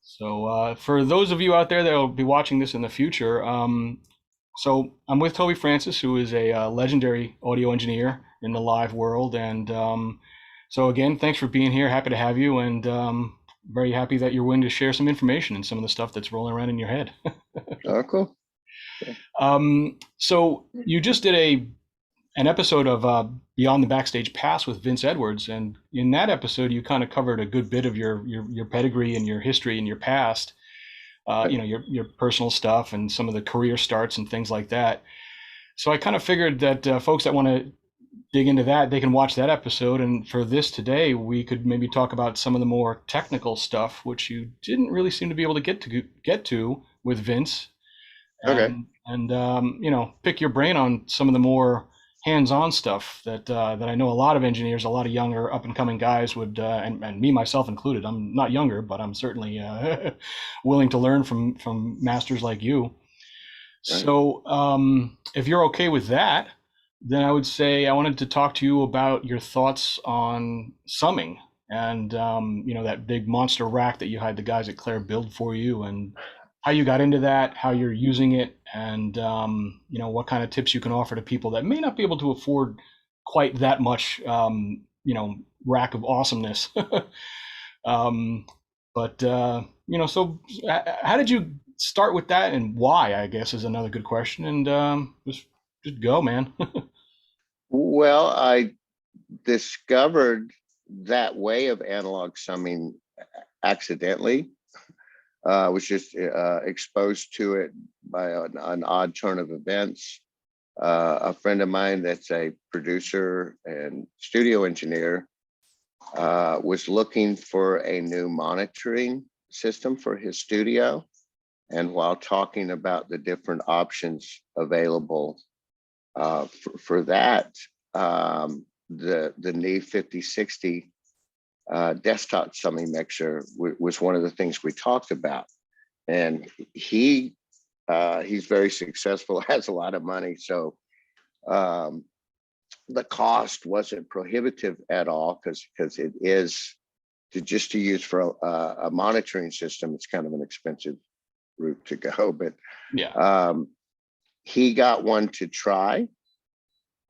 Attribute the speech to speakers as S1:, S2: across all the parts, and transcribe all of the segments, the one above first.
S1: So, for those of you out there that will be watching this in the future, so I'm with Toby Francis, who is a legendary audio engineer in the live world. And so, again, thanks for being here. Happy to have you, and very happy that you're willing to share some information and some of the stuff that's rolling around in your head.
S2: Oh, cool. Cool.
S1: So, you just did an episode of Beyond the Backstage Pass with Vince Edwards, and in that episode, you kind of covered a good bit of your pedigree and your history and your past.
S2: Right.
S1: Your personal stuff and some of the career starts and things like that. So I kind of figured that folks that want to dig into that, they can watch that episode. And for this today, we could maybe talk about some of the more technical stuff, which you didn't really seem to be able to get to with Vince,
S2: Okay.
S1: and pick your brain on some of the more hands-on stuff that I know a lot of engineers, a lot of younger up-and-coming guys would, and me myself included. I'm not younger, but I'm certainly willing to learn from masters like you.
S2: Right.
S1: So, if you're okay with that, then I would say I wanted to talk to you about your thoughts on summing and that big monster rack that you had the guys at Claire build for you, and how you got into that, how you're using it, and what kind of tips you can offer to people that may not be able to afford quite that much rack of awesomeness. um, but so how did you start with that, and why? I guess is another good question. And just go, man.
S2: Well, I discovered that way of analog summing accidentally. I was just exposed to it by an odd turn of events. A friend of mine that's a producer and studio engineer was looking for a new monitoring system for his studio. And while talking about the different options available for that, the NE 5060 desktop summing mixer was one of the things we talked about. And he's very successful, has a lot of money, so um, the cost wasn't prohibitive at all, because it is to use for a monitoring system. It's kind of an expensive route to go, but
S1: Yeah.
S2: um, he got one to try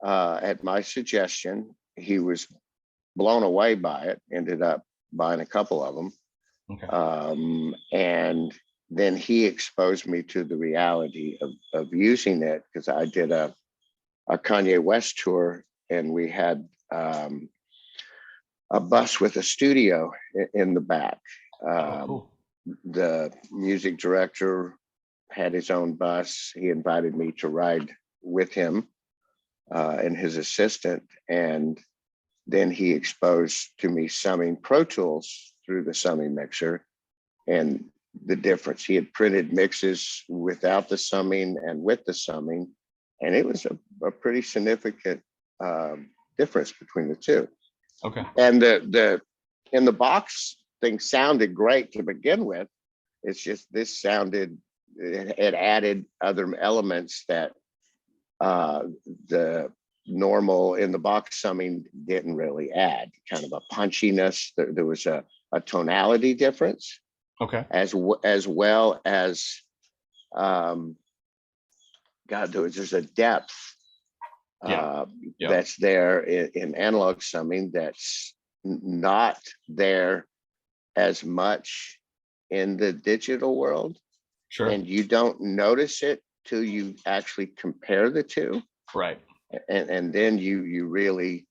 S2: at my suggestion. He was blown away by it, ended up buying a couple of them.
S1: Okay.
S2: And then he exposed me to the reality of using it, because I did a Kanye West tour, and we had a bus with a studio in the back.
S1: Oh,
S2: Um,
S1: cool.
S2: the music director had his own bus. He invited me to ride with him and his assistant. And then he exposed to me summing Pro Tools through the summing mixer, and the difference. He had printed mixes without the summing and with the summing, and it was a pretty significant difference between the two.
S1: Okay.
S2: And the in the box thing sounded great to begin with. It's just this sounded, it added other elements that the normal in the box summing didn't really add. Kind of a punchiness. There was a tonality difference,
S1: Okay.
S2: as well as um, God, there's a depth
S1: Yeah.
S2: uh,
S1: Yep.
S2: that's there in analog summing that's not there as much in the digital world,
S1: Sure.
S2: and you don't notice it till you actually compare the two,
S1: Right.
S2: and then you really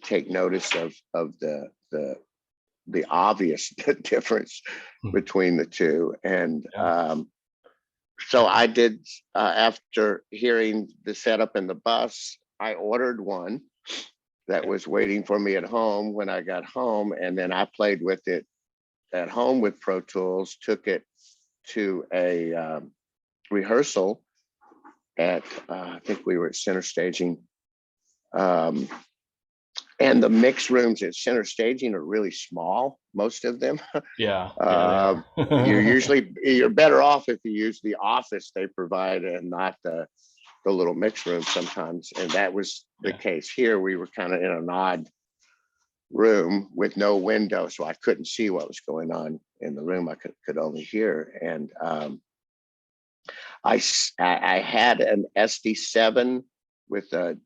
S2: take notice of the obvious difference
S1: Hmm.
S2: between the two. And
S1: Yeah.
S2: so I did, after hearing the setup in the bus, I ordered one that
S1: Okay.
S2: was waiting for me at home when I got home. And then I played with it at home with Pro Tools, took it to a rehearsal at, I think we were at Center Staging. Um, and the mix rooms at Center Staging are really small, most of them.
S1: Yeah. Yeah, they are.
S2: You're better off if you use the office they provide and not the little mix room sometimes. And that was the
S1: Yeah.
S2: case here. We were kind of in an odd room with no window, so I couldn't see what was going on in the room. I could only hear. And I had an SD7 with an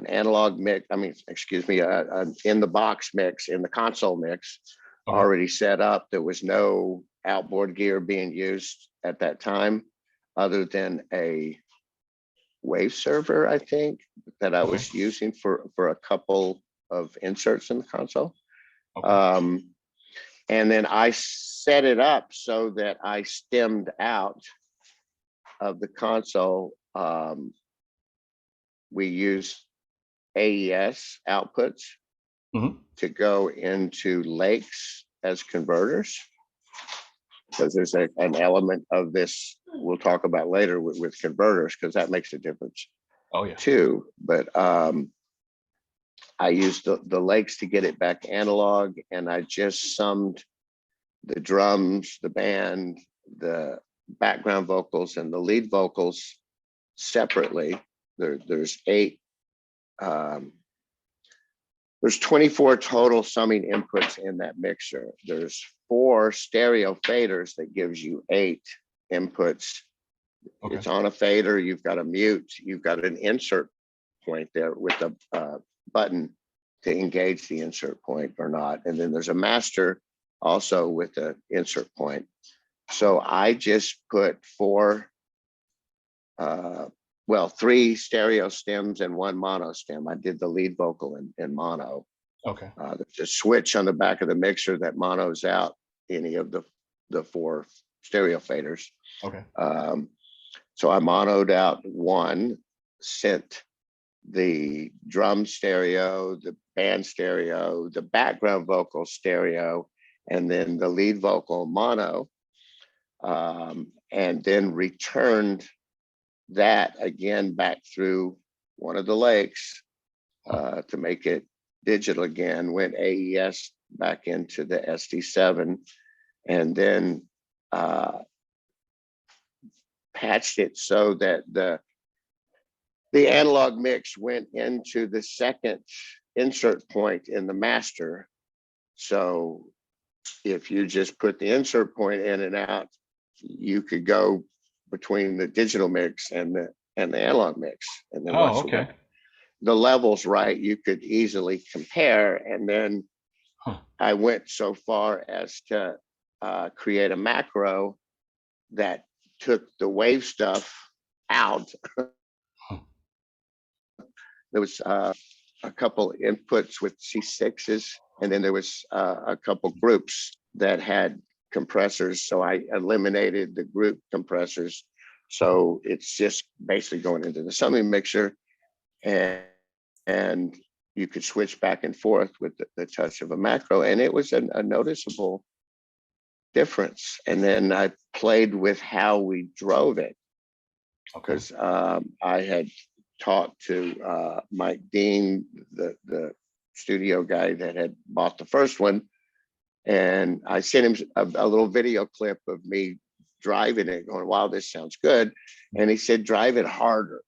S2: analog mix. I mean, excuse me, an in the box mix, in the console mix,
S1: Okay.
S2: already set up. There was no outboard gear being used at that time, other than a wave server, I think, that I
S1: Okay.
S2: was using for a couple of inserts in the console.
S1: Okay.
S2: Um, and then I set it up so that I stemmed out of the console. We used AES outputs
S1: Hmm.
S2: to go into lakes as converters, because there's an element of this we'll talk about later with converters, because that makes a difference
S1: Oh yeah.
S2: too. But I used the lakes to get it back analog, and I just summed the drums, the band, the background vocals, and the lead vocals separately. There's um, 24 total summing inputs in that mixer. There's 4 stereo faders that gives you 8 inputs.
S1: Okay.
S2: It's on a fader. You've got a mute. You've got an insert point there with a button to engage the insert point or not. And then there's a master also with the insert point. So I just put 3 stereo stems and 1 mono stem. I did the lead vocal in mono.
S1: Okay.
S2: There's a switch on the back of the mixer that monos out any of the 4 stereo faders.
S1: Okay.
S2: So I monoed out 1, sent the drum stereo, the band stereo, the background vocal stereo, and then the lead vocal mono, and then returned that again back through one of the lakes to make it digital again, went AES back into the SD7, and then patched it so that the analog mix went into the second insert point in the master. So if you just put the insert point in and out, you could go between the digital mix and the analog mix. And then
S1: Oh,
S2: once
S1: okay.
S2: the levels right, you could easily compare. And then
S1: Huh.
S2: I went so far as to create a macro that took the wave stuff out.
S1: Huh.
S2: There was a couple inputs with C6s, and then there was a couple groups that had compressors. So I eliminated the group compressors. So it's just basically going into the summing mixer, and you could switch back and forth with the touch of a macro, and it was a noticeable difference. And then I played with how we drove it,
S1: Okay.
S2: because I had talked to Mike Dean, the studio guy that had bought the first one, and I sent him a little video clip of me driving it, going, "Wow, this sounds good." And he said, "Drive it harder,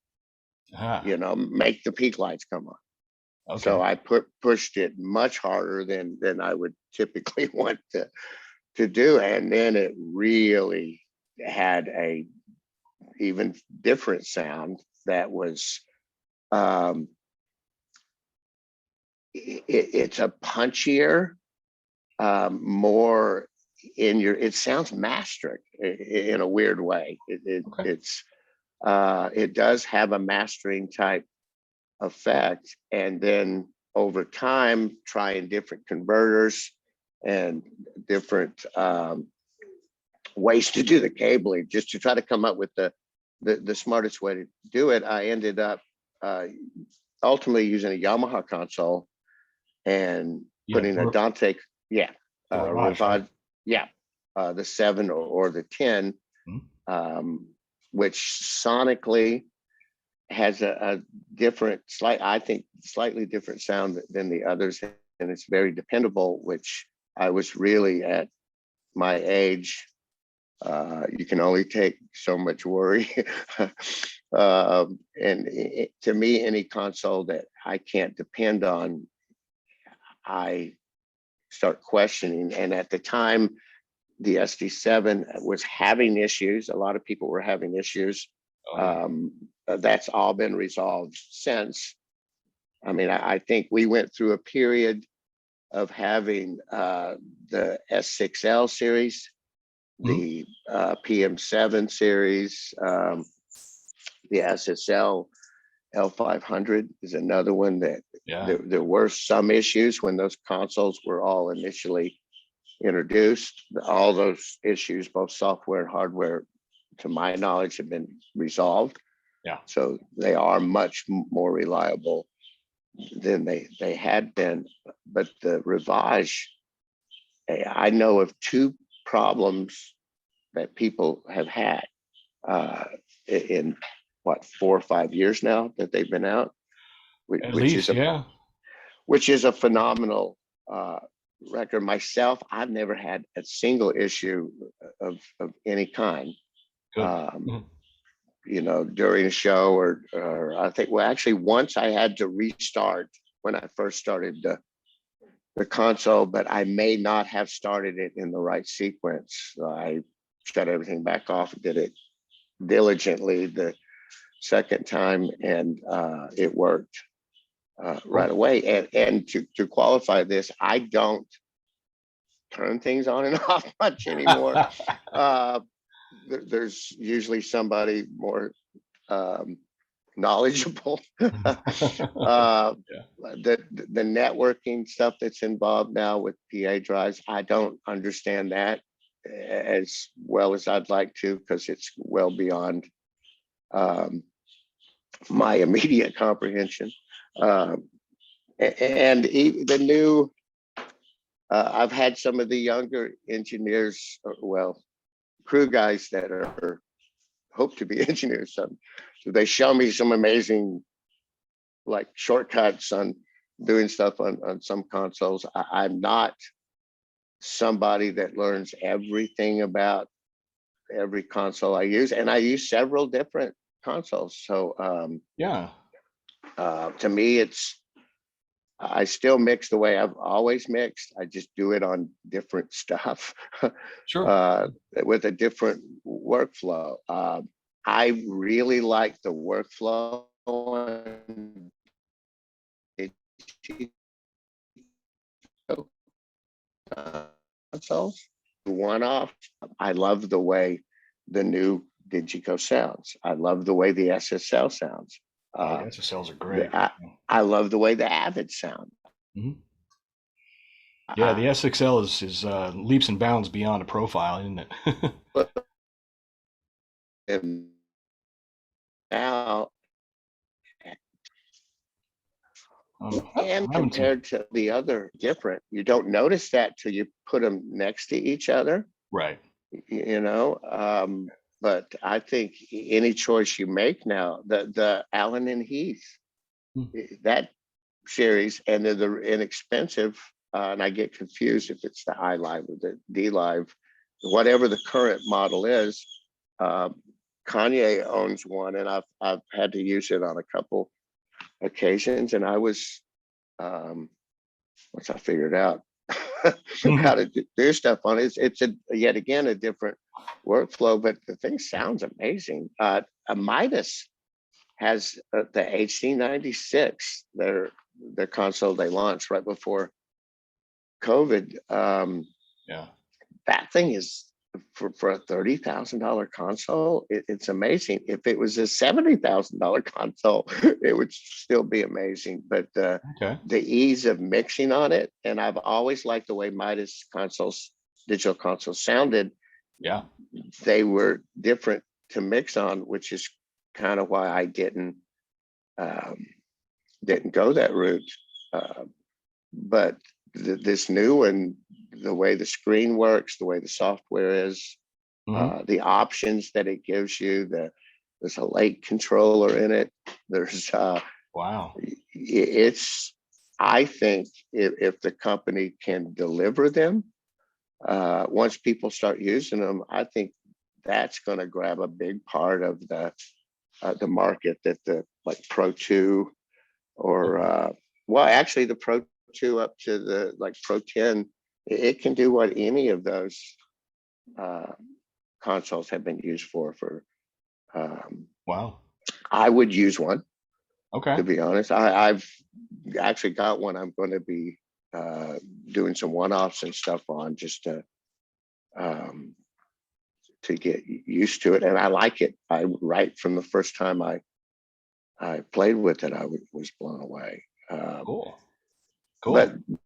S1: Ah.
S2: make the peak lights come on." So
S1: Okay.
S2: I pushed it much harder than I would typically want to do, and then it really had a even different sound that was it's a punchier, more in your, it sounds masteric in a weird way.
S1: Okay.
S2: It does have a mastering type effect. And then over time, trying different converters and different ways to do the cabling, just to try to come up with the smartest way to do it, I ended up ultimately using a Yamaha console and
S1: Yeah.
S2: putting a Dante,
S1: The Rivage, right?
S2: Rivad, the 7 or the 10,
S1: Mhm.
S2: which sonically has a different, I think, slightly different sound than the others, and it's very dependable, which I was really at my age. You can only take so much worry. And to me, any console that I can't depend on, I start questioning. And at the time, the SD7 was having issues. A lot of people were having issues.
S1: Oh, yeah.
S2: That's all been resolved since. I mean, I think we went through a period of having the S6L series,
S1: Mhm.
S2: the PM7 series, the SSL L500 is another one that
S1: Yeah.
S2: there were some issues when those consoles were all initially introduced. All those issues, both software and hardware, to my knowledge, have been resolved.
S1: Yeah.
S2: So they are much more reliable than they had been. But the Rivage, I know of two problems that people have had uh, in what, 4 or 5 years now that they've been out,
S1: At
S2: which is
S1: least,
S2: a
S1: yeah.
S2: phenomenal record. Myself, I've never had a single issue of any kind.
S1: Good.
S2: Um,
S1: Mhm.
S2: During a show, or I think, well, actually, once I had to restart when I first started the console, but I may not have started it in the right sequence. So I shut everything back off, did it diligently the second time, and it worked right
S1: Cool.
S2: away. And to qualify this, I don't turn things on and off much anymore. Uh, there's usually somebody more um, knowledgeable.
S1: Yeah.
S2: The networking stuff that's involved now with PA drives, I don't understand that as well as I'd like to, because it's well beyond um, my immediate comprehension. Um, and the new, I've had some of the younger engineers, well, crew guys that are hope to be engineers. So they show me some amazing like shortcuts on doing stuff on some consoles. I'm not somebody that learns everything about every console I use, and I use several different consoles. So
S1: Yeah.
S2: to me, I still mix the way I've always mixed. I just do it on different stuff
S1: Sure.
S2: uh, with a different workflow. I really like the workflow on consoles. One off. I love the way the new Digico sounds. I love the way the SSL sounds.
S1: Oh, the
S2: Uh,
S1: SSLs are
S2: the,
S1: great.
S2: I love the way the Avid sound.
S1: Mhm. Yeah,
S2: I,
S1: the SXL is leaps and bounds beyond a profile, isn't it?
S2: and now, and
S1: I'm having some.
S2: compared to the other, different. You don't notice that till you put them next to each other.
S1: Right.
S2: You know. But I think any choice you make now, the Allen and Heath,
S1: Hmm.
S2: that series, and they're the inexpensive, and I get confused if it's the iLive or the DLive, whatever the current model is. Uh, Kanye owns one, and I've had to use it on a couple occasions, and I was once I figured out how to do stuff on it. It's yet again a different workflow, but the thing sounds amazing. A Midas has the HD96, their console they launched right before COVID.
S1: Yeah.
S2: That thing is for a $30,000 console. It's amazing. If it was a $70,000 console, it would still be amazing. But
S1: Okay.
S2: the ease of mixing on it, and I've always liked the way Midas consoles, digital consoles sounded.
S1: Yeah.
S2: They were different to mix on, which is kind of why I um, didn't go that route. Uh, but this new one, the way the screen works, the way the software is,
S1: Hmm.
S2: the options that it gives you, there's a lake controller in it. There's
S1: Wow.
S2: it's, I think if the company can deliver them, once people start using them, I think that's going to grab a big part of the market that the like Pro 2 or well, actually the Pro 2 up to the like Pro 10, it can do what any of those uh, consoles have been used for. Um,
S1: Wow.
S2: I would use one,
S1: Okay.
S2: to be honest. I've actually got one I'm going to be doing some one-offs and stuff on just um, to get used to it. And I like it. Right from the first time I played with it, was blown away.
S1: Cool.
S2: But
S1: Cool.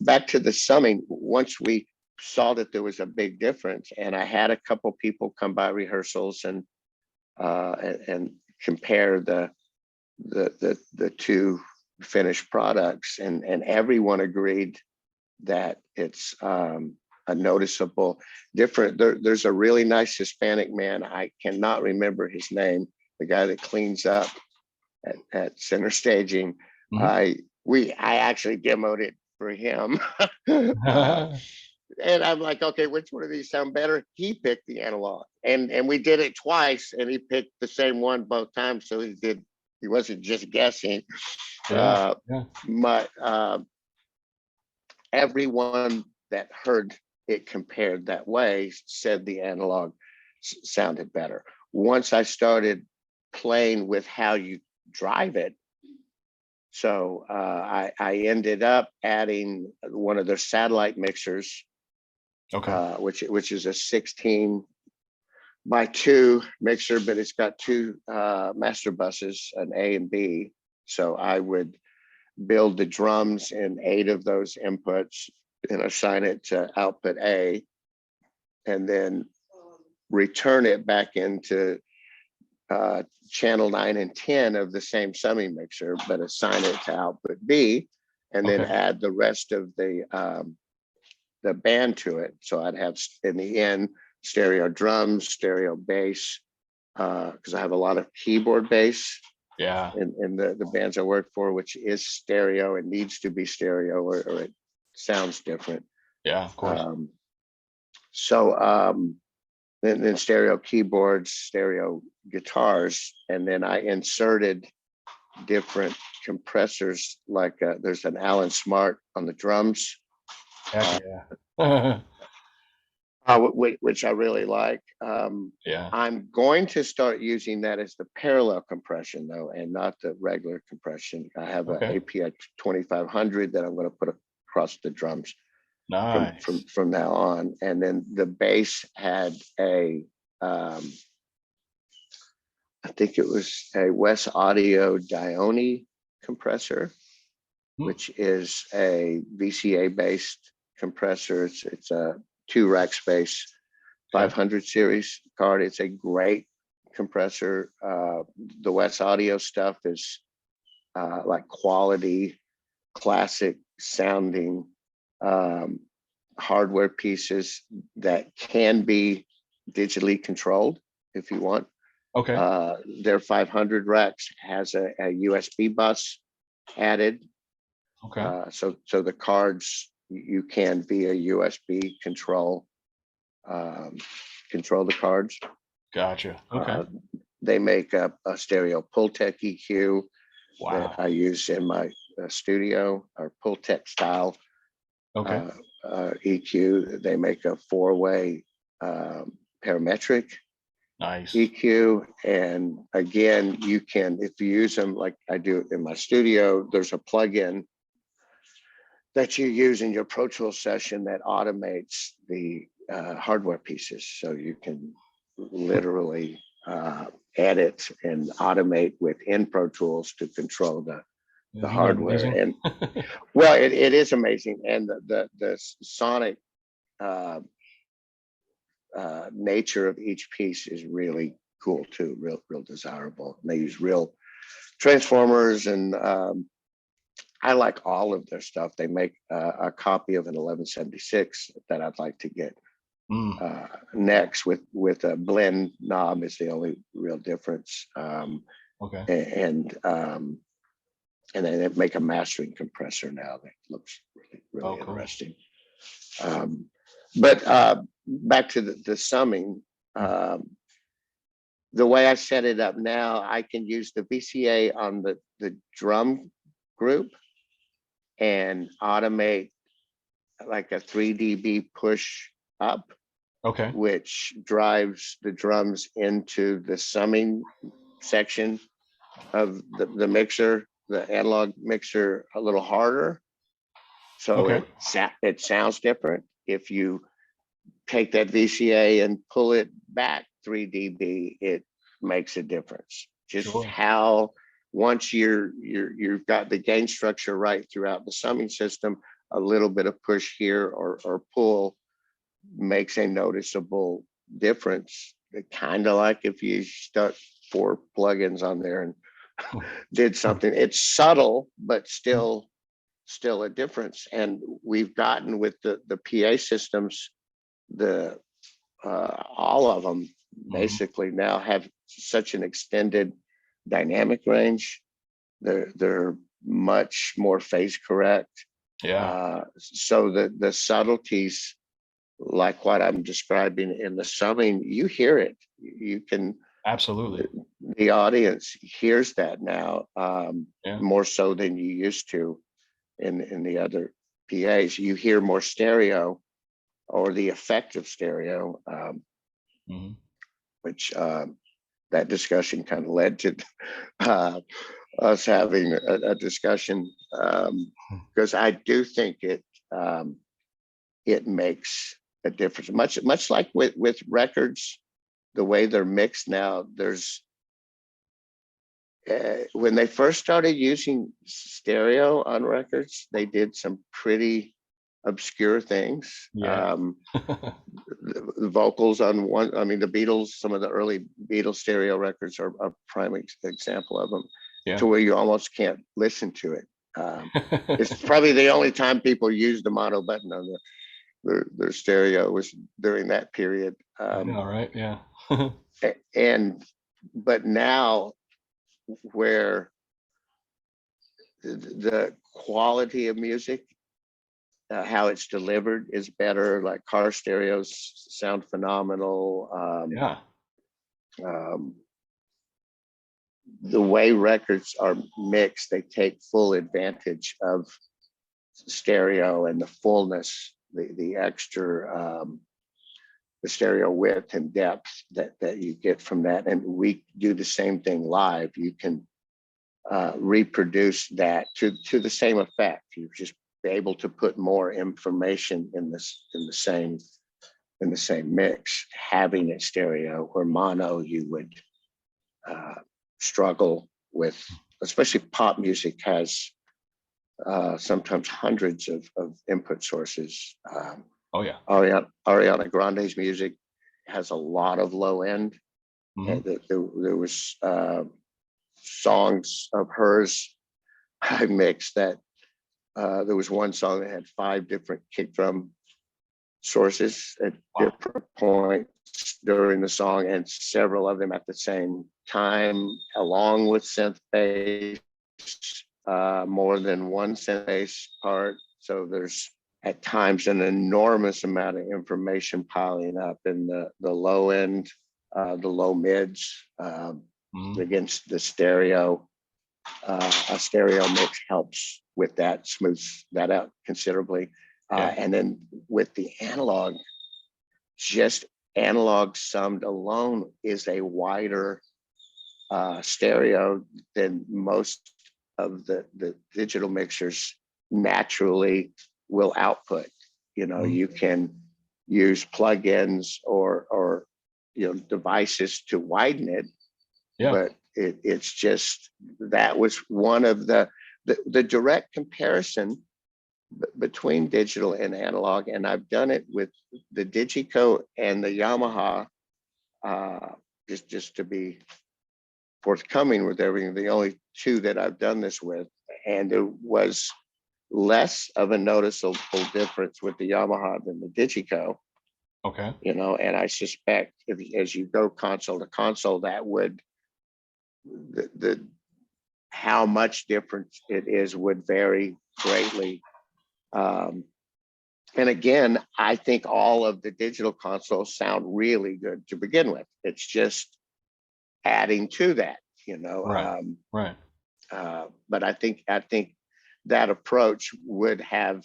S2: back to the summing, once we saw that there was a big difference, and I had a couple people come by rehearsals and compare the two finished products, and everyone agreed that it's a noticeable different. There's a really nice Hispanic man. I cannot remember his name. The guy that cleans up at center staging.
S1: Mhm.
S2: I actually demoed it for him. And I'm like, okay, which one of these sound better? He picked the analog, and we did it twice, and he picked the same one both times. So he wasn't just guessing.
S1: Yeah.
S2: Uh,
S1: Yeah.
S2: my Everyone that heard it compared that way said the analog sounded better. Once I started playing with how you drive it, so I ended up adding one of their satellite mixers,
S1: Okay.
S2: which is a 16x2 mixer, but it's got two master buses, an A and B. So I would build the drums in 8 of those inputs and assign it to output A, and then return it back into channel 9 and 10 of the same summing mixer, but assign it to output B, and then
S1: Okay.
S2: add the rest of the band to it. So I'd have in the end stereo drums, stereo bass, because I have a lot of keyboard bass
S1: Yeah.
S2: in the bands I work for, which is stereo. It needs to be stereo, or it sounds different.
S1: Yeah. Of course.
S2: So then stereo keyboards, stereo guitars, and then I inserted different compressors. Like there's an Allen Smart on the drums,
S1: Heck yeah.
S2: which I really like.
S1: Yeah.
S2: I'm going to start using that as the parallel compression, though, and not the regular compression. I have an
S1: Okay.
S2: API 2500 that I'm going to put across the drums
S1: Nice.
S2: from now on. And then the bass had um, I think it was a West Audio Dione compressor,
S1: Hmm.
S2: which is a VCA based compressor. It's a 2 rack space
S1: Okay.
S2: 500 series card. It's a great compressor. The West Audio stuff is like quality, classic sounding hardware pieces that can be digitally controlled if you want.
S1: Okay.
S2: Their 500 racks has a USB bus added.
S1: Okay.
S2: So the cards, you can via USB control the cards.
S1: Gotcha. Okay.
S2: They make a stereo Pultec EQ that
S1: Wow.
S2: I use in my studio, or Pultec style
S1: Okay.
S2: EQ. They make a 4-way parametric
S1: Nice.
S2: EQ. And again, you can, if you use them like I do in my studio, there's a plugin that you use in your Pro Tools session that automates the hardware pieces. So you can literally edit and automate within Pro Tools to control the
S1: Isn't that
S2: hardware.
S1: amazing?
S2: And well, it is amazing. And the sonic nature of each piece is really cool too, real desirable. And they use real transformers, and I like all of their stuff. They make a copy of an 1176 that I'd like to get
S1: Mm.
S2: next with a blend knob is the only real difference.
S1: Okay.
S2: And then they make a mastering compressor now that looks really
S1: Oh, cool.
S2: interesting. But back to the summing, the way I set it up now, I can use the VCA on the drum group, and automate like a 3 dB push up,
S1: Okay.
S2: which drives the drums into the summing section of the mixer, the analog mixer, a little harder. So
S1: Okay.
S2: it sounds different. If you take that VCA and pull it back 3 dB, it makes a difference. Just
S1: Sure.
S2: how once you've got the gain structure right throughout the summing system, a little bit of push here or pull makes a noticeable difference. Kind of like if you stuck 4 plugins on there and did something. It's subtle, but still a difference. And we've gotten with the PA systems, the all of them
S1: Mhm.
S2: basically now have such an extended dynamic range. They're much more phase correct.
S1: Yeah,
S2: So the subtleties, like what I'm describing in the summing, you hear it. You can,
S1: absolutely.
S2: the audience hears that now,
S1: Yeah.
S2: more so than you used to in the other PAs. You hear more stereo or the effect of stereo,
S1: Mhm.
S2: which that discussion kind of led to us having a discussion, because I do think it makes a difference. Much like with records, the way they're mixed now. There's when they first started using stereo on records, they did some pretty obscure things.
S1: Yeah.
S2: The vocals on one, I mean, the Beatles, some of the early Beatles stereo records are a prime example of them,
S1: Yeah.
S2: to where you almost can't listen to it. It's probably the only time people used the mono button on their stereo was during that period.
S1: I know, right? Yeah.
S2: And but now, where the quality of music, how it's delivered is better. Like car stereos sound phenomenal.
S1: Yeah.
S2: Um, the way records are mixed, they take full advantage of stereo and the fullness, the extra, the stereo width and depth that you get from that. And we do the same thing live. You can reproduce that to the same effect. You just be able to put more information in the same mix, having it stereo, where mono you would uh, struggle with. Especially pop music has sometimes hundreds of input sources.
S1: Oh, yeah.
S2: Ariana Grande's music has a lot of low end.
S1: Mhm.
S2: And there was songs of hers I mixed that there was one song that had 5 different kick drum sources at
S1: Wow.
S2: different points during the song, and several of them at the same time, along with synth bass, more than one synth bass part. So there's at times an enormous amount of information piling up in the low end, the low mids,
S1: Mhm.
S2: against the stereo. A stereo mix helps with that, smooths that out considerably.
S1: Yeah.
S2: And then with the analog, just analog summed alone is a wider stereo than most of the digital mixers naturally will output.
S1: Mhm.
S2: You can use plugins or devices to widen it,
S1: Yeah.
S2: but it's just, that was one of the direct comparison between digital and analog. And I've done it with the Digico and the Yamaha, uh, just to be forthcoming with everything, the only two that I've done this with. And there was less of a noticeable difference with the Yamaha than the Digico.
S1: Okay.
S2: And I suspect as you go console to console, that would, the how much difference it is would vary greatly. Um, and again, I think all of the digital consoles sound really good to begin with. It's just adding to that, you know.
S1: Right. Right.
S2: But I think that approach would have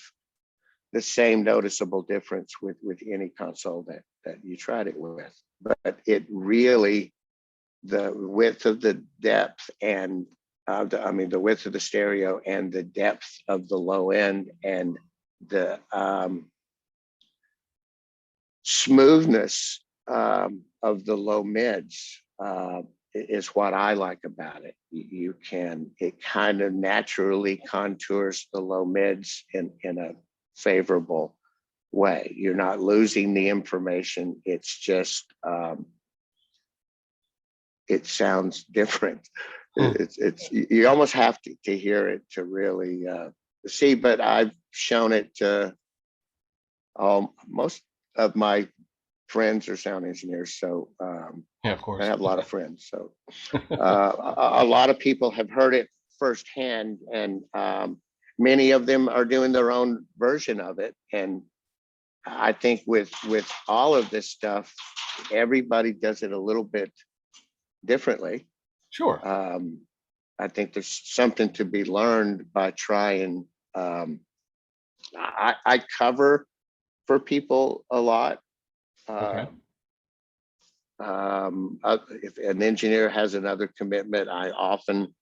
S2: the same noticeable difference with any console that you tried it with. But it really, the width of the depth and the width of the stereo and the depth of the low end and the smoothness of the low mids is what I like about it. It kind of naturally contours the low mids in a favorable way. You're not losing the information. It's just, it sounds different. You almost have to hear it to really see, but I've shown it to most of my friends are sound engineers, so
S1: Yeah, of course.
S2: I have a lot of friends. So a lot of people have heard it firsthand, and many of them are doing their own version of it. And I think with all of this stuff, everybody does it a little bit differently.
S1: Sure.
S2: I think there's something to be learned by trying. I cover for people a lot.
S1: Okay.
S2: If an engineer has another commitment, I often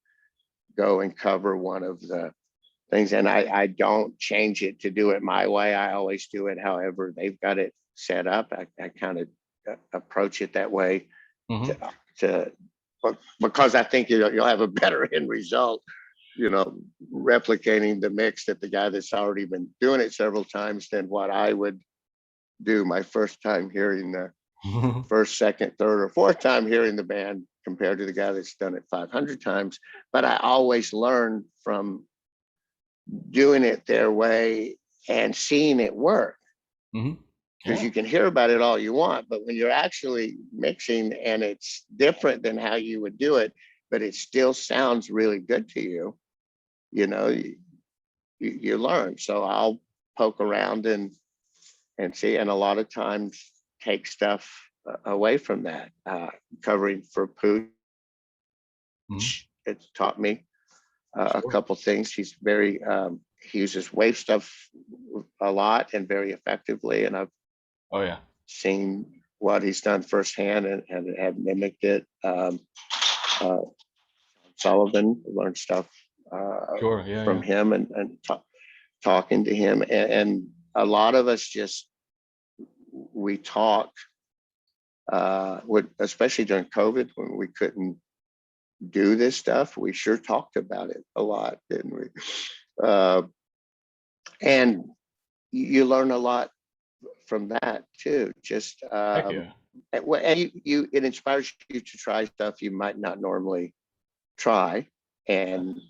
S2: go and cover one of the things, and I don't change it to do it my way. I always do it however they've got it set up. I kind of approach it that way to because I think you'll have a better end result, replicating the mix that the guy that's already been doing it several times than what I would do my first time hearing the first, second, third, or fourth time hearing the band compared to the guy that's done it 500 times. But I always learn from doing it their way and seeing it work. Because you can hear about it all you want, but when you're actually mixing and it's different than how you would do it, but it still sounds really good to you, you learn. So I'll poke around and see, and a lot of times take stuff away from that. Covering for Pooch, it's taught me a couple things. He's very he uses wave stuff a lot and very effectively, and I've seen what he's done firsthand and have mimicked it. Sullivan, learned stuff from him and talking to him, and a lot of us just we talk especially during COVID when we couldn't do this stuff, we sure talked about it a lot, didn't we? And you learn a lot from that too. Just and it inspires you to try stuff you might not normally try and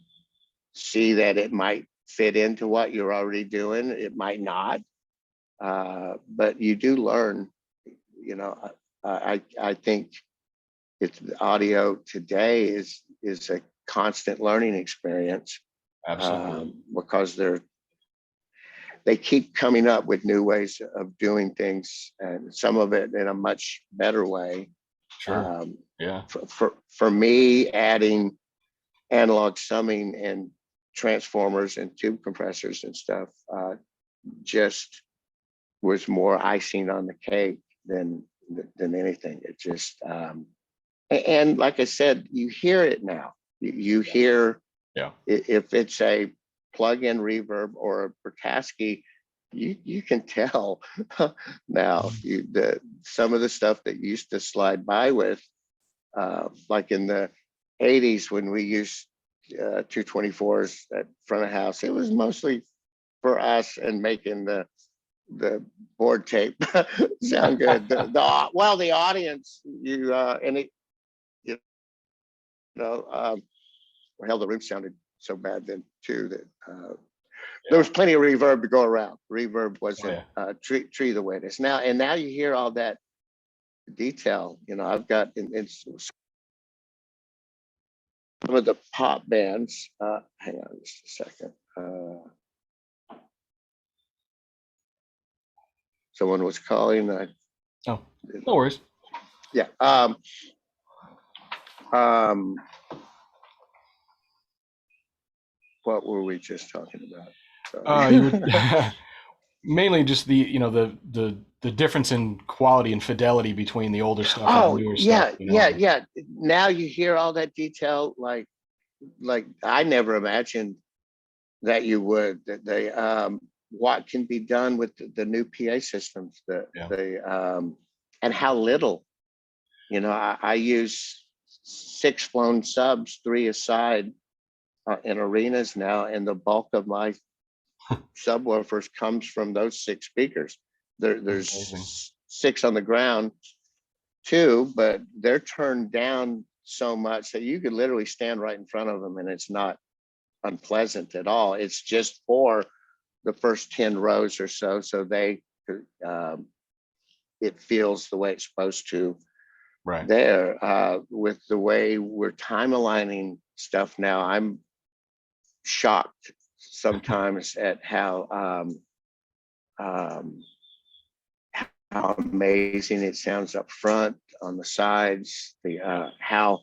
S2: see that it might fit into what you're already doing. It might not, but you do learn. I think it's audio today is a constant learning experience.
S1: Absolutely.
S2: Because they keep coming up with new ways of doing things, and some of it in a much better way.
S1: Sure.
S2: For me, adding analog summing and transformers and tube compressors and stuff just was more icing on the cake than anything. It just and like I said, you hear it now. You hear if it's a plug-in reverb or a Bertasky, you can tell now. Some of the stuff that used to slide by with, like in the 80s when we used 224s at front of house, it was mostly for us and making the board tape sound good. The audience, hell, the room sounded so bad then too that there was plenty of reverb to go around. Reverb wasn't tree the way it is now, and now you hear all that detail. I've got in some of the pop bands. Hang on just a second. Someone was calling.
S1: No worries.
S2: Yeah. what were we just talking about?
S1: You
S2: Sorry.
S1: were mainly just the the difference in quality and fidelity between the older stuff and the
S2: Oh
S1: newer stuff.
S2: yeah, yeah. Now you hear all that detail, like I never imagined that you would. That they what can be done with the new PA systems,
S1: Yeah.
S2: and how little. I use 6 flown subs, 3 aside, in arenas now, and the bulk of my subwoofers comes from those 6 speakers.
S1: That's amazing.
S2: There's 6 on the ground too, but they're turned down so much that you could literally stand right in front of them, and it's not unpleasant at all. It's just for the first 10 rows or so, so um, it feels the way it's supposed to
S1: Right.
S2: there. With the way we're time aligning stuff now, I'm shocked sometimes at um, how amazing it sounds up front, on the sides, the how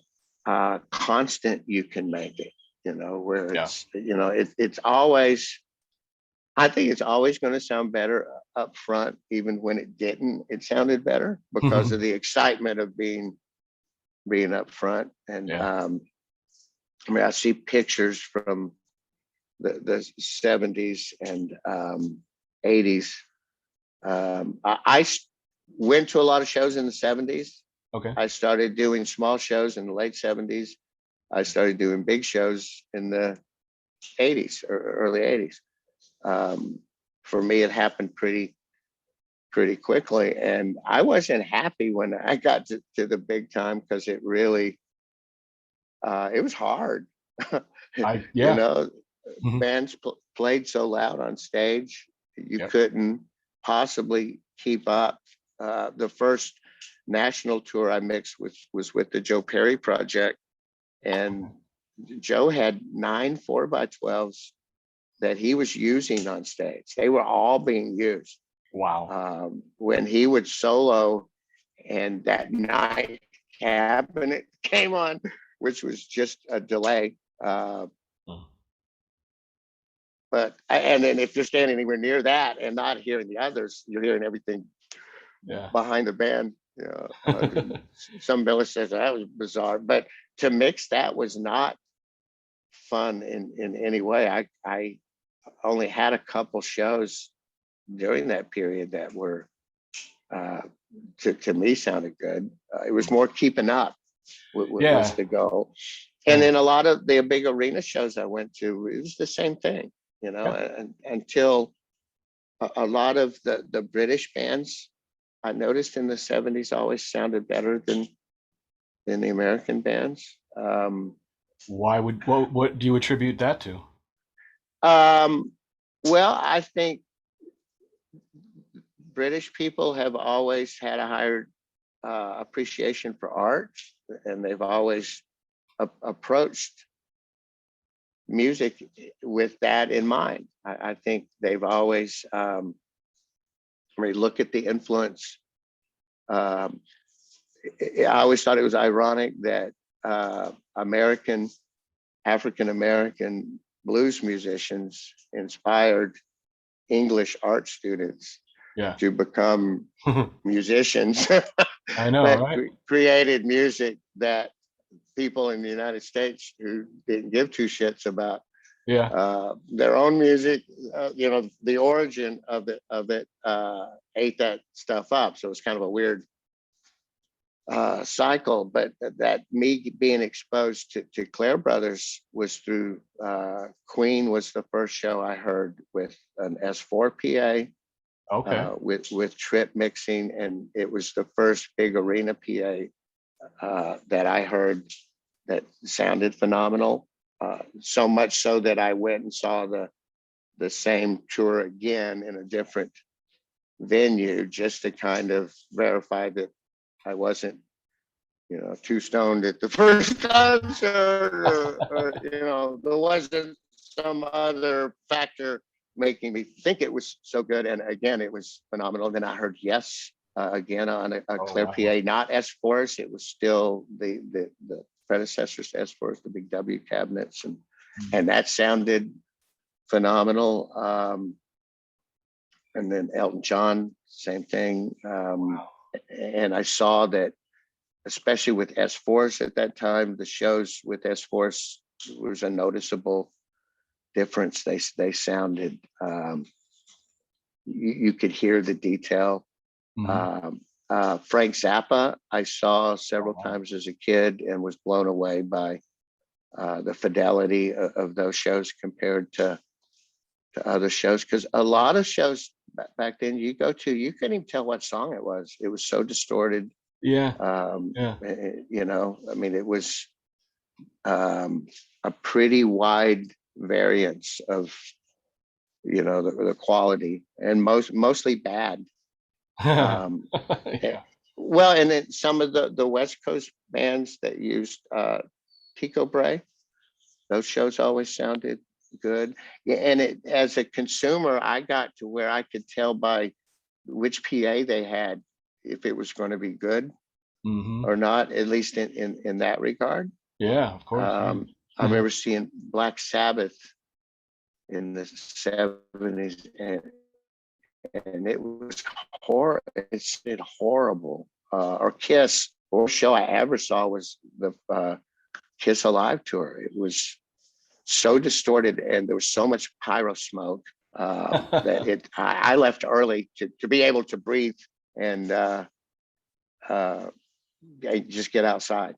S2: constant you can make it. Where
S1: Yeah.
S2: it's always. I think it's always going to sound better up front, even when it didn't. It sounded better because of the excitement of being up front. And
S1: Yeah.
S2: I mean, I see pictures from the 70s and 80s. I went to a lot of shows in the 70s.
S1: Okay.
S2: I started doing small shows in the late 70s. I started doing big shows in the 80s or early 80s. For me, it happened pretty quickly, and I wasn't happy when I got to the big time, because it really it was hard. you
S1: Yeah.
S2: know
S1: Hmm.
S2: Bands played so loud on stage, you
S1: Yep.
S2: couldn't possibly keep up. The first national tour I mixed was with the Joe Perry Project, and Joe had 9 4x12s that he was using on stage. They were all being used.
S1: Wow.
S2: When he would solo, and that night Cabinet came on, which was just a delay.
S1: Mm.
S2: And then if you're standing anywhere near that and not hearing the others, you're hearing everything
S1: Yeah.
S2: behind the band. Some Billy says that was bizarre, but to mix that was not fun in any way. I only had a couple shows during that period that were uh, to me sounded good. It was more keeping up was
S1: Yeah.
S2: the goal. And
S1: Yeah.
S2: then a lot of the big arena shows I went to, it was the same thing,
S1: Yeah.
S2: and until a lot of the British bands I noticed in the 70s always sounded better than the American bands.
S1: What do you attribute that to?
S2: Um, well, I think British people have always had a higher appreciation for art, and they've always approached music with that in mind. I think they've always, I mean, look at the influence. Um, I always thought it was ironic that African American blues musicians inspired English art students
S1: Yeah.
S2: to become musicians
S1: I know,
S2: that
S1: right?
S2: created music that people in the United States who didn't give two shits about
S1: Yeah.
S2: their own music, the origin of it ate that stuff up. So it's kind of a weird cycle. But that me being exposed to Clare Brothers was through Queen was the first show I heard with an S4 PA.
S1: Okay.
S2: With trip mixing, and it was the first big arena PA that I heard that sounded phenomenal. So much so that I went and saw the same tour again in a different venue, just to kind of verify that I wasn't, too stoned at the first concert, or there wasn't some other factor making me think it was so good. And again, it was phenomenal. Then I heard Yes again on a
S1: Oh
S2: Claire
S1: wow.
S2: PA, not S Force. It was still the predecessors to S Force, the big W cabinets, and and that sounded phenomenal. And then Elton John, same thing. And I saw that, especially with S-Force at that time, the shows with S-Force was a noticeable difference. They sounded, you could hear the detail.
S1: Mhm.
S2: Frank Zappa, I saw several
S1: Oh, wow.
S2: times as a kid and was blown away by the fidelity of those shows compared to other shows. Because a lot of shows back then you go to, you couldn't even tell what song it was. It was so distorted.
S1: Yeah, yeah.
S2: You know, I mean, it was a pretty wide variance of, you know, the quality, and mostly bad. Um, eh,
S1: Yeah.
S2: well, and then some of the West Coast bands that used Pico Bray, those shows always sounded good. Yeah, and it, as a consumer, I got to where I could tell by which PA they had if it was going to be good
S1: Mhm.
S2: or not, at least in that regard.
S1: Yeah, of course,
S2: Um, I
S1: yeah.
S2: remember seeing Black Sabbath in the 70s, and it was horrible. It's horrible. Or Kiss, or show I ever saw was the Kiss Alive tour. It was so distorted, and there was so much pyro smoke that I left early to be able to breathe and uh, just get outside,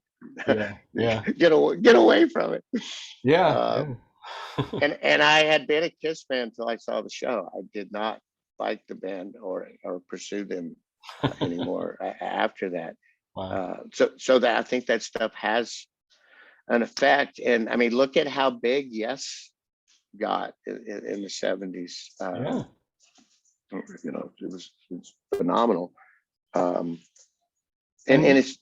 S1: Yeah, yeah.
S2: get away from it.
S1: Yeah,
S2: Uh,
S1: yeah.
S2: and I had been a Kiss fan until I saw the show. I did not like the band or pursue them anymore after that.
S1: Wow.
S2: So that I think that stuff has an effect. And I mean, look at how big Yes got in the 70s.
S1: Yeah.
S2: You know, it's phenomenal. Um, and
S1: And,
S2: it's,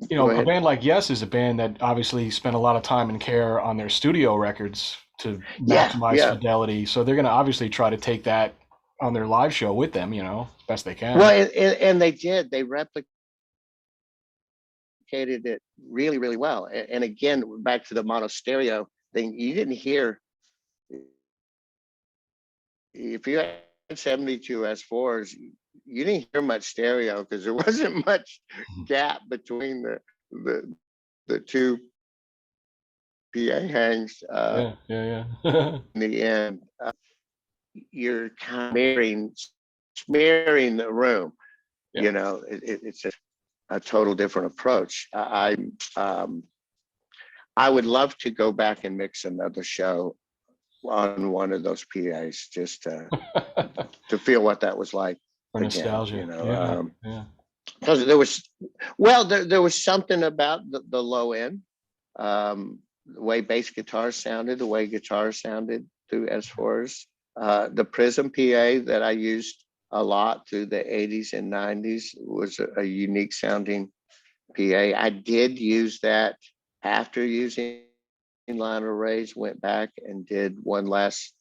S1: you
S2: go
S1: know, a
S2: ahead.
S1: band like Yes is a band that obviously spent a lot of time and care on their studio records to
S2: Yeah,
S1: maximize
S2: yeah.
S1: fidelity. So they're gonna obviously try to take that on their live show with them, you know, as best they
S2: Well,
S1: can.
S2: and they did. They replicated it really, really well. And again, back to the mono stereo thing, you didn't hear, if you had 72 S4s, you didn't hear much stereo because there wasn't much gap between the the two PA hangs.
S1: Yeah, yeah, yeah.
S2: In the end, you're kind of smearing the room.
S1: Yeah.
S2: You know, it's a total different approach. I would love to go back and mix another show on one of those PAs just to feel what that was like
S1: For
S2: again. You
S1: nostalgia.
S2: know,
S1: Yeah, yeah.
S2: because there was, well, there was something about the low end, the way bass guitar sounded, the way guitar sounded through S4s, the Prism PA that I used a lot through the 80s and 90s was a unique sounding PA. I did use that after using Lionel Ray's, went back and did one last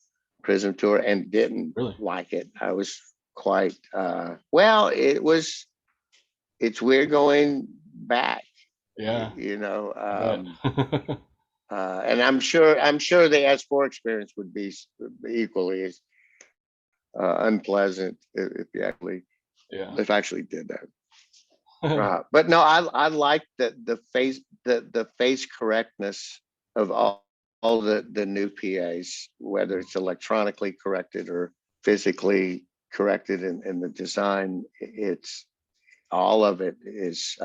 S2: Prism tour and didn't
S1: Really?
S2: like it. I was quite, well, it's weird going back,
S1: Yeah,
S2: you know,
S1: I bet.
S2: and I'm sure the S4 experience would be equally as unpleasant
S1: Yeah.
S2: if actually did that. But no, I like the face correctness of all the new PAs, whether it's electronically corrected or physically corrected in the design. It's all of it is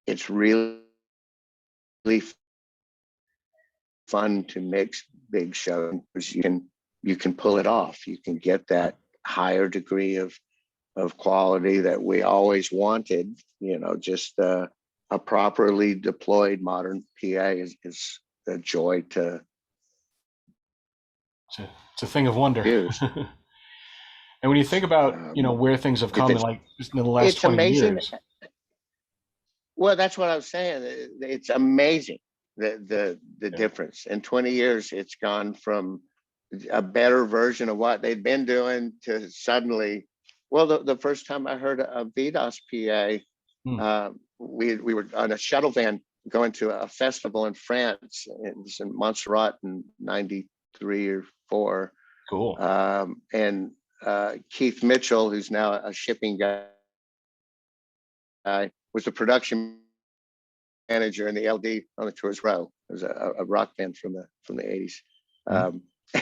S2: it's really fun to mix big shows. You can pull it off. You can get that higher degree of quality that we always wanted. You know, just a properly deployed modern PA is a joy to
S1: It's a thing of wonder.
S2: use.
S1: And when you think about, you know,
S2: Um,
S1: where things have
S2: if
S1: come in like just in the last
S2: it's
S1: 20
S2: amazing.
S1: years.
S2: Well, that's what I was saying. It's amazing the
S1: Yeah.
S2: difference in 20 years. It's gone from a better version of what they've been doing to suddenly. Well, the first time I heard a VDOS PA,
S1: Hmm.
S2: we were on a shuttle van going to a festival in France. It was in Montserrat in '93 or '4.
S1: Cool.
S2: And Keith Mitchell, who's now a shipping guy, was the production manager in the LD on the Tours Row. It was a rock band from the '80s.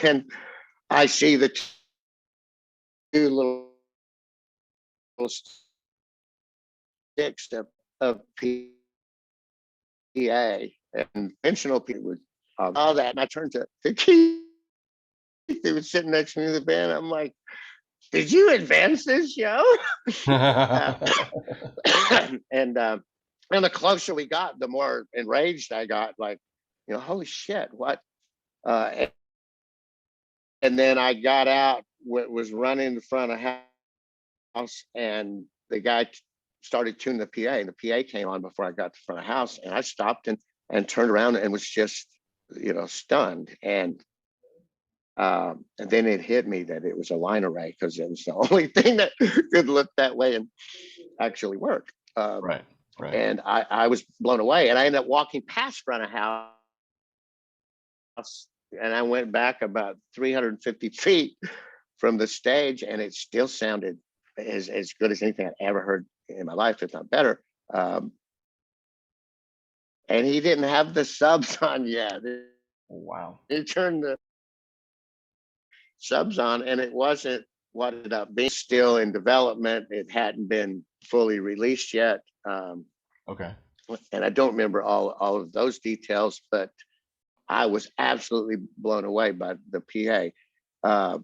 S2: And I see the two little sticks of PA and conventional people would all that. And I turned to Keith. He was sitting next to me in the band. I'm like, did you advance this show? And the closer we got, the more enraged I got. Like, holy shit, what? And then I got out, was running in front of house, and the guy started tuning the PA, and the PA came on before I got to front of house, and I stopped and turned around and was just, stunned. And then it hit me that it was a line array, because it was the only thing that could look that way and actually work.
S1: Right.
S2: And I was blown away, and I ended up walking past front of house, and I went back about 350 feet from the stage, and it still sounded as good as anything I'd ever heard in my life, if not better. And he didn't have the subs on yet.
S1: Wow.
S2: He turned the subs on, and it wasn't what it ended up being. Still in development. It hadn't been fully released yet.
S1: Okay.
S2: And I don't remember all of those details, but I was absolutely blown away by the PA.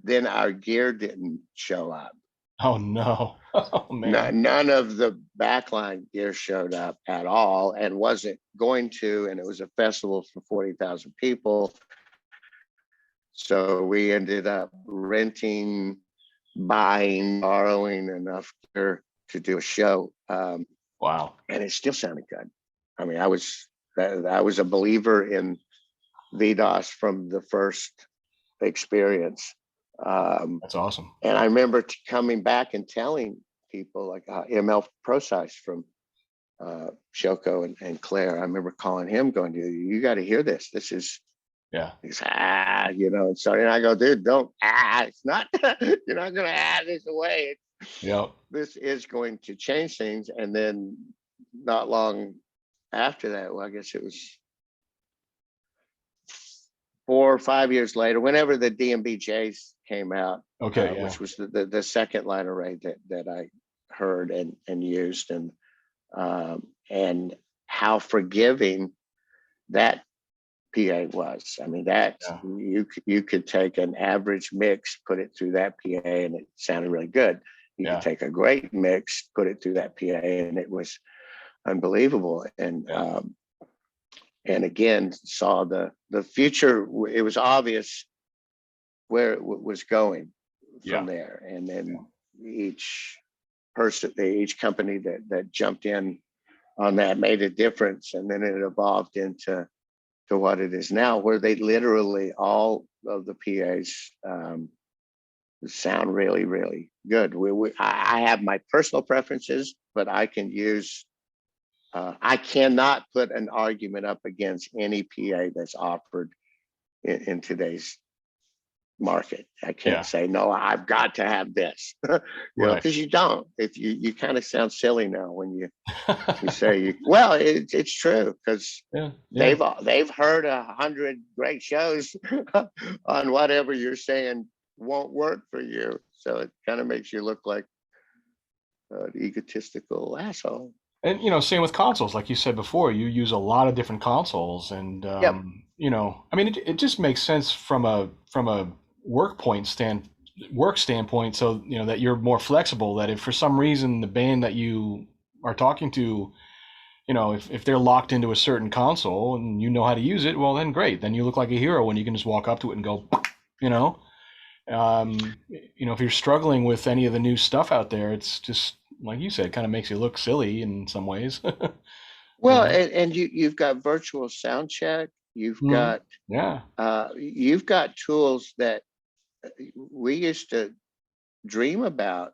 S2: Then our gear didn't show up.
S1: Oh no. Oh man.
S2: None of the backline gear showed up at all, and wasn't going to. And it was a festival for 40,000 people. So we ended up renting, buying, borrowing enough gear to do a show.
S1: Wow.
S2: And it still sounded good. I mean, I was a believer in VDOS from the first experience.
S1: That's awesome.
S2: And I remember coming back and telling people like ML Procise from Shoko and Claire. I remember calling him, going, you got to hear this. This is,
S1: Yeah.
S2: he's and so, and I go, dude, don't, it's not, you're not going to this away.
S1: Yep.
S2: This is going to change things. And then not long after that, well, I guess it was 4 or 5 years later, whenever the DMBJs came out,
S1: Okay. Yeah.
S2: which was the second line array that I heard and used, and how forgiving that PA was. I mean, that you could take an average mix, put it through that PA, and it sounded really good. You could take a great mix, put it through that PA, and it was unbelievable. And again, saw the future. It was obvious where it was going from there. And then each person, each company that jumped in on that made a difference. And then it evolved into what it is now, where they literally, all of the PAs sound really, really good. I have my personal preferences, but I can use, I cannot put an argument up against any PA that's offered in today's market. I can't say, no, I've got to have this, because you don't. If you kind of sound silly now when you say, well, it's true, because they've heard 100 great shows on whatever you're saying won't work for you. So it kind of makes you look like an egotistical asshole.
S1: And same with consoles, like you said before, you use a lot of different consoles, and I mean, it just makes sense from a work standpoint, so that you're more flexible. That if for some reason the band that you are talking to, if they're locked into a certain console and you know how to use it, well then great, then you look like a hero when you can just walk up to it and go, if you're struggling with any of the new stuff out there, it's just like you said, it kind of makes you look silly in some ways.
S2: Well, and you've got virtual sound check. You've got you've got tools that we used to dream about,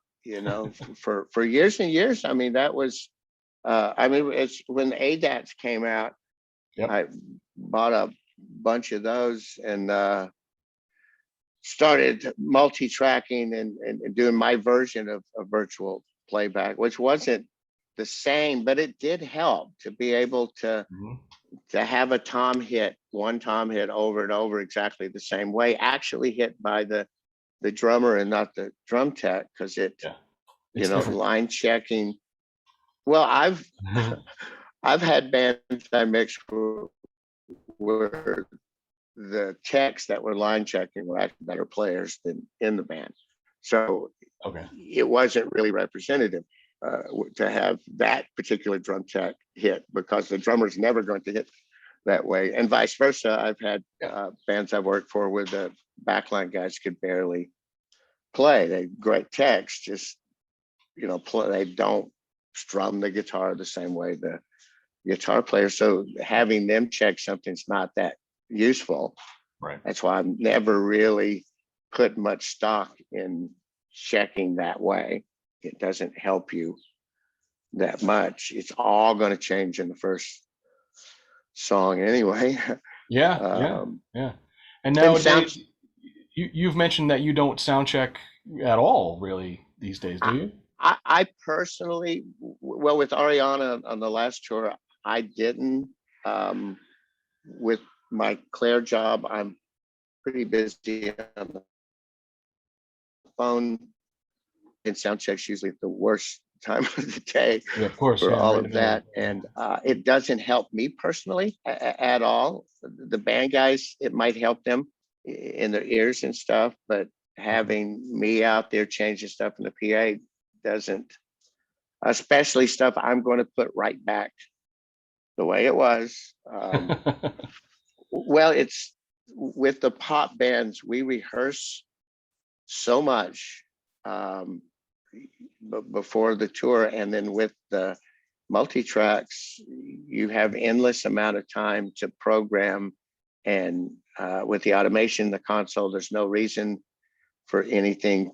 S2: for years and years. I mean, that was I mean, it's when the ADATs came out,
S1: Yep.
S2: I bought a bunch of those and started multi-tracking and doing my version of virtual playback, which wasn't the same, but it did help to be able
S1: Hmm.
S2: to have a tom hit, one tom hit over and over exactly the same way, actually hit by the drummer and not the drum tech, because it,
S1: Yeah.
S2: you
S1: It's
S2: know,
S1: different.
S2: line checking. Well, I've had bands I mixed where the techs that were line checking were actually better players than in the band. So
S1: Okay.
S2: it wasn't really representative to have that particular drum tech hit, because the drummer's never going to hit that way, and vice versa. I've had
S1: Yeah.
S2: bands I've worked for where the backline guys could barely play. They great techs, just play. They don't strum the guitar the same way the guitar player. So having them check something's not that useful.
S1: Right.
S2: That's why I've never really put much stock in checking that way. It doesn't help you that much. It's all going to change in the first song anyway.
S1: Yeah. Yeah.
S2: um,
S1: Yeah. And
S2: and
S1: nowadays,
S2: sounds,
S1: you've mentioned that you don't sound check at all, really, these days, do
S2: I,
S1: you?
S2: I personally, well, with Ariana on the last tour, I didn't. Um, with my Claire job, I'm pretty busy on the phone, and sound check's usually the worst time of the day
S1: Yeah, of course.
S2: for
S1: Yeah,
S2: all
S1: right in
S2: of
S1: the middle of
S2: that.
S1: it.
S2: And it doesn't help me personally at all. The band guys, it might help them in their ears and stuff, but
S1: Mhm.
S2: having me out there changing stuff in the PA doesn't, especially stuff I'm going to put right back the way it was. Well, it's with the pop bands, we rehearse so much um, before the tour, and then with the multi tracks, you have endless amount of time to program, and with the automation, the console, there's no reason for anything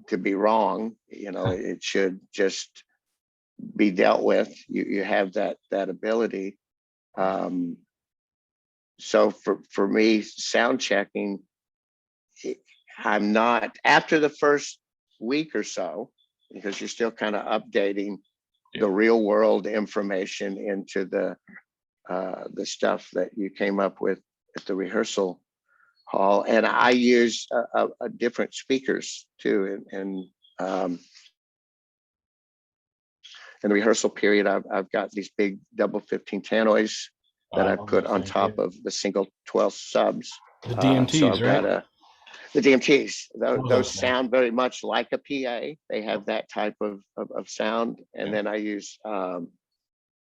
S2: to be wrong. It should just be dealt with. You have that ability.
S1: Right.
S2: Um, so for me, sound checking, I'm not, after the first week or so, because you're still kind of updating
S1: Yeah.
S2: the real world information into the stuff that you came up with at the rehearsal hall. And I use a different speakers too. And in the rehearsal period, I've got these big double 15 tannoys that
S1: I
S2: I
S1: love
S2: put
S1: those
S2: on
S1: things. Yeah.
S2: top of the single 12 subs.
S1: The
S2: So
S1: DMTs,
S2: I've
S1: right?
S2: got the DMTs.
S1: Love
S2: Those
S1: those things.
S2: sound very much like a PA. They have that type of sound. And
S1: Yeah.
S2: then I use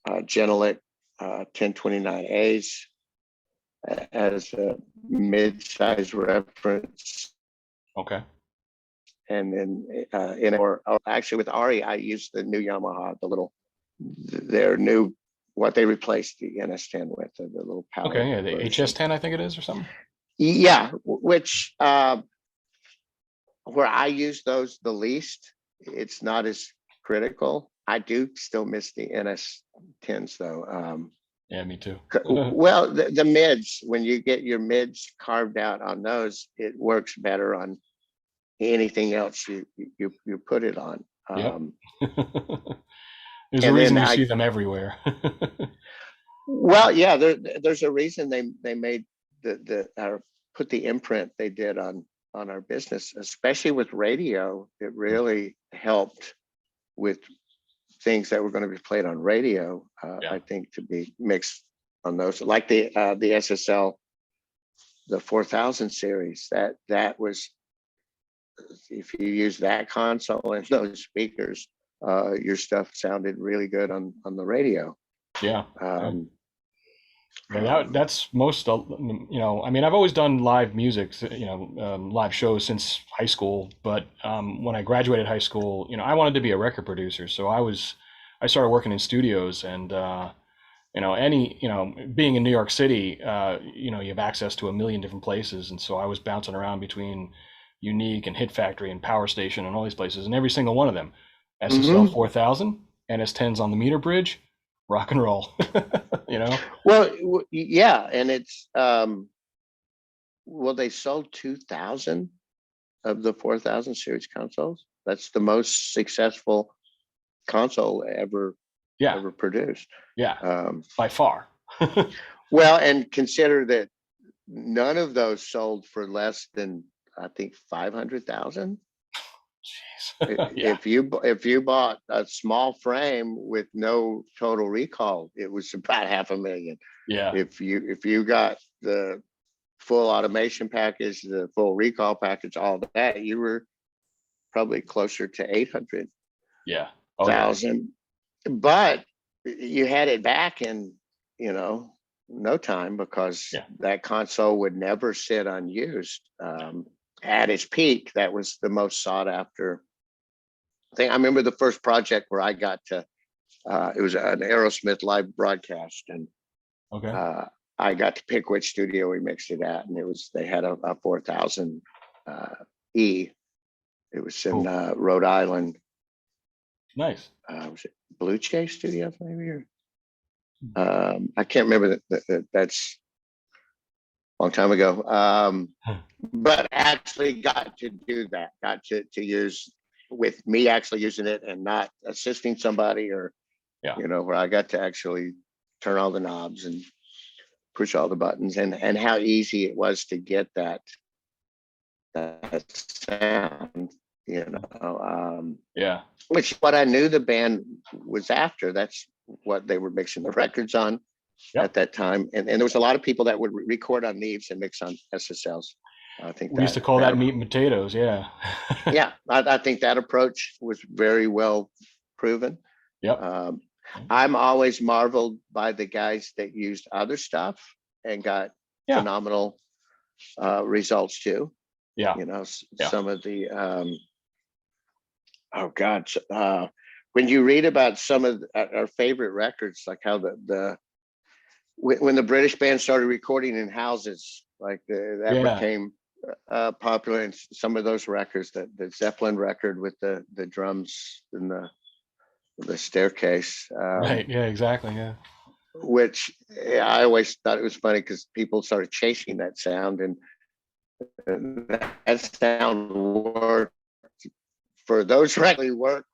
S2: Genelec 1029As as a mid-size reference.
S1: Okay.
S2: And then or actually with Ari, I use the new Yamaha, their new, what they replaced the NS10 with, the little
S1: Okay.
S2: powered
S1: Yeah. The
S2: version.
S1: HS10, I think it is, or something.
S2: Yeah, which where I use those the least, it's not as critical. I do still miss the NS10s though.
S1: Yeah, me too.
S2: Well, the mids, when you get your mids carved out on those, it works better on anything else you put it on.
S1: Yep.
S2: Um,
S1: There's a
S2: and then
S1: reason you see them everywhere.
S2: well, yeah, there's a reason they made or put the imprint they did on our business, especially with radio. It really helped with things that were going to be played on radio.
S1: Yeah.
S2: I think to be mixed on those, like the SSL, the 4000 series. That was, if you use that console and those speakers, your stuff sounded really good on the radio.
S1: Yeah. Yeah.
S2: Um,
S1: Yeah, that's most, I mean, I've always done live music, live shows since high school. But when I graduated high school, I wanted to be a record producer. So I started working in studios, and, being in New York City, you have access to a million different places. And so I was bouncing around between Unique and Hit Factory and Power Station and all these places, and every single one of them, SSL
S2: mhm.
S1: 4000. NS10s on the meter bridge, rock and roll. You know?
S2: Well, yeah, and it's well, they sold 2,000 of the 4,000 series consoles. That's the most successful console
S1: Yeah,
S2: ever produced.
S1: yeah,
S2: Um,
S1: by far.
S2: well, and consider that none of those sold for less than, I think, 500,000.
S1: Yeah,
S2: If you bought a small frame with no total recall, it was about 500,000.
S1: yeah,
S2: If you got the full automation package, the full recall package, all that, you were probably closer to 800,000.
S1: yeah. Oh yeah,
S2: But you had it back in, you know, no time, because
S1: yeah,
S2: that console would never sit unused. At its peak, that was the most sought after thing. I remember the first project where I got to, it was an Aerosmith live broadcast, and
S1: okay.
S2: uh, I got to pick which studio we mixed it at, and they had a 4,000 E. It was in
S1: Cool.
S2: Rhode Island.
S1: Nice.
S2: Was it Blue Chase Studios maybe? Or I can't remember that's a long time ago. But actually got to do that. Got to use, with me actually using it and not assisting somebody, or
S1: Yeah,
S2: where I got to actually turn all the knobs and push all the buttons, and how easy it was to get that sound.
S1: yeah,
S2: Which what I knew the band was after. That's what they were mixing the records on at
S1: yep.
S2: that time, and there was a lot of people that would record on Neves and mix on SSLs. I think
S1: We used to call that meat and potatoes. Yeah.
S2: yeah, I think that approach was very well proven.
S1: Yep.
S2: Um, I'm always marveled by the guys that used other stuff and got
S1: Yeah.
S2: phenomenal results too.
S1: Yeah. Yeah.
S2: Some of the oh god, when you read about some of our favorite records, like how when the British band started recording in houses, like that
S1: Yeah.
S2: became popular, and some of those records, the Zeppelin record with the drums and the staircase,
S1: Right. Yeah. Exactly. Yeah.
S2: which I always thought it was funny because people started chasing that sound, and that sound worked for those records, worked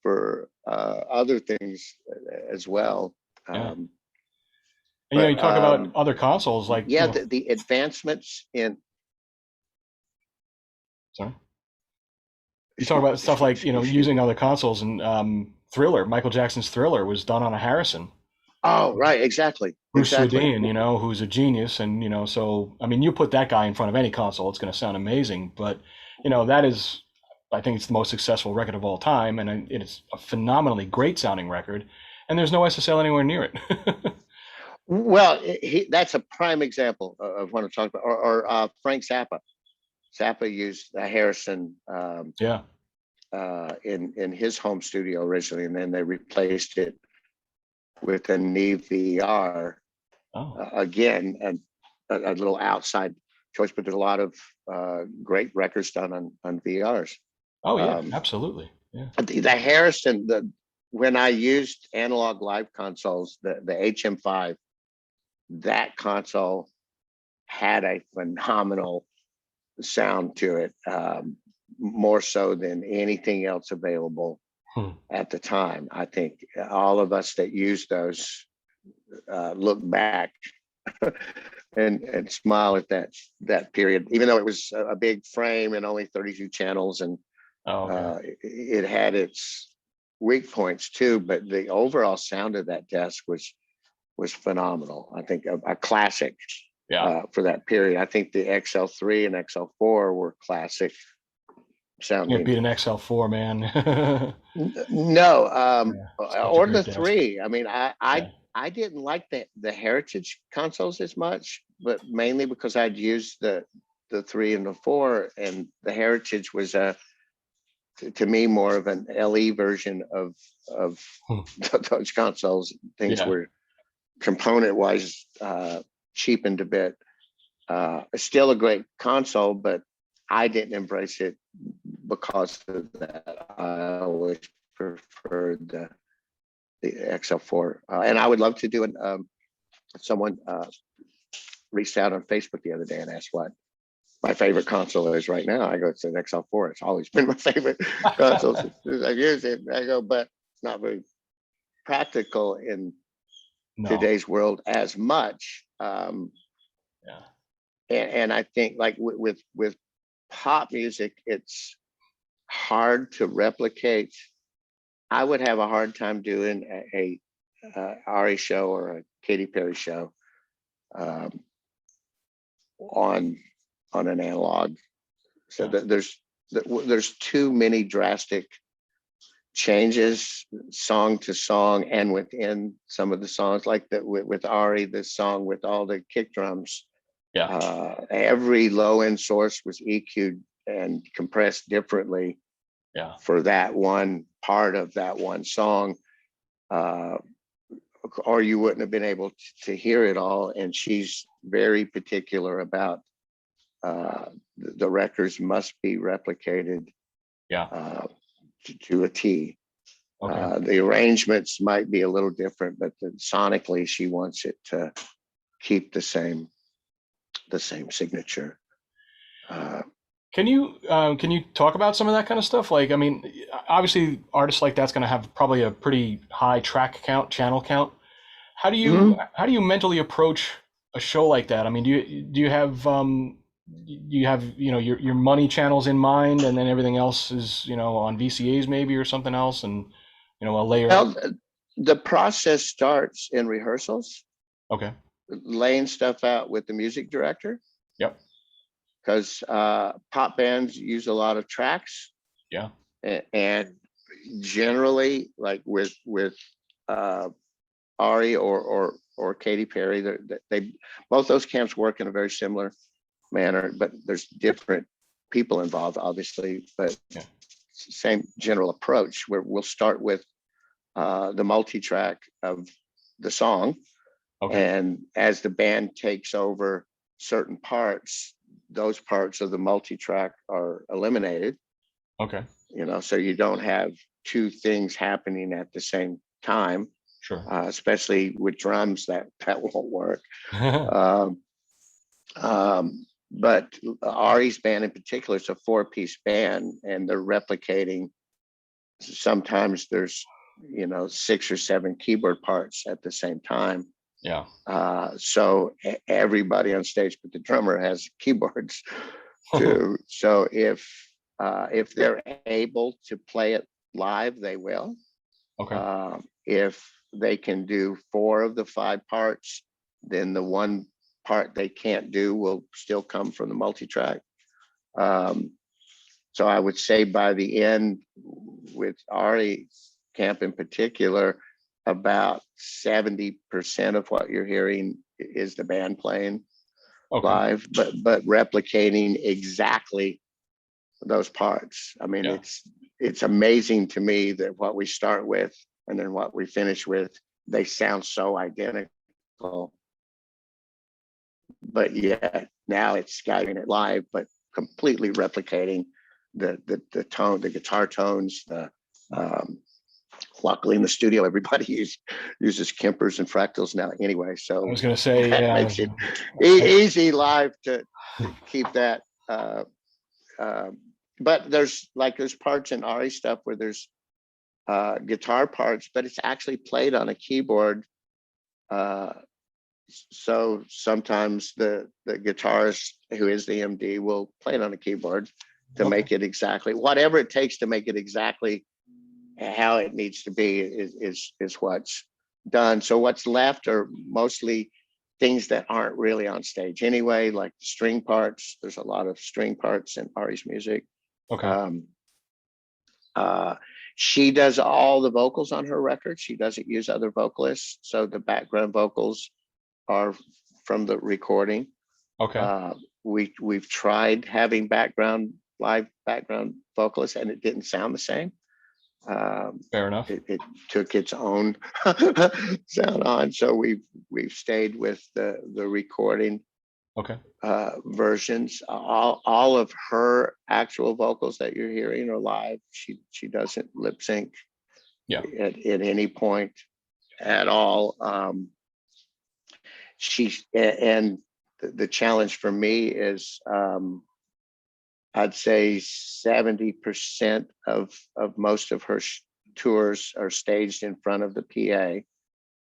S2: for other things as well.
S1: Yeah.
S2: Um,
S1: And
S2: but
S1: you talk about other consoles, like
S2: yeah, the advancements in
S1: sorry, you talk about stuff like using other consoles, and Thriller, Michael Jackson's Thriller was done on a Harrison.
S2: Oh, right, exactly,
S1: Bruce
S2: exactly.
S1: Swedien, who's a genius, and so I mean, you put that guy in front of any console, it's going to sound amazing. But that is, I think it's the most successful record of all time, and it's a phenomenally great sounding record, and there's no SSL anywhere near it.
S2: Well, that's a prime example of what I'm talking about. Or Frank Zappa. Zappa used the Harrison
S1: Yeah.
S2: in his home studio originally, and then they replaced it with a Neve VR.
S1: Oh.
S2: Again, a little outside choice, but there's a lot of great records done on VRs.
S1: Oh yeah, absolutely. Yeah.
S2: The Harrison, when I used analog live consoles, the HM5, that console had a phenomenal sound to it, more so than anything else available at the time. I think all of us that used those look back and smile at that period, even though it was a big frame and only 32 channels, and
S1: Okay.
S2: it had its weak points too, but the overall sound of that desk was phenomenal. I think a classic
S1: Yeah.
S2: for that period. I think the XL3 and XL4 were classic
S1: Can't
S2: sounding.
S1: beat an XL4, man.
S2: No,
S1: Yeah, such a
S2: or the
S1: great desk.
S2: 3. I mean,
S1: Yeah.
S2: I didn't like the Heritage consoles as much, but mainly because I'd used the 3 and the 4, and the Heritage was to me more of an LE version of those consoles. Things
S1: Yeah.
S2: were component wise cheapened a bit. Still a great console, but I didn't embrace it because of that. I always preferred the XL4. And I would love to do someone reached out on Facebook the other day and asked what my favorite console is right now. I go, it's an XL4. It's always been my favorite console since I've used it. I go, but it's not very practical in
S1: No.
S2: today's world as much.
S1: Yeah.
S2: And I think like with pop music, it's hard to replicate. I would have a hard time doing a Ari show or a Katy Perry show on an analog. So there's too many drastic changes song to song and within some of the songs, like with Ari, the song with all the kick drums.
S1: Yeah.
S2: Every low end source was EQ'd and compressed differently.
S1: Yeah.
S2: For that one part of that one song, or you wouldn't have been able to hear it all. And she's very particular about the records must be replicated.
S1: Yeah.
S2: To a T.
S1: Okay.
S2: The arrangements might be a little different, but sonically she wants it to keep the same signature.
S1: Can you talk about some of that kind of stuff? Like, I mean, obviously, artists like that's going to have probably a pretty high track count, channel count. How do you mentally approach a show like that? I mean, do you have your money channels in mind, and then everything else is on VCAs maybe or something else, and a layer.
S2: Well, the process starts in rehearsals.
S1: Okay.
S2: Laying stuff out with the music director.
S1: Yep.
S2: Because pop bands use a lot of tracks.
S1: Yeah.
S2: And generally, like with Ari or Katy Perry, they both those camps work in a very similar manner, but there's different people involved, obviously, but same general approach, where we'll start with the multi-track of the song. Okay. And as the band takes over certain parts, those parts of the multi-track are eliminated.
S1: Okay.
S2: So you don't have two things happening at the same time.
S1: Sure.
S2: Especially with drums, that won't work. But Ari's band in particular is a 4-piece band, and they're replicating. Sometimes there's 6 or 7 keyboard parts at the same time.
S1: Yeah.
S2: So everybody on stage but the drummer has keyboards too. So if they're able to play it live, they will.
S1: Okay.
S2: If they can do 4 of the 5 parts, then the one part they can't do will still come from the multi-track. So I would say by the end, with Ari camp in particular, about 70% of what you're hearing is the band playing live, but replicating exactly those parts. I mean, it's amazing to me that what we start with and then what we finish with, they sound so identical. But yet now it's Skyping it live, but completely replicating the tone, the guitar tones, luckily in the studio, everybody uses Kempers and fractals now anyway. So
S1: I was going to say,
S2: that makes it easy live to keep that. But there's parts in Ari stuff where there's guitar parts, but it's actually played on a keyboard. So sometimes the guitarist, who is the MD, will play it on a keyboard to make it exactly whatever it takes to make it exactly how it needs to be is what's done. So what's left are mostly things that aren't really on stage anyway, like string parts. There's a lot of string parts in Ari's music.
S1: Okay.
S2: She does all the vocals on her record. She doesn't use other vocalists, so the background vocals are from the recording.
S1: Okay.
S2: We've tried having live background vocalists, and it didn't sound the same.
S1: Fair enough.
S2: It took its own sound on, so we've stayed with the recording.
S1: Okay.
S2: Versions. All of her actual vocals that you're hearing are live. She doesn't lip sync
S1: Yeah.
S2: at any point at all. And the challenge for me is, I'd say 70% of most of her tours are staged in front of the PA.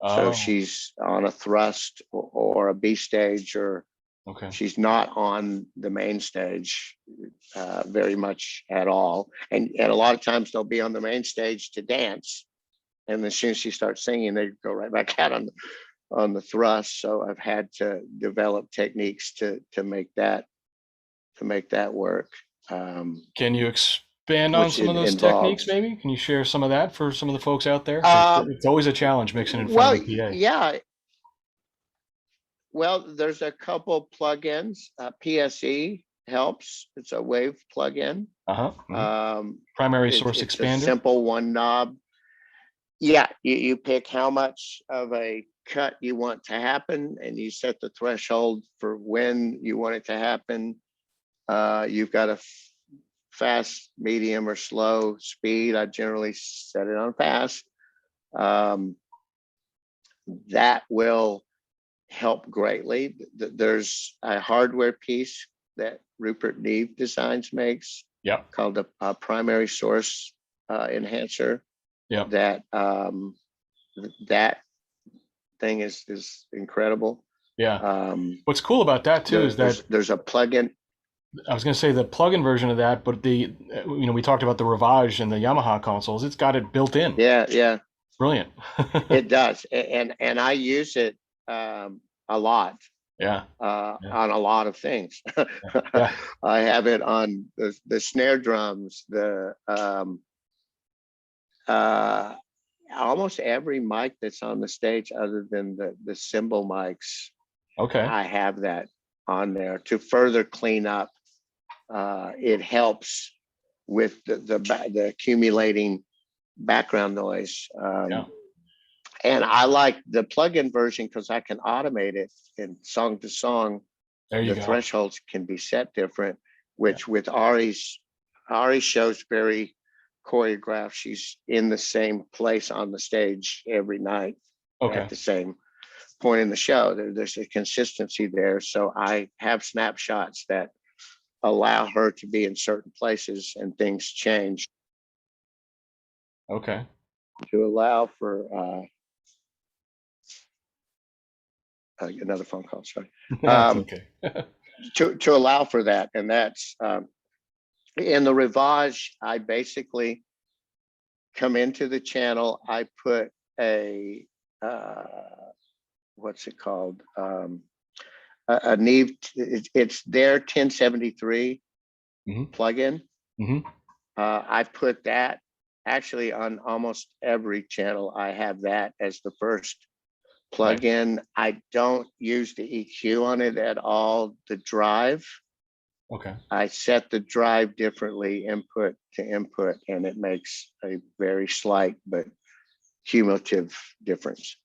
S2: So
S1: Oh,
S2: she's on a thrust or a B stage, or
S1: okay.
S2: she's not on the main stage very much at all. And a lot of times they'll be on the main stage to dance. And as soon as she starts singing, they go right back out on the thrust. So I've had to develop techniques to make that work.
S1: Can you expand on
S2: Which
S1: some of
S2: it
S1: those techniques,
S2: involves.
S1: maybe? Can you share some of that for some of the folks out there? Because it's always a challenge mixing in front
S2: Well,
S1: of the PA.
S2: yeah. Well, there's a couple plugins. PSE helps. It's a wave plugin.
S1: Uh-huh. Primary
S2: It's
S1: source
S2: it's a
S1: expander.
S2: simple one knob. Yeah, you pick how much of a cut you want to happen, and you set the threshold for when you want it to happen. You've got a fast, medium, or slow speed. I generally set it on fast. That will help greatly. There's a hardware piece that Rupert Neve Designs makes
S1: Yep.
S2: called a primary source enhancer.
S1: Yep.
S2: That thing is incredible.
S1: Yeah. What's cool about that too is that
S2: There's a plugin.
S1: I was going to say the plug-in version of that, but we talked about the Rivage and the Yamaha consoles. It's got it built in.
S2: Yeah,
S1: Brilliant.
S2: it does, and I use it a lot.
S1: Yeah.
S2: On a lot of things.
S1: Yeah.
S2: I have it on the snare drums, almost every mic that's on the stage other than the cymbal mics.
S1: Okay.
S2: I have that on there to further clean up. It helps with the accumulating background noise.
S1: Yeah.
S2: And I like the plug-in version because I can automate it in song to song.
S1: There you
S2: The
S1: go.
S2: thresholds can be set different, which with Ari's show's very choreographed. She's in the same place on the stage every night
S1: Okay.
S2: at the same point in the show. There's a consistency there. So I have snapshots that allow her to be in certain places and things change
S1: Okay.
S2: to allow for another phone call. Sorry.
S1: That's okay.
S2: To allow for that. And that's in the Rivage, I basically come into the channel. I put a what's it called? A Neve. It's their 1073 plugin. I put that actually on almost every channel. I have that as the first plugin. Nice. I don't use the EQ on it at all. The drive.
S1: Okay.
S2: I set the drive differently, input to input, and it makes a very slight but cumulative difference.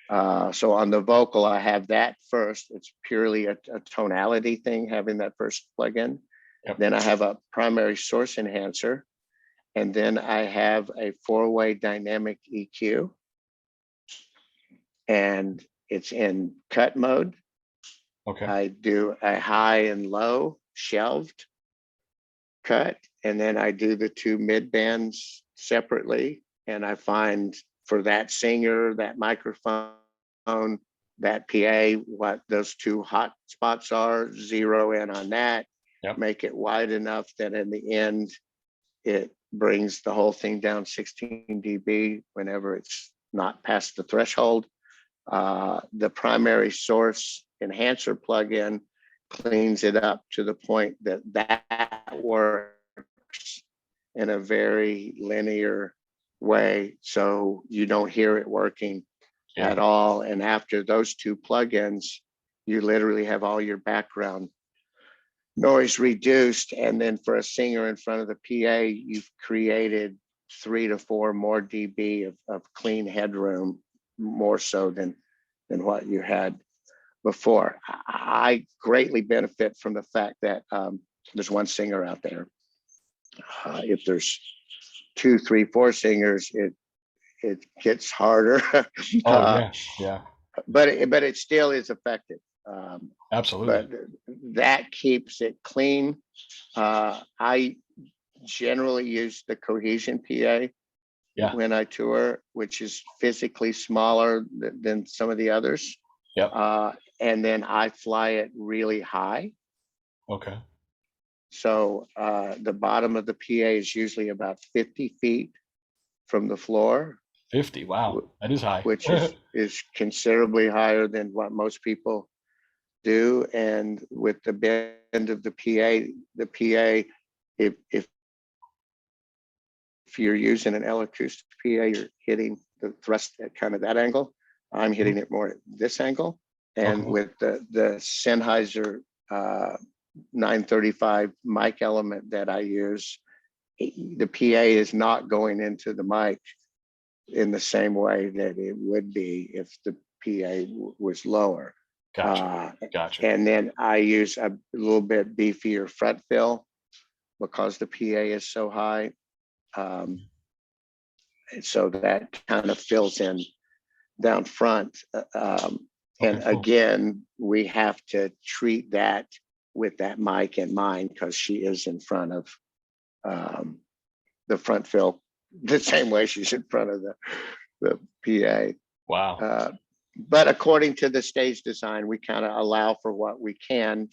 S2: So on the vocal, I have that first. It's purely a tonality thing, having that first plugin. Yep. Then I have a primary source enhancer, and then I have a 4-way dynamic EQ, and it's in cut mode.
S1: Okay.
S2: I do a high and low shelved cut, and then I do the two mid bands separately. And I find for that singer, that microphone, that PA, what those two hot spots are, zero in on that. Yep. Make it wide enough that in the end, it brings the whole thing down 16 dB whenever it's not past the threshold. The primary source enhancer plugin cleans it up to the point that works in a very linear way, so you don't hear it working at all. And after those two plugins, you literally have all your background noise reduced. And then for a singer in front of the PA, you've created 3 to 4 more dB of clean headroom, more so than what you had before. I greatly benefit from the fact that there's one singer out there. If there's 2, 3, 4 singers, it gets harder.
S1: Oh yeah, yeah,
S2: But it still is effective. Um,
S1: absolutely.
S2: but that keeps it clean. I generally use the Cohesion PA
S1: Yeah,
S2: when I tour, which is physically smaller than some of the others.
S1: yep.
S2: And then I fly it really high.
S1: Okay.
S2: So the bottom of the PA is usually about 50 feet from the floor,
S1: 50. Wow, that is high.
S2: which is considerably higher than what most people do. And with the bend of the PA, if you're using an L acoustic PA, you're hitting the thrust at kind of that angle. I'm hitting it more at this angle. And
S1: Okay.
S2: with the Sennheiser 935 mic element that I use, the PA is not going into the mic in the same way that it would be if the PA was lower.
S1: Gotcha. Gotcha.
S2: And then I use a little bit beefier front fill because the PA is so high. So that kind of fills in down front.
S1: Okay,
S2: And
S1: cool.
S2: again, we have to treat that with that mic in mind because she is in front of the front fill the same way she's in front of the PA.
S1: Wow.
S2: But according to the stage design, we kind of allow for what we can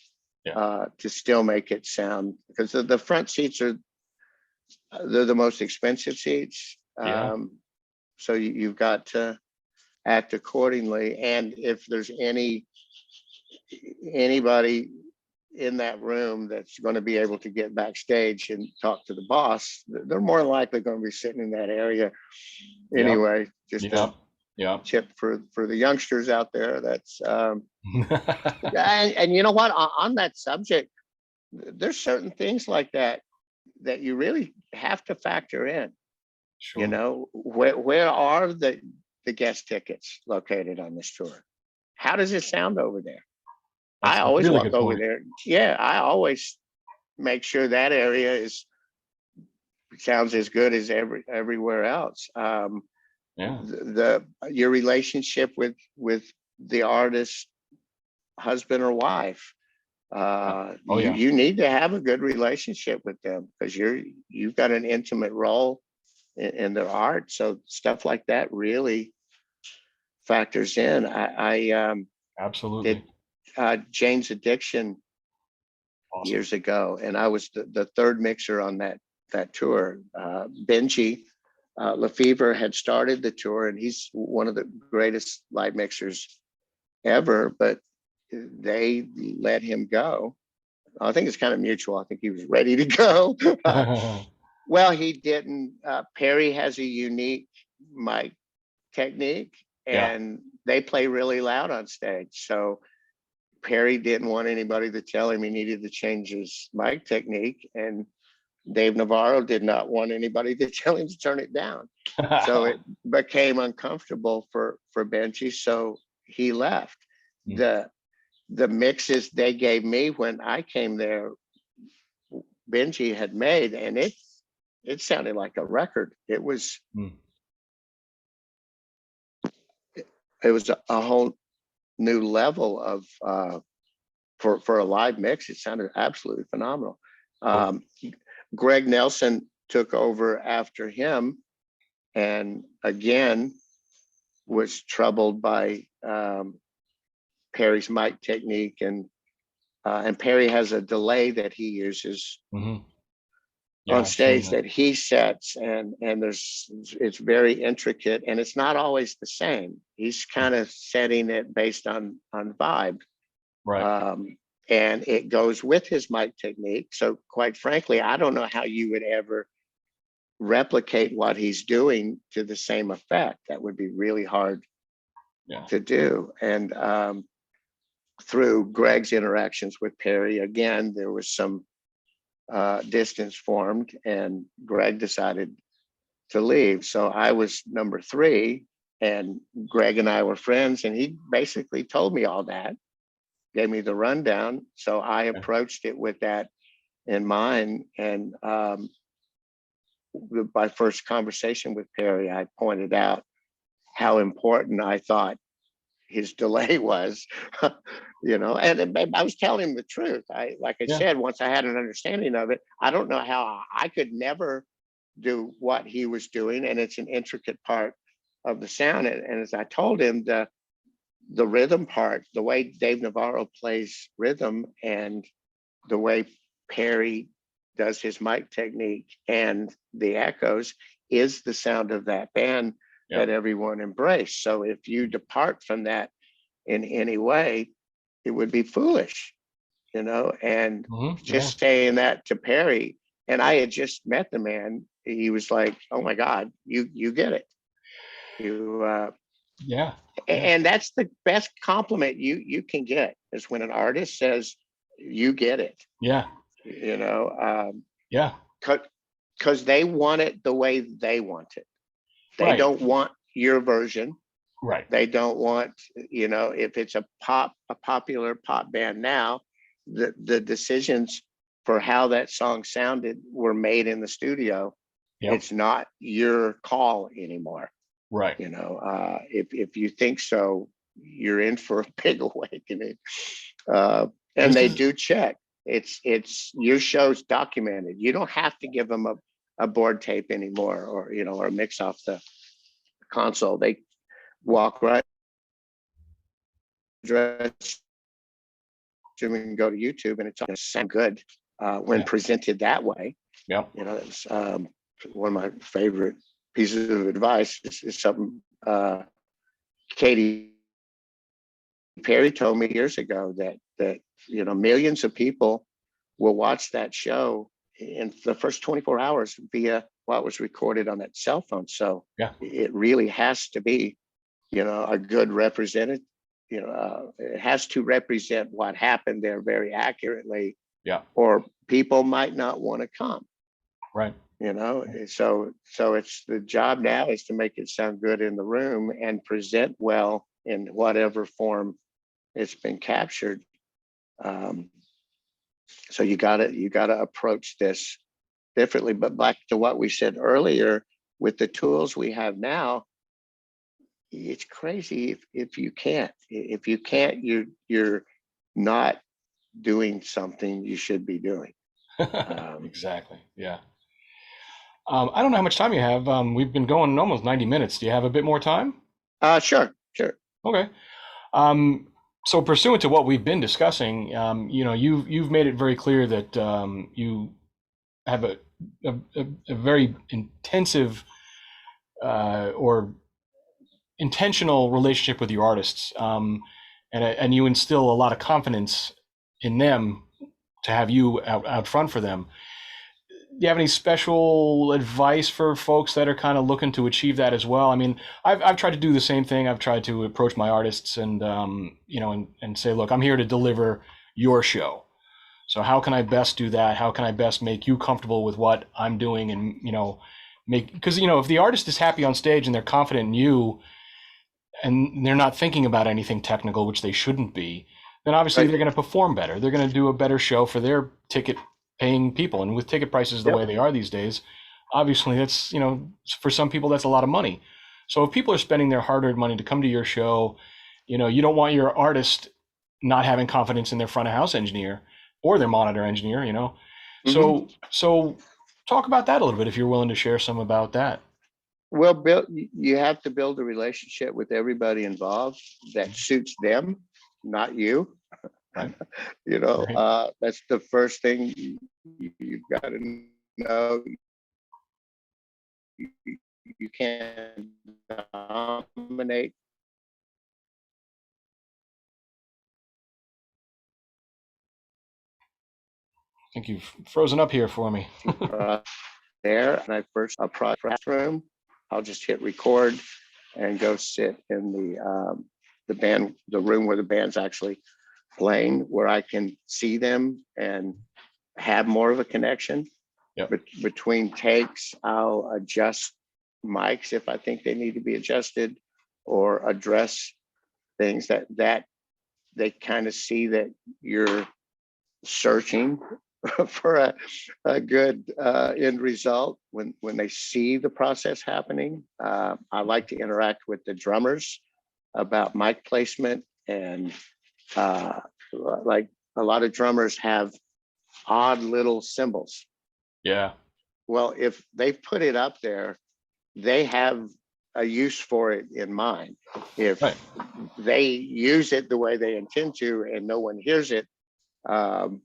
S1: Yeah.
S2: to still make it sound, because the front seats they're the most expensive seats.
S1: Yeah.
S2: So you've got to act accordingly. And if there's anybody in that room that's going to be able to get backstage and talk to the boss, they're more likely going to be sitting in that area
S1: Yep.
S2: anyway. Just a
S1: Yep. Yep.
S2: tip for the youngsters out there. That's and you know what? On that subject, there's certain things like that that you really have to factor in. You
S1: Sure.
S2: know, where are the guest tickets located on this tour? How does it sound over there?
S1: That's
S2: I
S1: a
S2: always
S1: really
S2: walk
S1: good
S2: over
S1: point.
S2: there. Yeah, I always make sure that area sounds as good as everywhere else.
S1: Yeah.
S2: Your relationship with the artist, husband or wife,
S1: Yeah. Oh yeah.
S2: you need to have a good relationship with them because you've got an intimate role in their art. So stuff like that really factors in. I
S1: Absolutely.
S2: did Jane's Addiction
S1: Awesome.
S2: years ago, and I was the third mixer on that tour. Benji Lefevre had started the tour, and he's one of the greatest live mixers ever, but they let him go. I think it's kind of mutual. I think he was ready to go. Well, he didn't. Perry has a unique mic technique,
S1: Yeah.
S2: and they play really loud on stage. So Perry didn't want anybody to tell him he needed to change his mic technique, and Dave Navarro did not want anybody to tell him to turn it down. So it became uncomfortable for Benji, so he left.
S1: Mm.
S2: The mixes they gave me when I came there, Benji had made, and it sounded like a record.
S1: Mm.
S2: It was a whole new level of for a live mix. It sounded absolutely phenomenal.
S1: Cool.
S2: Greg Nelson took over after him, and again was troubled by Perry's mic technique, and Perry has a delay that he uses
S1: Hmm. Yeah,
S2: on
S1: I've seen
S2: stage
S1: that.
S2: that he sets, and it's very intricate, and it's not always the same. He's kind of setting it based on vibe,
S1: Right.
S2: and it goes with his mic technique. So quite frankly, I don't know how you would ever replicate what he's doing to the same effect. That would be really hard
S1: Yeah.
S2: to do. And through Greg's interactions with Perry, again, there was some distance formed, and Greg decided to leave. So I was number 3, and Greg and I were friends, and he basically told me all that, gave me the rundown. So I
S1: Okay.
S2: approached it with that in mind, and my first conversation with Perry, I pointed out how important I thought his delay was, and I was telling him the truth. Like I
S1: Yeah.
S2: said, once I had an understanding of it, I don't know how I could never do what he was doing. And it's an intricate part of the sound. And as I told him, the rhythm part, the way Dave Navarro plays rhythm and the way Perry does his mic technique and the echoes is the sound of that band that everyone embraced. So if you depart from that in any way, it would be foolish, and
S1: Yeah.
S2: just saying that to Perry, and I had just met the man, he was like, oh my God, you get it.
S1: Yeah.
S2: And that's the best compliment you can get, is when an artist says you get it,
S1: Yeah.
S2: you know
S1: Yeah.
S2: because they want it the way they want it. They
S1: Right.
S2: don't want your version.
S1: Right.
S2: They don't want, if it's a popular pop band now, the decisions for how that song sounded were made in the studio.
S1: Yep.
S2: It's not your call anymore.
S1: Right.
S2: If you think so, you're in for a big awakening. And
S1: This
S2: they
S1: is
S2: do check. It's your show's documented. You don't have to give them a board tape anymore, or a mix off the console. They walk right dress and go to YouTube, and it's going to sound good when presented that way.
S1: Yep.
S2: That was one of my favorite pieces of advice. Is something Katy Perry told me years ago, that millions of people will watch that show in the first 24 hours via what was recorded on that cell phone. So it really has to be, a good representative. It has to represent what happened there very accurately.
S1: Yeah.
S2: Or people might not want to come.
S1: Right.
S2: So it's the job now is to make it sound good in the room and present well in whatever form it's been captured. So you gotta approach this differently. But back to what we said earlier, with the tools we have now, it's crazy if you can't. If you can't, you're not doing something you should be doing.
S1: Exactly. Yeah. I don't know how much time you have. We've been going almost 90 minutes. Do you have a bit more time?
S2: Sure.
S1: Okay. So pursuant to what we've been discussing, you've made it very clear that you have a very intensive or intentional relationship with your artists, and you instill a lot of confidence in them to have you out front for them. Do you have any special advice for folks that are kind of looking to achieve that as well? I mean, I've tried to do the same thing. I've tried to approach my artists and and say, look, I'm here to deliver your show. So how can I best do that? How can I best make you comfortable with what I'm doing, and because if the artist is happy on stage and they're confident in you, and they're not thinking about anything technical, which they shouldn't be, then obviously they're going to perform better. They're going to do a better show for their ticket paying people. And with ticket prices the way they are these days, obviously that's, for some people, that's a lot of money. So if people are spending their hard-earned money to come to your show, you don't want your artist not having confidence in their front of house engineer or their monitor engineer, So talk about that a little bit if you're willing to share some about that.
S2: Well, you have to build a relationship with everybody involved that suits them, not you.
S1: Right.
S2: That's the first thing you've got to know. You can't dominate.
S1: I think you've frozen up here for me.
S2: There, and I first a press room. I'll just hit record and go sit in the room where the band's actually playing, where I can see them and have more of a connection. But between takes, I'll adjust mics if I think they need to be adjusted, or address things that they kind of see that you're searching for a good end result when they see the process happening. I like to interact with the drummers about mic placement, and uh, like a lot of drummers have odd little cymbals.
S1: Yeah.
S2: Well, if they put it up there, they have a use for it in mind. If
S1: Right.
S2: they use it the way they intend to and no one hears it, um,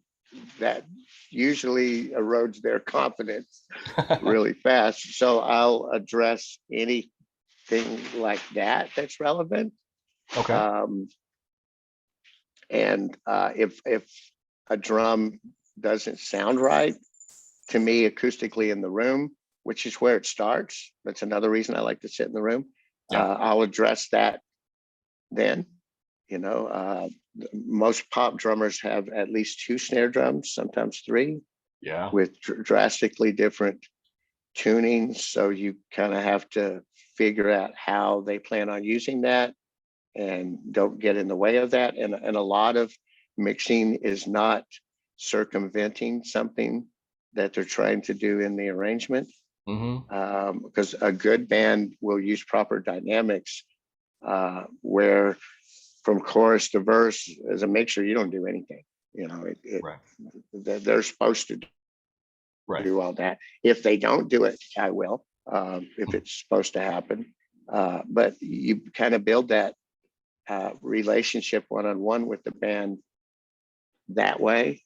S2: that usually erodes their confidence really fast. So I'll address anything like that that's relevant.
S1: Okay.
S2: Um, and if a drum doesn't sound right to me acoustically in the room, which is where it starts, that's another reason I like to sit in the room.
S1: Yeah.
S2: I'll address that then. You know, most pop drummers have at least two snare drums, sometimes three,
S1: Yeah.
S2: with drastically different tunings. So you kind of have to figure out how they plan on using that and don't get in the way of that. And a lot of mixing is not circumventing something that they're trying to do in the arrangement.
S1: Mm-hmm.
S2: Because a good band will use proper dynamics where from chorus to verse as a mixer, you don't do anything. You know,
S1: Right.
S2: they're supposed to
S1: Right.
S2: do all that. If they don't do it, I will, if it's supposed to happen. But you kind of build that relationship one-on-one with the band that way,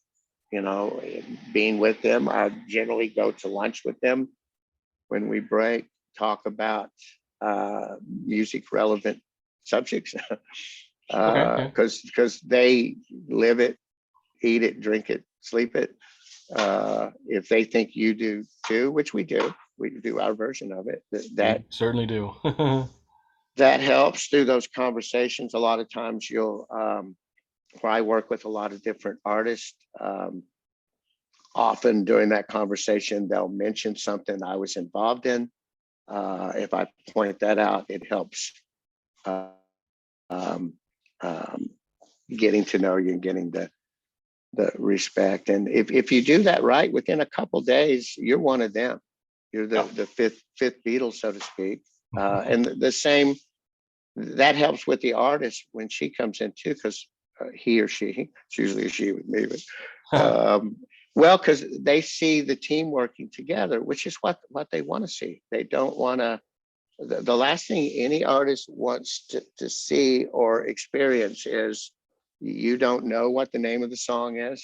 S2: you know, being with them. I generally go to lunch with them when we break, talk about music relevant subjects,
S1: Okay. Yeah.
S2: because they live it, eat it, drink it, sleep it. If they think you do too, which we do our version of it.
S1: We certainly do.
S2: That helps through those conversations. A lot of times you'll, where I work with a lot of different artists, often during that conversation, they'll mention something I was involved in. If I point that out, it helps uh, um, um, getting to know you and getting the respect. And if you do that right, within a couple days, you're one of them. You're
S1: Yeah.
S2: the fifth Beatle, so to speak. And the same, that helps with the artist when she comes in too, because he or she, it's usually a she with me, but well, because they see the team working together, which is what they want to see. They don't want to. The last thing any artist wants to see or experience is you don't know what the name of the song is.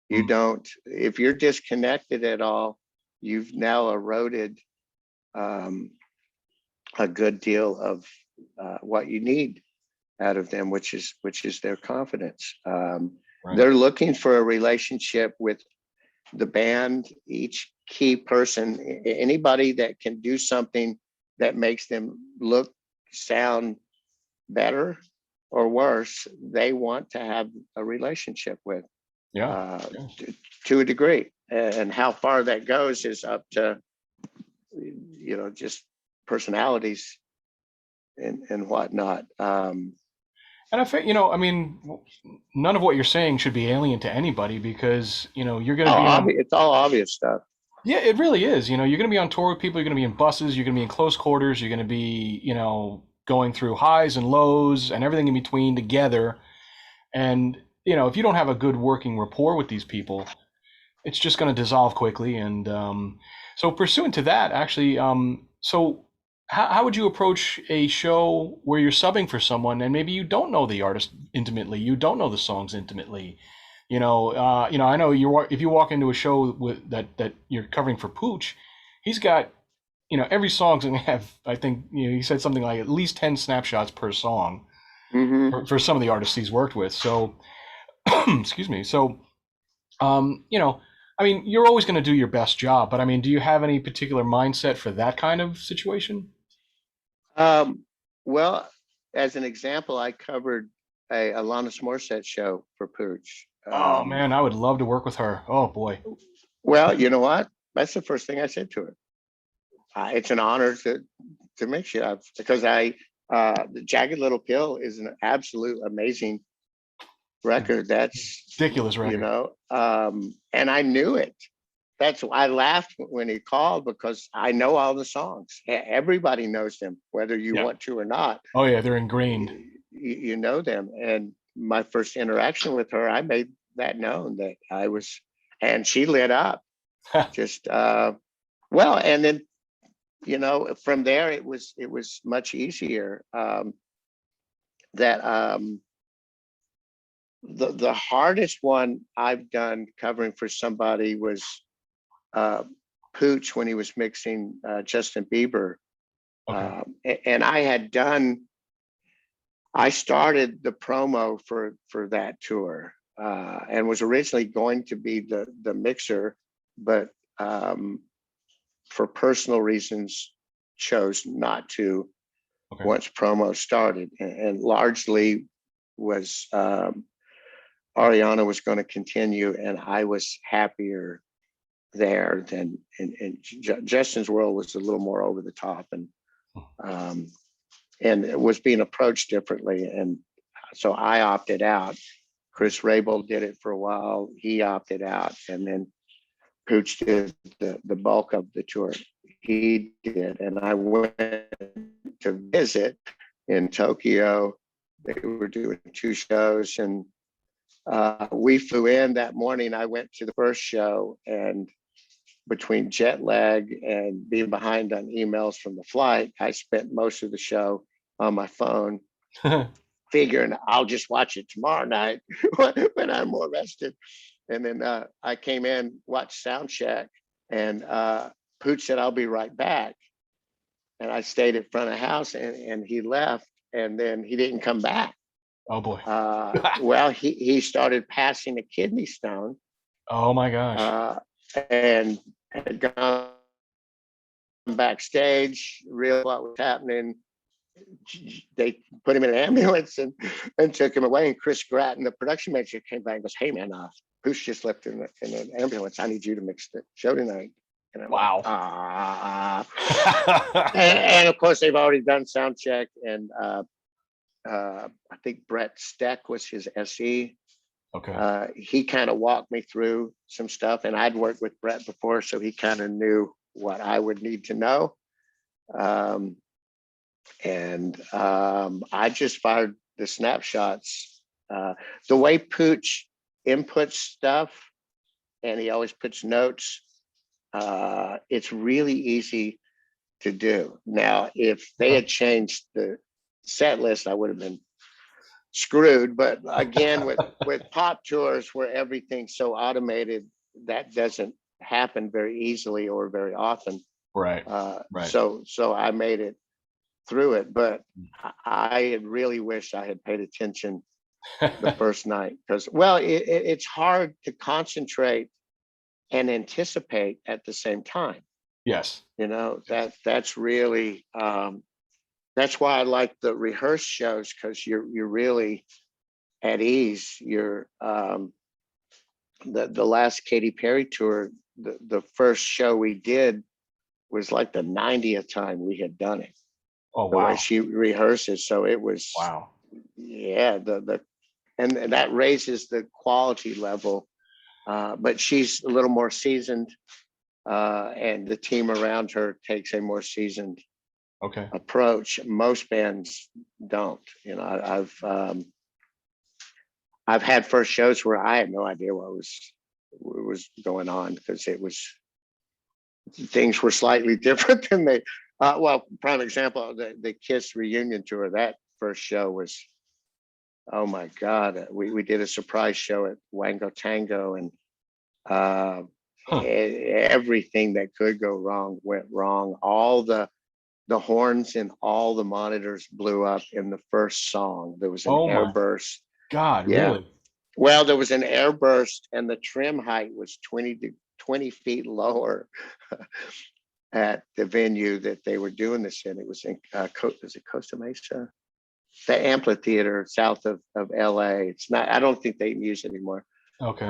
S2: You
S1: Mm.
S2: don't. If you're disconnected at all, you've now eroded um, a good deal of what you need out of them, which is their confidence.
S1: Right.
S2: They're looking for a relationship with the band, each key person, anybody that can do something that makes them look, sound better or worse. They want to have a relationship with
S1: Yeah.
S2: uh,
S1: Yeah.
S2: to a degree, and how far that goes is up to just personalities and whatnot.
S1: And I think, I mean, none of what you're saying should be alien to anybody because, you're going to be on.
S2: It's all obvious stuff.
S1: Yeah, it really is. You're going to be on tour with people. You're going to be in buses. You're going to be in close quarters. You're going to be, going through highs and lows and everything in between together. And, if you don't have a good working rapport with these people, it's just going to dissolve quickly. And so, pursuant to that, actually, so how would you approach a show where you're subbing for someone and maybe you don't know the artist intimately, you don't know the songs intimately? I know if you walk into a show with that you're covering for Pooch, he's got every song's gonna have, I think, he said something like at least 10 snapshots per song
S2: Mm-hmm.
S1: for some of the artists he's worked with. So, excuse me. So I mean, you're always going to do your best job, but I mean, do you have any particular mindset for that kind of situation?
S2: Well, as an example, I covered a Alanis Morissette show for Pooch.
S1: Oh man, I would love to work with her. Oh boy.
S2: Well, you know what? That's the first thing I said to her. It's an honor to mix you up because the Jagged Little Pill is an absolute amazing record. That's,
S1: Ridiculous record.
S2: and I knew it. That's why I laughed when he called, because I know all the songs. Everybody knows them, whether you
S1: Yeah.
S2: want to or not.
S1: Oh yeah, they're ingrained.
S2: You know them. And my first interaction with her, I made that known that I was, and she lit up. Just well, and then from there it was much easier. That The hardest one I've done covering for somebody was uh, Pooch when he was mixing Justin Bieber.
S1: Okay.
S2: And I started the promo for that tour, and was originally going to be the mixer, but for personal reasons chose not to
S1: Okay.
S2: once promo started, and largely was Ariana was going to continue, and I was happier there than in Justin's world was a little more over the top, um, and it was being approached differently, and so I opted out. Chris Rabel did it for a while. He opted out, and then Pooch did the bulk of the tour. He did, and I went to visit in Tokyo. They were doing 2 shows, and we flew in that morning. I went to the first show, and between jet lag and being behind on emails from the flight, I spent most of the show on my phone, figuring I'll just watch it tomorrow night when I'm more rested. And then I came in, watched sound check, and Pooch said, "I'll be right back." And I stayed in front of the house, and he left, and then he didn't come back.
S1: Oh boy.
S2: Well, he started passing a kidney stone,
S1: Oh my gosh.
S2: and had gone backstage, realized what was happening. They put him in an ambulance and took him away. And Chris Gratton, the production manager, came back and goes, "Hey man, Pooch just left in an ambulance. I need you to mix the show tonight." And I'm like,
S1: Wow.
S2: and of course they've already done sound check, and I think Brett Steck was his SE.
S1: Okay.
S2: He kind of walked me through some stuff, and I'd worked with Brett before, so he kind of knew what I would need to know. I just fired the snapshots. The way Pooch inputs stuff, and he always puts notes, it's really easy to do. Now, if they had changed the set list, I would have been screwed. But again, with pop tours where everything's so automated, that doesn't happen very easily or very often.
S1: Right. Right.
S2: So I made it through it, but I had really wished I had paid attention the first night, because it's hard to concentrate and anticipate at the same time.
S1: Yes.
S2: That's really that's why I like the rehearse shows, because you're really at ease. You're the last Katy Perry tour, the first show we did was like the 90th time we had done it.
S1: Oh
S2: The way
S1: wow.
S2: she rehearses, so it was
S1: Wow.
S2: yeah, and that raises the quality level. But she's a little more seasoned, and the team around her takes a more seasoned
S1: Okay.
S2: approach. Most bands don't. I've had first shows where I had no idea what was going on, because things were slightly different than they. Prime example, the Kiss reunion tour. That first show was, oh my God, we did a surprise show at Wango Tango, and everything that could go wrong went wrong. All the horns in all the monitors blew up in the first song. There was an airburst.
S1: God,
S2: Yeah.
S1: really?
S2: Well, there was an airburst, and the trim height was 20 feet lower at the venue that they were doing this in. It was in was it Costa Mesa? The amphitheater south of LA. It's not, I don't think they use it anymore.
S1: Okay.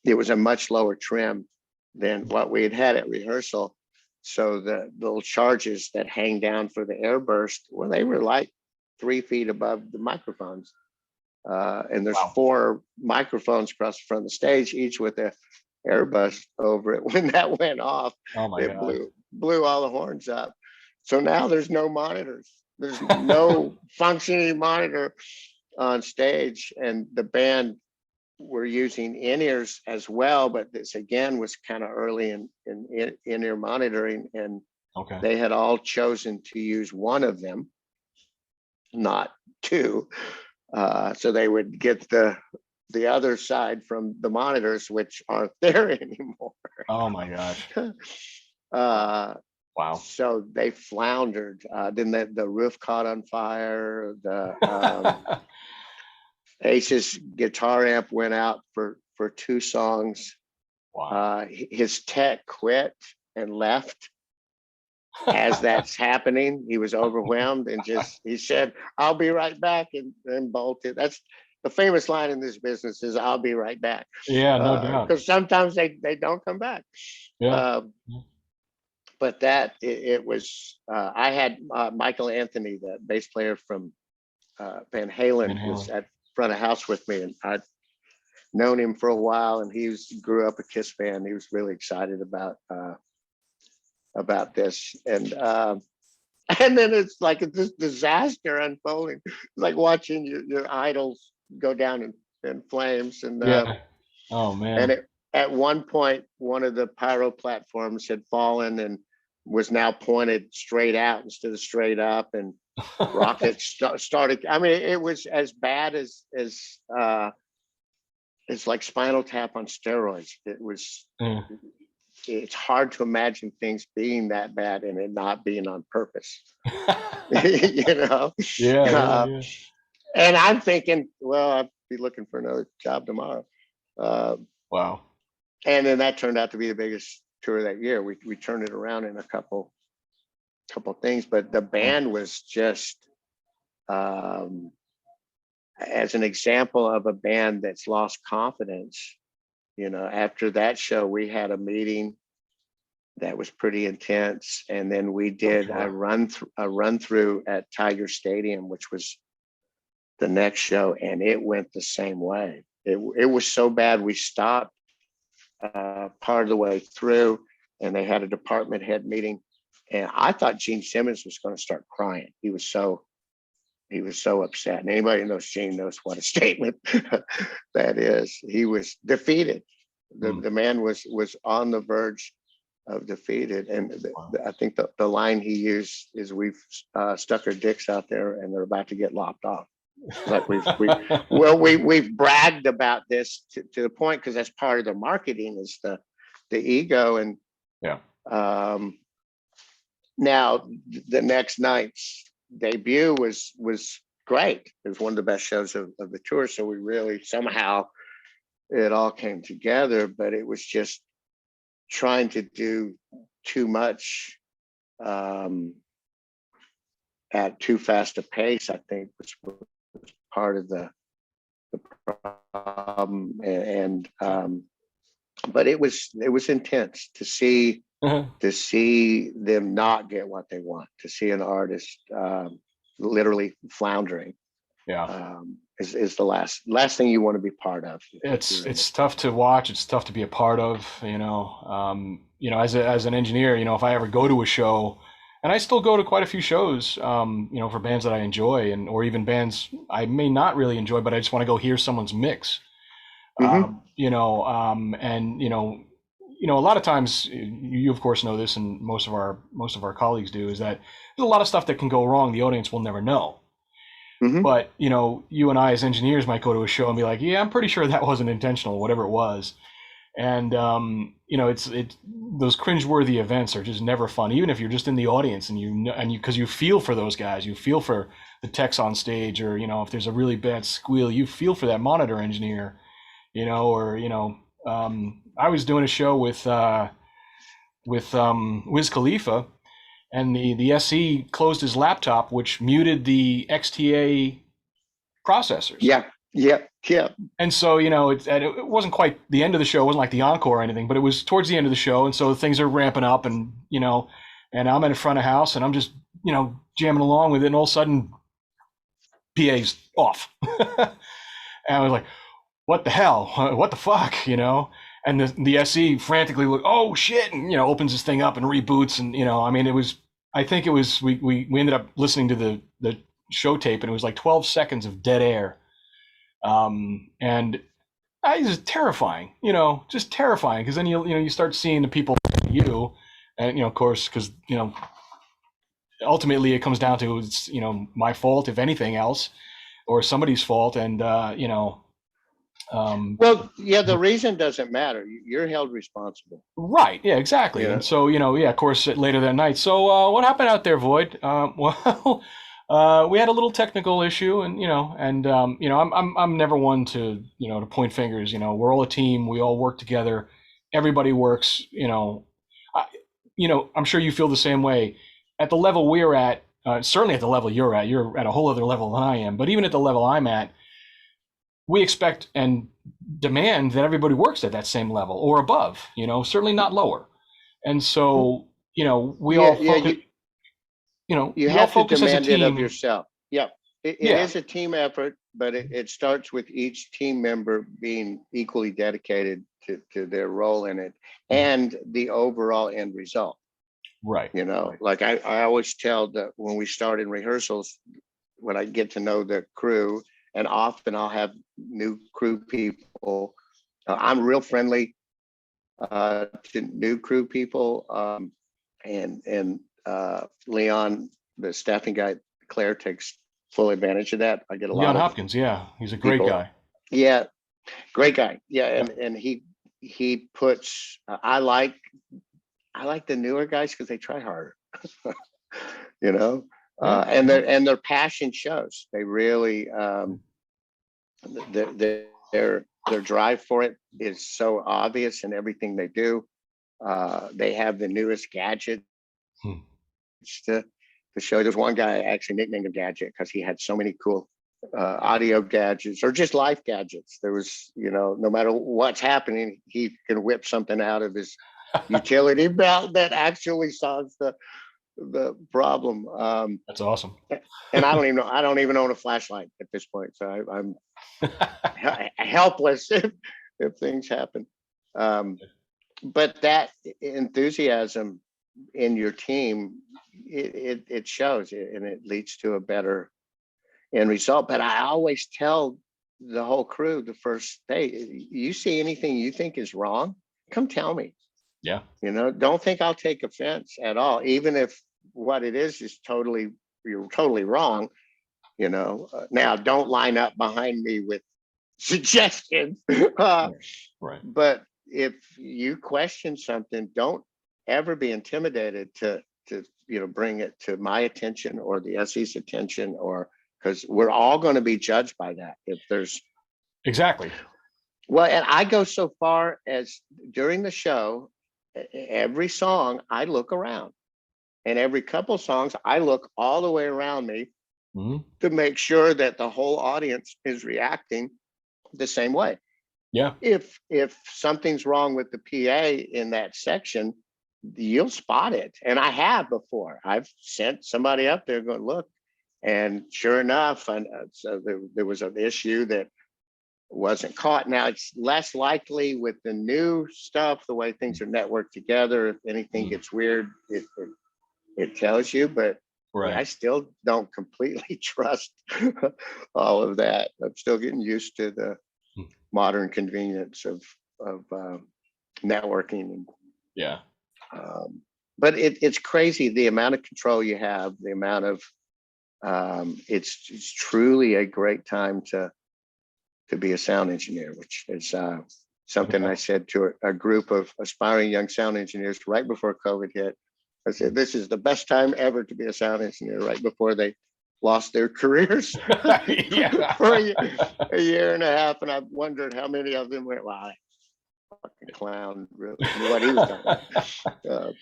S2: It was a much lower trim than what we had at rehearsal. So the little charges that hang down for the airburst, well, they were like 3 feet above the microphones. And there's
S1: Wow.
S2: 4 microphones across the front of the stage, each with a airbus over it. When that went off,
S1: Oh my
S2: it
S1: God.
S2: blew all the horns up. So now there's no monitors. There's no functioning monitor on stage, and the band were using in-ears as well, but this again was kind of early in in-ear monitoring, and
S1: Okay.
S2: they had all chosen to use one of them, not 2. So they would get the other side from the monitors, which aren't there anymore.
S1: Oh my gosh.
S2: uh,
S1: Wow.
S2: so they floundered. Then the roof caught on fire. The Ace's guitar amp went out for 2 songs.
S1: Wow.
S2: His tech quit and left as that's happening. He was overwhelmed and he said, "I'll be right back," and bolted. That's the famous line in this business, is "I'll be right back,"
S1: Yeah, no doubt.
S2: because sometimes they don't come back.
S1: Yeah.
S2: But it was, I had Michael Anthony, the bass player from Van
S1: Van
S2: Halen, was
S1: Halen.
S2: at front of house with me, and I'd known him for a while, and grew up a Kiss fan. He was really excited about this, and then it's like this disaster unfolding. It's like watching your idols go down in flames,
S1: Yeah. Oh
S2: and
S1: man.
S2: at one point, one of the pyro platforms had fallen and was now pointed straight out instead of straight up, and rockets started. I mean, it was as bad as it's like Spinal Tap on steroids. It was.
S1: Yeah.
S2: It's hard to imagine things being that bad and it not being on purpose. You know.
S1: Yeah, yeah,
S2: Uh,
S1: yeah.
S2: and I'm thinking, well, I'll be looking for another job tomorrow. Uh,
S1: Wow.
S2: and then that turned out to be the biggest tour that year. We turned it around in a couple things, but the
S1: Yeah.
S2: band was just, as an example of a band that's lost confidence. After that show, we had a meeting that was pretty intense, and then we
S1: I'm
S2: did
S1: sure.
S2: a run through at Tiger Stadium, which was the next show, and it went the same way. It was so bad we stopped part of the way through, and they had a department head meeting, and I thought Gene Simmons was going to start crying. He was so upset, and anybody who knows Gene knows what a statement that is. He was defeated. The man was on the verge of defeated, and
S1: Wow.
S2: I think the line he used is, "We've stuck our dicks out there and they're about to get lopped off." Like we've bragged about this to the point, because that's part of the marketing, is the ego. And
S1: Yeah.
S2: now the next night's debut was great. It was one of the best shows of the tour. So we really, somehow it all came together, but it was just trying to do too much at too fast a pace, I think, was part of the problem. And but it was intense to see them not get what they want, to see an artist literally floundering.
S1: Yeah.
S2: Is the last thing you want to be part of.
S1: It's tough to watch. It's tough to be a part of. As an engineer, if I ever go to a show, and I still go to quite a few shows, for bands that I enjoy, or even bands I may not really enjoy, but I just want to go hear someone's mix.
S2: Mm-hmm.
S1: A lot of times, you of course know this, and most of our colleagues do, is that there's a lot of stuff that can go wrong. The audience will never know.
S2: Mm-hmm.
S1: But you and I as engineers might go to a show and be like, yeah, I'm pretty sure that wasn't intentional, whatever it was. And it's those cringeworthy events are just never fun, even if you're just in the audience and because you feel for those guys, you feel for the techs on stage, or if there's a really bad squeal, you feel for that monitor engineer, I was doing a show with Wiz Khalifa, and the SE closed his laptop, which muted the XTA processors.
S2: Yeah.
S1: And so, it wasn't quite the end of the show. It wasn't like the encore or anything, but it was towards the end of the show. And so things are ramping up, and I'm in front of house, and I'm just, jamming along with it. And all of a sudden, PA's off. And I was like, what the hell? What the fuck? And the SE frantically look, oh shit, and opens this thing up and reboots, and I mean, I think it was we ended up listening to the show tape, and it was like 12 seconds of dead air, and it was terrifying, just terrifying, because then you start seeing the people you, and of course, because ultimately it comes down to it's my fault if anything else, or somebody's fault, and
S2: Well, yeah, the reason doesn't matter. You're held responsible.
S1: right, yeah, exactly. And
S2: Yeah.
S1: so yeah, of course, later that night. So what happened out there, Void? Well, we had a little technical issue, and I'm never one to to point fingers. We're all a team. We all work together. Everybody works. I, I'm sure you feel the same way. At the level we're at, certainly at the level you're at a whole other level than I am. But even at the level I'm at, we expect and demand that everybody works at that same level or above, certainly not lower. And so, we
S2: Yeah,
S1: all
S2: yeah,
S1: focus,
S2: you
S1: we all
S2: have to
S1: focus as a
S2: demand it of
S1: team.
S2: yourself. Yeah, it
S1: Yeah,
S2: is a team effort, but it starts with each team member being equally dedicated to their role in it and the overall end result.
S1: right.
S2: Like I always tell that when we start in rehearsals, when I get to know the crew, and often I'll have new crew people. I'm real friendly to new crew people, and Leon, the staffing guy, Claire, takes full advantage of that. I get a
S1: Leon
S2: lot of
S1: Hopkins, yeah, he's a great
S2: people.
S1: guy.
S2: Yeah, great guy. Yeah,
S1: Yeah,
S2: and he puts. I like the newer guys because they try harder. you know,
S1: yeah,
S2: and their passion shows. They really their drive for it is so obvious in everything they do. They have the newest gadgets
S1: hmm.
S2: to show. There's one guy I actually nicknamed him Gadget because he had so many cool audio gadgets or just life gadgets. There was, no matter what's happening, he can whip something out of his utility belt that actually solves the problem.
S1: That's awesome.
S2: And I don't even own a flashlight at this point, so I'm helpless if things happen. Um, but that enthusiasm in your team, it shows, and it leads to a better end result. But I always tell the whole crew the first day, you see anything you think is wrong, come tell me.
S1: Yeah,
S2: Don't think I'll take offense at all, even if what it is you're totally wrong. Now don't line up behind me with suggestions.
S1: right.
S2: But if you question something, don't ever be intimidated to bring it to my attention or the SE's attention, or because we're all going to be judged by that. If there's
S1: Exactly.
S2: Well, and I go so far as during the show, every song I look around, and every couple songs I look all the way around me
S1: Hmm.
S2: to make sure that the whole audience is reacting the same way.
S1: Yeah,
S2: If something's wrong with the PA in that section, you'll spot it. And I have before. I've sent somebody up there going, look, and sure enough, and so there was an issue that wasn't caught. Now it's less likely with the new stuff, the way things are networked together. If anything gets weird, it tells you, but I
S1: right.
S2: still don't completely trust all of that. I'm still getting used to the modern convenience of networking. And,
S1: Yeah,
S2: but it's crazy the amount of control you have, the amount of it's truly a great time to be a sound engineer, which is something I said to a group of aspiring young sound engineers right before COVID hit. I said, this is the best time ever to be a sound engineer, right before they lost their careers
S1: yeah.
S2: for a year and a half. And I wondered how many of them went, wow, that fucking clown really knew what he was talking about.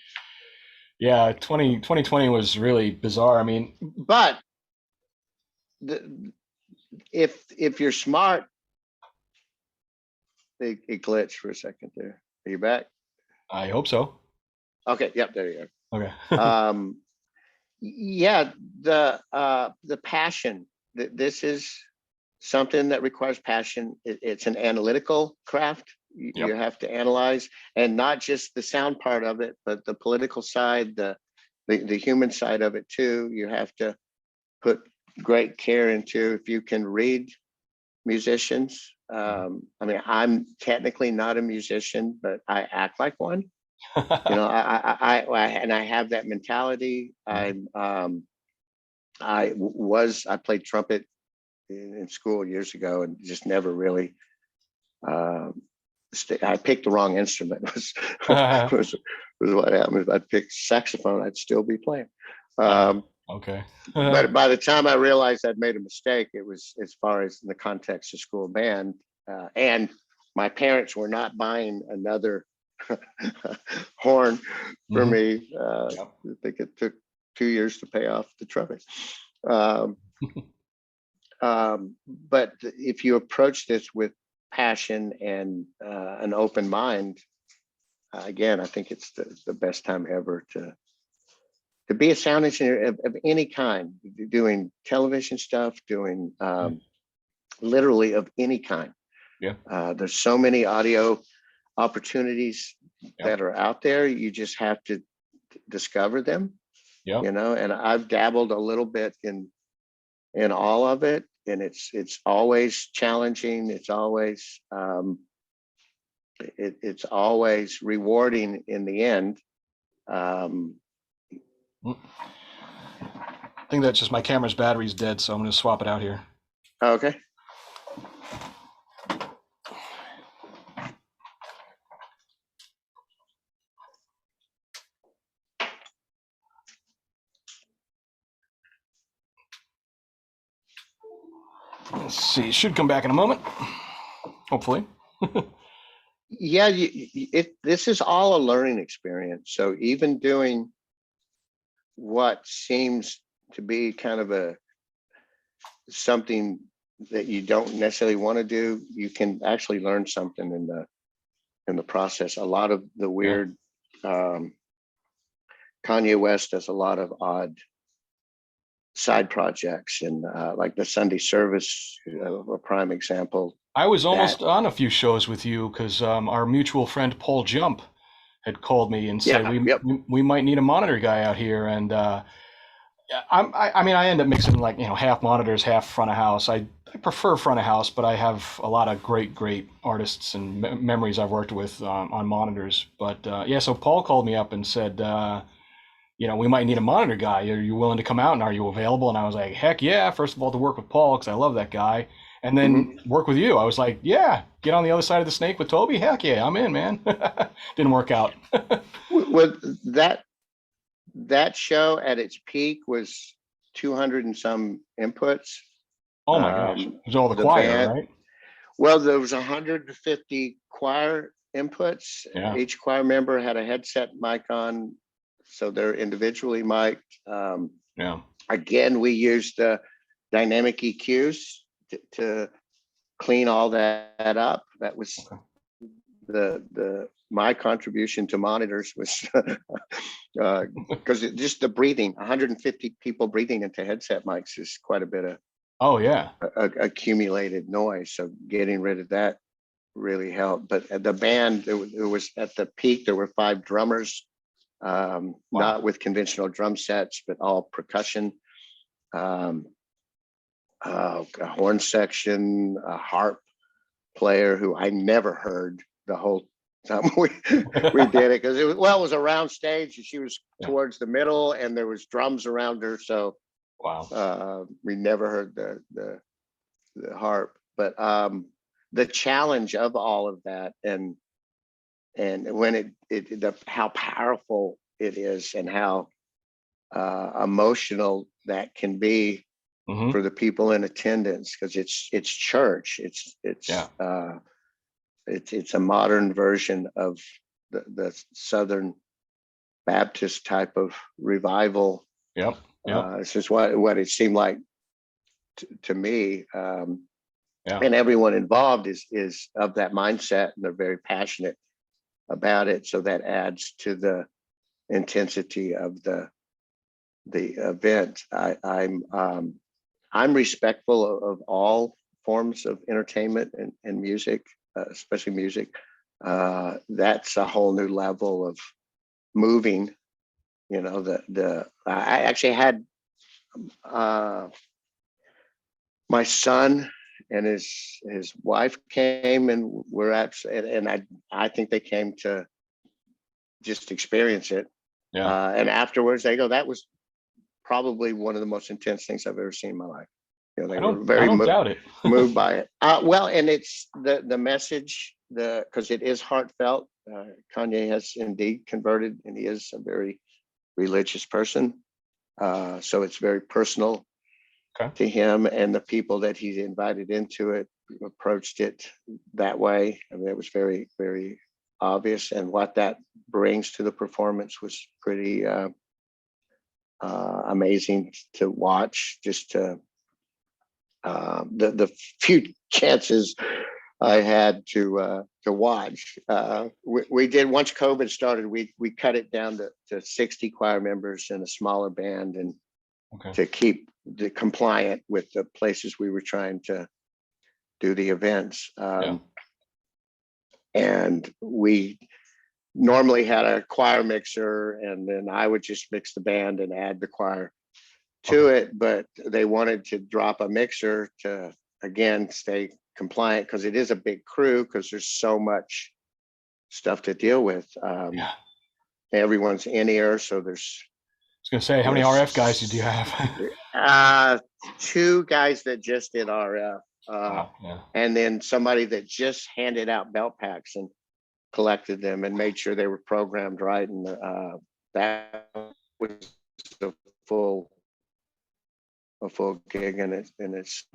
S1: Yeah, 2020 was really bizarre. I mean,
S2: But the, if you're smart, it glitched for a second there. Are you back?
S1: I hope so.
S2: Okay, yep, there you
S1: Okay.
S2: are. Yeah, the passion. This is something that requires passion. It's an analytical craft. You
S1: Yep.
S2: have to analyze, and not just the sound part of it, but the political side, the human side of it too. You have to put great care into. If you can read musicians, I mean, I'm technically not a musician, but I act like one. You know, I have that mentality. I played trumpet in school years ago, and just never really. I picked the wrong instrument. Was what happened. If I picked saxophone, I'd still be playing.
S1: Okay.
S2: But by the time I realized I'd made a mistake, it was as far as in the context of school band, and my parents were not buying another horn for me.
S1: Yep.
S2: I think it took 2 years to pay off the trumpet. Um, but if you approach this with passion and an open mind, again, I think it's the best time ever to be a sound engineer of any kind, doing television stuff, doing literally of any kind.
S1: Yeah.
S2: There's so many audio opportunities that are out there. You just have to discover them.
S1: Yeah.
S2: You know, and I've dabbled a little bit in all of it, and it's always challenging. It's always it's always rewarding in the end.
S1: I think that's just my camera's battery's dead, so I'm going to swap it out here.
S2: Okay.
S1: Let's see. It should come back in a moment. Hopefully.
S2: Yeah, this is all a learning experience. So even doing what seems to be kind of something that you don't necessarily want to do, you can actually learn something in the process. A lot of the weird, Kanye West does a lot of odd side projects, and like the Sunday service, a prime example.
S1: I was almost on a few shows with you because our mutual friend Paul Jump had called me and said we might need a monitor guy out here, and I mean I end up mixing like half monitors, half front of house. I prefer front of house, but I have a lot of great artists and memories I've worked with on monitors. But yeah, so Paul called me up and said, we might need a monitor guy. Are you willing to come out, and are you available? And I was like, heck yeah! First of all, to work with Paul because I love that guy, and then work with you. I was like, yeah, get on the other side of the snake with Toby. Heck yeah, I'm in, man. Didn't work out.
S2: With that show at its peak was 200 and some inputs.
S1: Oh my gosh, it was all the choir, band, right?
S2: Well, there was 150 choir inputs.
S1: Yeah.
S2: Each choir member had a headset mic on, so they're individually mic'd. Again, we used dynamic EQs to clean all that up. That was my contribution to monitors was because just the breathing, 150 people breathing into headset mics is quite a bit of accumulated noise. So getting rid of that really helped. But the band, it was at the peak, there were 5 drummers, not with conventional drum sets, but all percussion, a horn section, a harp player who I never heard the whole time we did it, because it was a round stage and she was towards the middle and there was drums around her, so we never heard the harp. But the challenge of all of that, and when how powerful it is, and how emotional that can be for the people in attendance, because it's church. It's a modern version of the Southern Baptist type of revival. This is what it seemed like to me. And everyone involved is of that mindset, and they're very passionate about it. So that adds to the intensity of the event. I'm respectful of all forms of entertainment and music, especially music, that's a whole new level of moving. You know, I actually had my son and his wife came, and we're and I think they came to just experience it.
S1: Yeah.
S2: And afterwards they go, that was probably one of the most intense things I've ever seen in my life. You know, they were
S1: I
S2: very
S1: don't doubt it.
S2: moved by it. Well, and it's the message, because it is heartfelt. Kanye has indeed converted, and he is a very religious person. So it's very personal
S1: Okay.
S2: to him, and the people that he's invited into it approached it that way. I mean, it was very, very obvious, and what that brings to the performance was pretty amazing to watch. Just to the few chances I had to watch. We did, once COVID started, we cut it down to 60 choir members and a smaller band, and
S1: Okay.
S2: to keep the compliant with the places we were trying to do the events.
S1: Yeah.
S2: And we normally had a choir mixer, and then I would just mix the band and add the choir to
S1: Okay.
S2: it. But they wanted to drop a mixer to, again, stay compliant, because it is a big crew, because there's so much stuff to deal with.
S1: Yeah.
S2: Everyone's in ear, so there's,
S1: I was gonna say, how many RF guys did you have?
S2: two guys that just did RF,
S1: Wow. Yeah.
S2: and then somebody that just handed out belt packs and collected them and made sure they were programmed right. And that was a full gig, and it's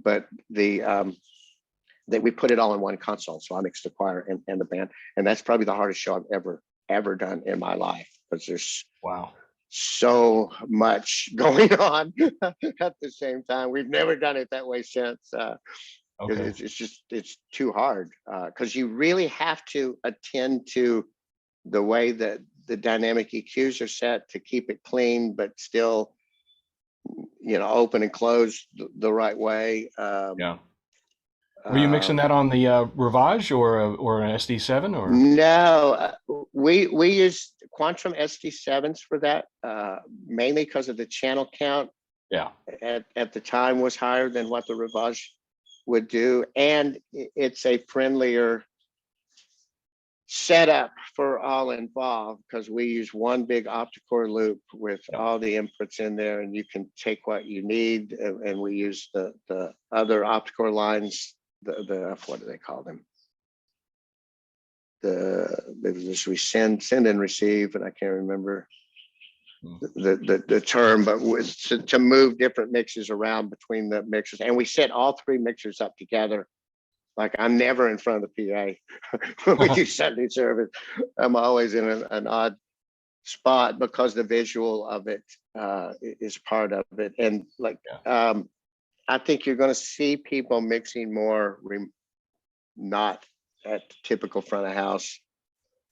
S2: but that we put it all in one console. So I mixed the choir and the band, and that's probably the hardest show I've ever done in my life, because there's
S1: Wow.
S2: so much going on at the same time. We've never done it that way since.
S1: Okay.
S2: It's too hard, because you really have to attend to the way that the dynamic EQs are set to keep it clean, but still, you know, open and close the right way.
S1: Yeah. Were you mixing that on the Rivage or an SD7 or?
S2: No, we use Quantum SD7s for that, mainly because of the channel count.
S1: Yeah.
S2: At the time was higher than what the Rivage would do, and it's a friendlier setup for all involved, because we use one big opticore loop with
S1: Yep.
S2: all the inputs in there, and you can take what you need. And we use the other opticore lines, the what do they call them? We send and receive, and I can't remember the term, but to move different mixes around between the mixers, and we set all three mixers up together. Like, I'm never in front of the PA when we do Sunday service. I'm always in an odd spot, because the visual of it is part of it. And like, I think you're going to see people mixing more, not at the typical front of house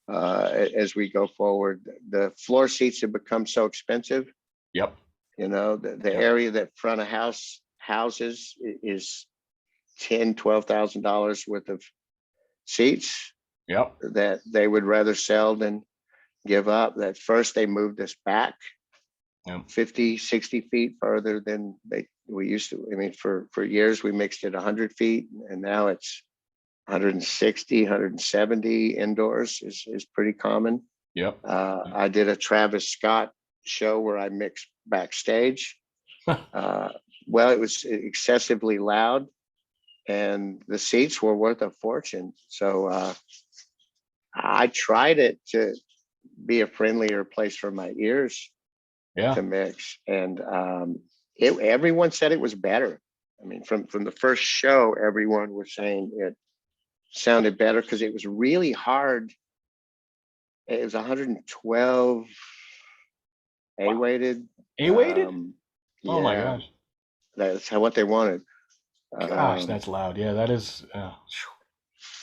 S2: as we go forward. The floor seats have become so expensive.
S1: Yep.
S2: You know, the area that front of house houses is $10,000-$12,000 worth of seats.
S1: Yep.
S2: That they would rather sell than give up. That first they moved us back 50, 60 feet further than we used to. I mean, for years we mixed it 100 feet, and now it's 160, 170 indoors is pretty common.
S1: Yep.
S2: I did a Travis Scott show where I mixed backstage. Well, it was excessively loud, and the seats were worth a fortune. So I tried it to be a friendlier place for my ears to mix, and everyone said it was better. I mean, from the first show, everyone was saying it sounded better, because it was really hard. It was 112 A-weighted.
S1: A-weighted? Oh my
S2: Yeah,
S1: gosh.
S2: that's what they wanted.
S1: Gosh, that's loud. Yeah, that is.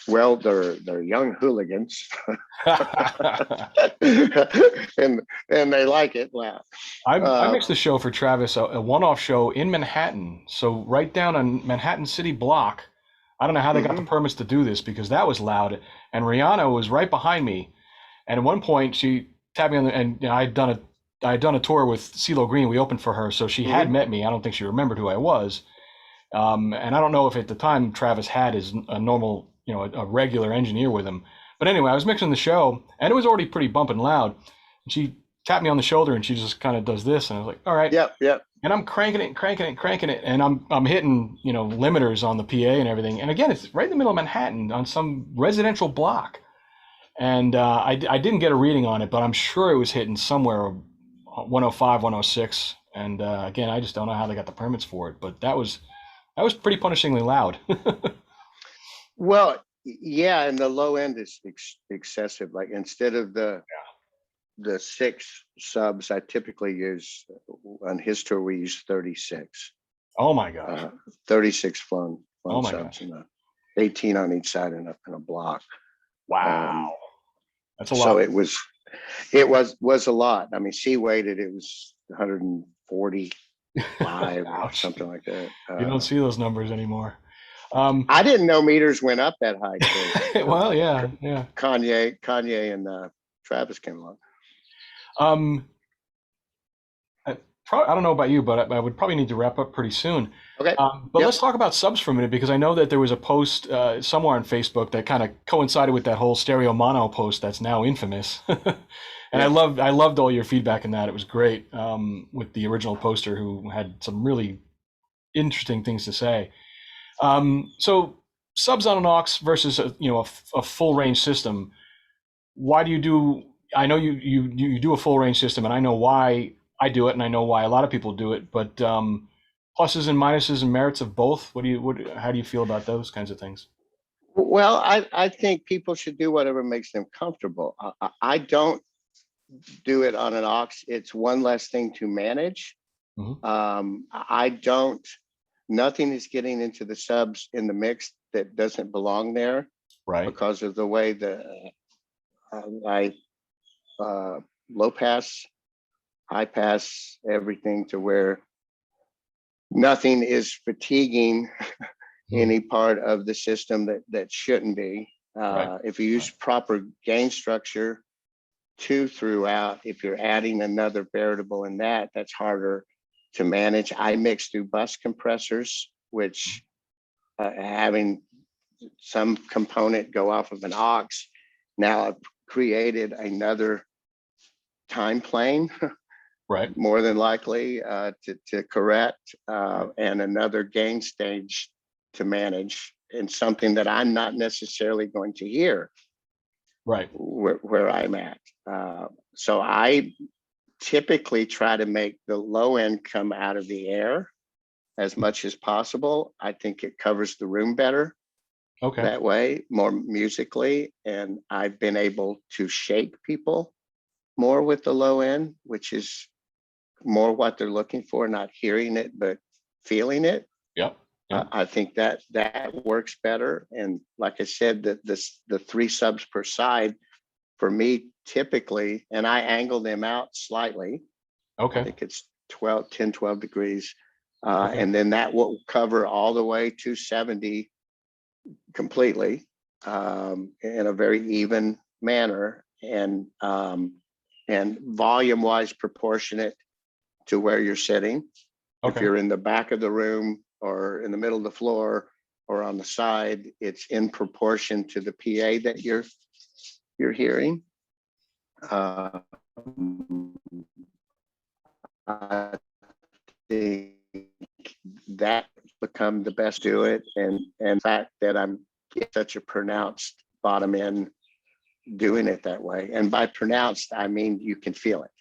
S2: Well, they're young hooligans, and they like it. Wow.
S1: I
S2: Uh,
S1: mixed the show for Travis, a one-off show in Manhattan. So right down on Manhattan City Block. I don't know how they got the
S2: mhm.
S1: permits to do this because that was loud. And Rihanna was right behind me. And at one point she tapped me on the, and you know, I had done a tour with CeeLo Green. We opened for her, so she had
S2: Mhm.
S1: met me. I don't think she remembered who I was. And I don't know if at the time Travis had his a normal, you know, a regular engineer with him. But anyway, I was mixing the show, and it was already pretty bumping loud. And she tapped me on the shoulder, and she just kind of does this, and I was like, "All right."
S2: Yep, yep.
S1: And I'm cranking it, cranking it, cranking it, and I'm hitting, you know, limiters on the PA and everything. And again, it's right in the middle of Manhattan on some residential block. And I didn't get a reading on it, but I'm sure it was hitting somewhere 105, 106. And again, I just don't know how they got the permits for it, but that was pretty punishingly loud.
S2: Well, yeah, and the low end is excessive. Like instead of the six subs, I typically use on his tour we use 36,
S1: Oh my gosh.
S2: uh, 36
S1: Oh
S2: phone
S1: my
S2: subs,
S1: gosh.
S2: and 18 on each side in a block. Um,
S1: Wow. That's a
S2: so
S1: lot.
S2: it was a lot. I mean, she weighted it was 145 or
S1: Ouch.
S2: something like that.
S1: You don't see those numbers anymore. Um,
S2: I didn't know meters went up that high till
S1: well, yeah, yeah.
S2: Kanye and Travis came along.
S1: Um, I don't know about you, but I would probably need to wrap up pretty soon.
S2: Okay.
S1: But let's
S2: Yep.
S1: talk about subs for a minute because I know that there was a post somewhere on Facebook that kind of coincided with that whole stereo mono post that's now infamous. And
S2: Yeah.
S1: I loved all your feedback in that. It was great with the original poster who had some really interesting things to say. So subs on an aux versus a full range system. Why do you do? I know you do a full range system, and I know why I do it, and I know why a lot of people do it. But pluses and minuses and merits of both. How do you feel about those kinds of things?
S2: Well, I think people should do whatever makes them comfortable. I don't do it on an aux. It's one less thing to manage.
S1: Hmm.
S2: I don't, nothing is getting into the subs in the mix that doesn't belong there
S1: Right.
S2: because of the way I low pass, high pass everything to where nothing is fatiguing
S1: Mm.
S2: any part of the system that shouldn't be.
S1: Right.
S2: If you use proper gain structure two throughout, if you're adding another variable in that, that's harder to manage. I mix through bus compressors, which having some component go off of an aux, now I've created another time plane,
S1: Right.
S2: more than likely to correct, and another gain stage to manage, and something that I'm not necessarily going to hear
S1: Right.
S2: where I'm at. So I typically try to make the low end come out of the air as much as possible. I think it covers the room better
S1: Okay.
S2: that way, more musically. And I've been able to shake people more with the low end, which is more what they're looking for, not hearing it, but feeling it.
S1: Yep. Yep.
S2: I think that works better. And like I said, the three subs per side for me typically, and I angle them out slightly. I
S1: Okay.
S2: think it's 12 degrees.
S1: Okay.
S2: And then that will cover all the way to 70 completely, in a very even manner, and volume wise proportionate to where you're sitting. If
S1: Okay.
S2: you're in the back of the room or in the middle of the floor or on the side, it's in proportion to the PA that you're hearing. Uh, I think that become the best do it, and the fact that I'm such a pronounced bottom end doing it that way, and by pronounced I mean you can feel it,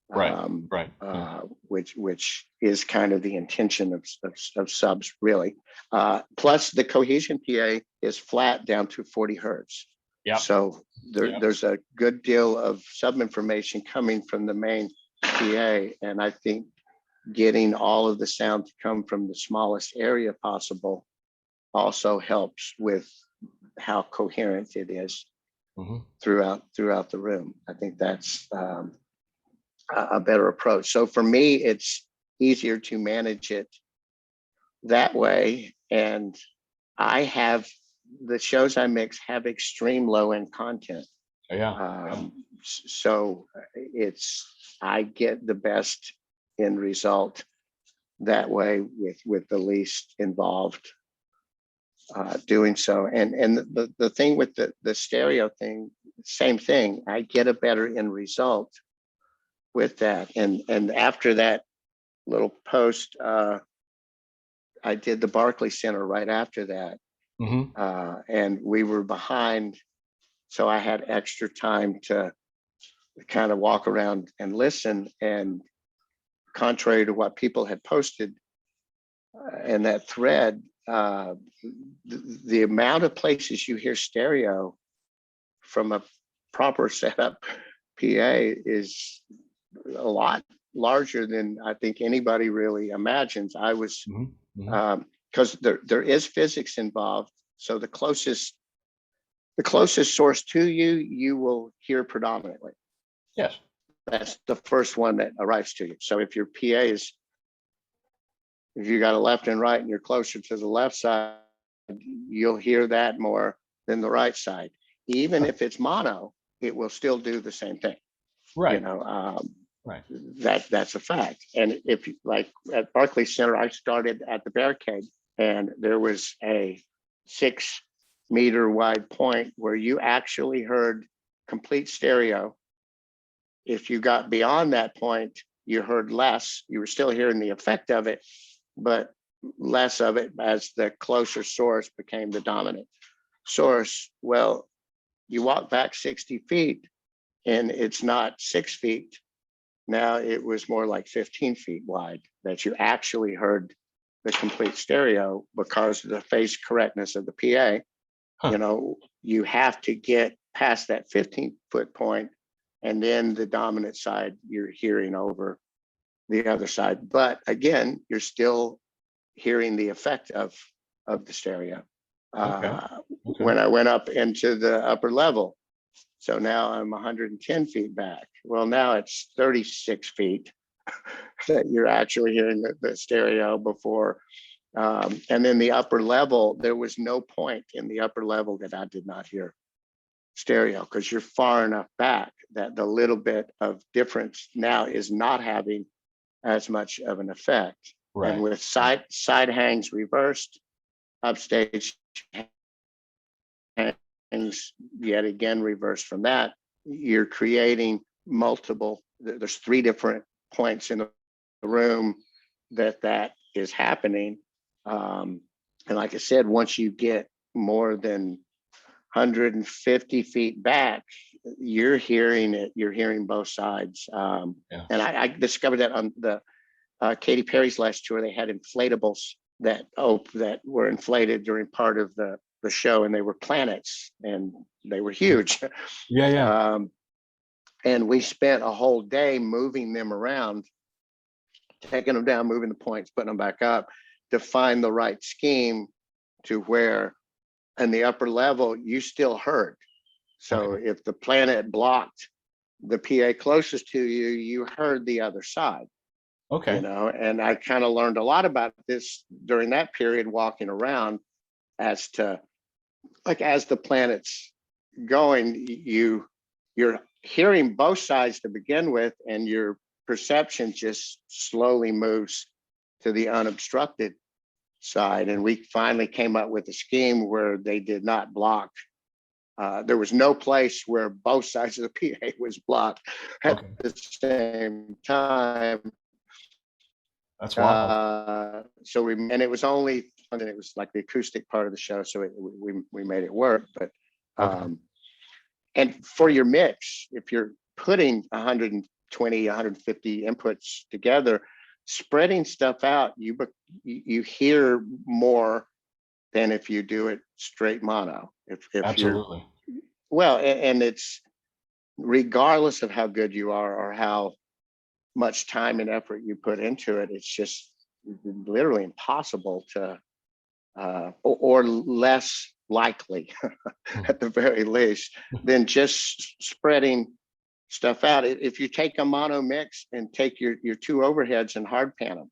S1: Right. Right. Yeah.
S2: which is kind of the intention of subs really. Plus the cohesion PA is flat down to 40 hertz,
S1: Yep.
S2: so
S1: Yep.
S2: there's a good deal of sub information coming from the main PA, and I think getting all of the sound to come from the smallest area possible also helps with how coherent it is
S1: Hmm.
S2: throughout the room. I think that's a better approach. So for me, it's easier to manage it that way. And I have the shows I mix have extreme low end content.
S1: Yeah.
S2: So I get the best end result that way with the least involved doing so. And the thing with the stereo thing, same thing. I get a better end result with that. And after that little post, I did the Barclay Center right after that,
S1: Hmm.
S2: and we were behind, so I had extra time to kind of walk around and listen. And contrary to what people had posted in that thread, the amount of places you hear stereo from a proper setup PA is a lot larger than I think anybody really imagines. I was
S1: Hmm. Hmm.
S2: because there is physics involved. So the closest source to you, you will hear predominantly.
S1: Yes.
S2: That's the first one that arrives to you. So if your PA is, if you got a left and right and you're closer to the left side, you'll hear that more than the right side. Even if it's mono, it will still do the same thing. You
S1: Right.
S2: know,
S1: Right.
S2: that's a fact. And if you like at Barclay Center, I started at the barricade, and there was a 6-meter wide point where you actually heard complete stereo. If you got beyond that point, you heard less. You were still hearing the effect of it, but less of it as the closer source became the dominant source. Well, you walk back 60 feet and it's not 6 feet. Now it was more like 15 feet wide that you actually heard the complete stereo because of the phase correctness of the PA.
S1: Huh.
S2: You know, you have to get past that 15-foot point, and then the dominant side, you're hearing over the other side. But again, you're still hearing the effect of the stereo.
S1: Okay.
S2: Uh,
S1: Okay.
S2: when I went up into the upper level, so now I'm 110 feet back. Well, now it's 36 feet that you're actually hearing the stereo before. And then the upper level, there was no point in the upper level that I did not hear stereo, because you're far enough back that the little bit of difference now is not having as much of an effect. And
S1: Right.
S2: with side hangs reversed, upstage hangs yet again reversed from that, you're creating multiple, there's 3 different points in the room that is happening. And like I said, once you get more than 150 feet back, you're hearing it, you're hearing both sides.
S1: Yeah.
S2: And I discovered that on the Katy Perry's last tour. They had inflatables that were inflated during part of the show, and they were planets, and they were huge.
S1: Yeah. Yeah.
S2: And we spent a whole day moving them around, taking them down, moving the points, putting them back up to find the right scheme to where in the upper level you still heard. So
S1: Okay.
S2: if the planet blocked the PA closest to you, you heard the other side. You
S1: Okay.
S2: know, and I kind of learned a lot about this during that period walking around, as to like, as the planet's going, you're hearing both sides to begin with, and your perception just slowly moves to the unobstructed side. And we finally came up with a scheme where they did not block. There was no place where both sides of the PA was blocked at
S1: Okay.
S2: the same time.
S1: That's wild.
S2: And it was only, and it was like the acoustic part of the show, so we made it work. But
S1: Okay.
S2: and for your mix, if you're putting 120, 150 inputs together, spreading stuff out, you hear more than if you do it straight mono. If you're,
S1: Absolutely.
S2: well, and it's regardless of how good you are or how much time and effort you put into it, it's just literally impossible to or less likely
S1: Hmm.
S2: at the very least, than just spreading stuff out. If you take a mono mix and take your two overheads and hard pan them,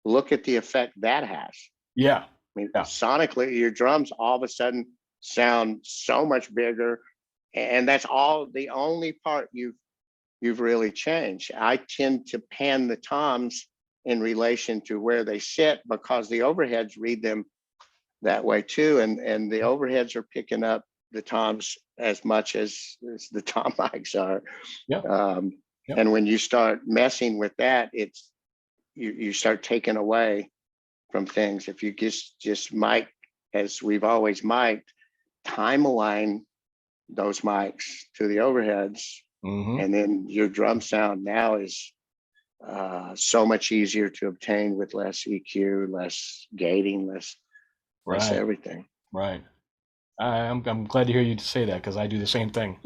S2: look at the effect that has.
S1: Yeah.
S2: I mean,
S1: Yeah.
S2: sonically, your drums all of a sudden sound so much bigger, and that's all the only part you've really changed. I tend to pan the toms in relation to where they sit because the overheads read them that way too, and the overheads are picking up the toms as much as the tom mics are.
S1: Yeah.
S2: Um,
S1: Yeah.
S2: and when you start messing with that, it's you start taking away from things. If you just mic as we've always mic'd, time align those mics to the overheads,
S1: Hmm.
S2: and then your drum sound now is so much easier to obtain with less EQ, less gating, less
S1: Right.
S2: everything.
S1: Right. I'm glad to hear you say that because I do the same thing.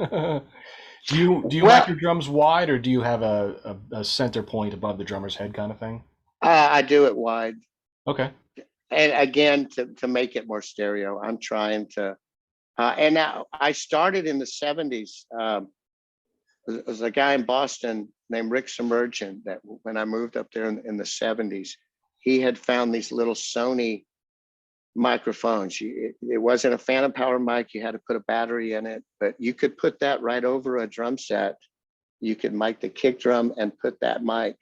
S1: Do you mic
S2: Well,
S1: your drums wide, or do you have a center point above the drummer's head kind of thing?
S2: I do it wide,
S1: Okay.
S2: and again to make it more stereo. I'm trying to, and now I started in the '70s. There was a guy in Boston named Rick Submergent that when I moved up there in the '70s, he had found these little Sony microphones. It wasn't a phantom power mic. You had to put a battery in it, but you could put that right over a drum set. You could mic the kick drum and put that mic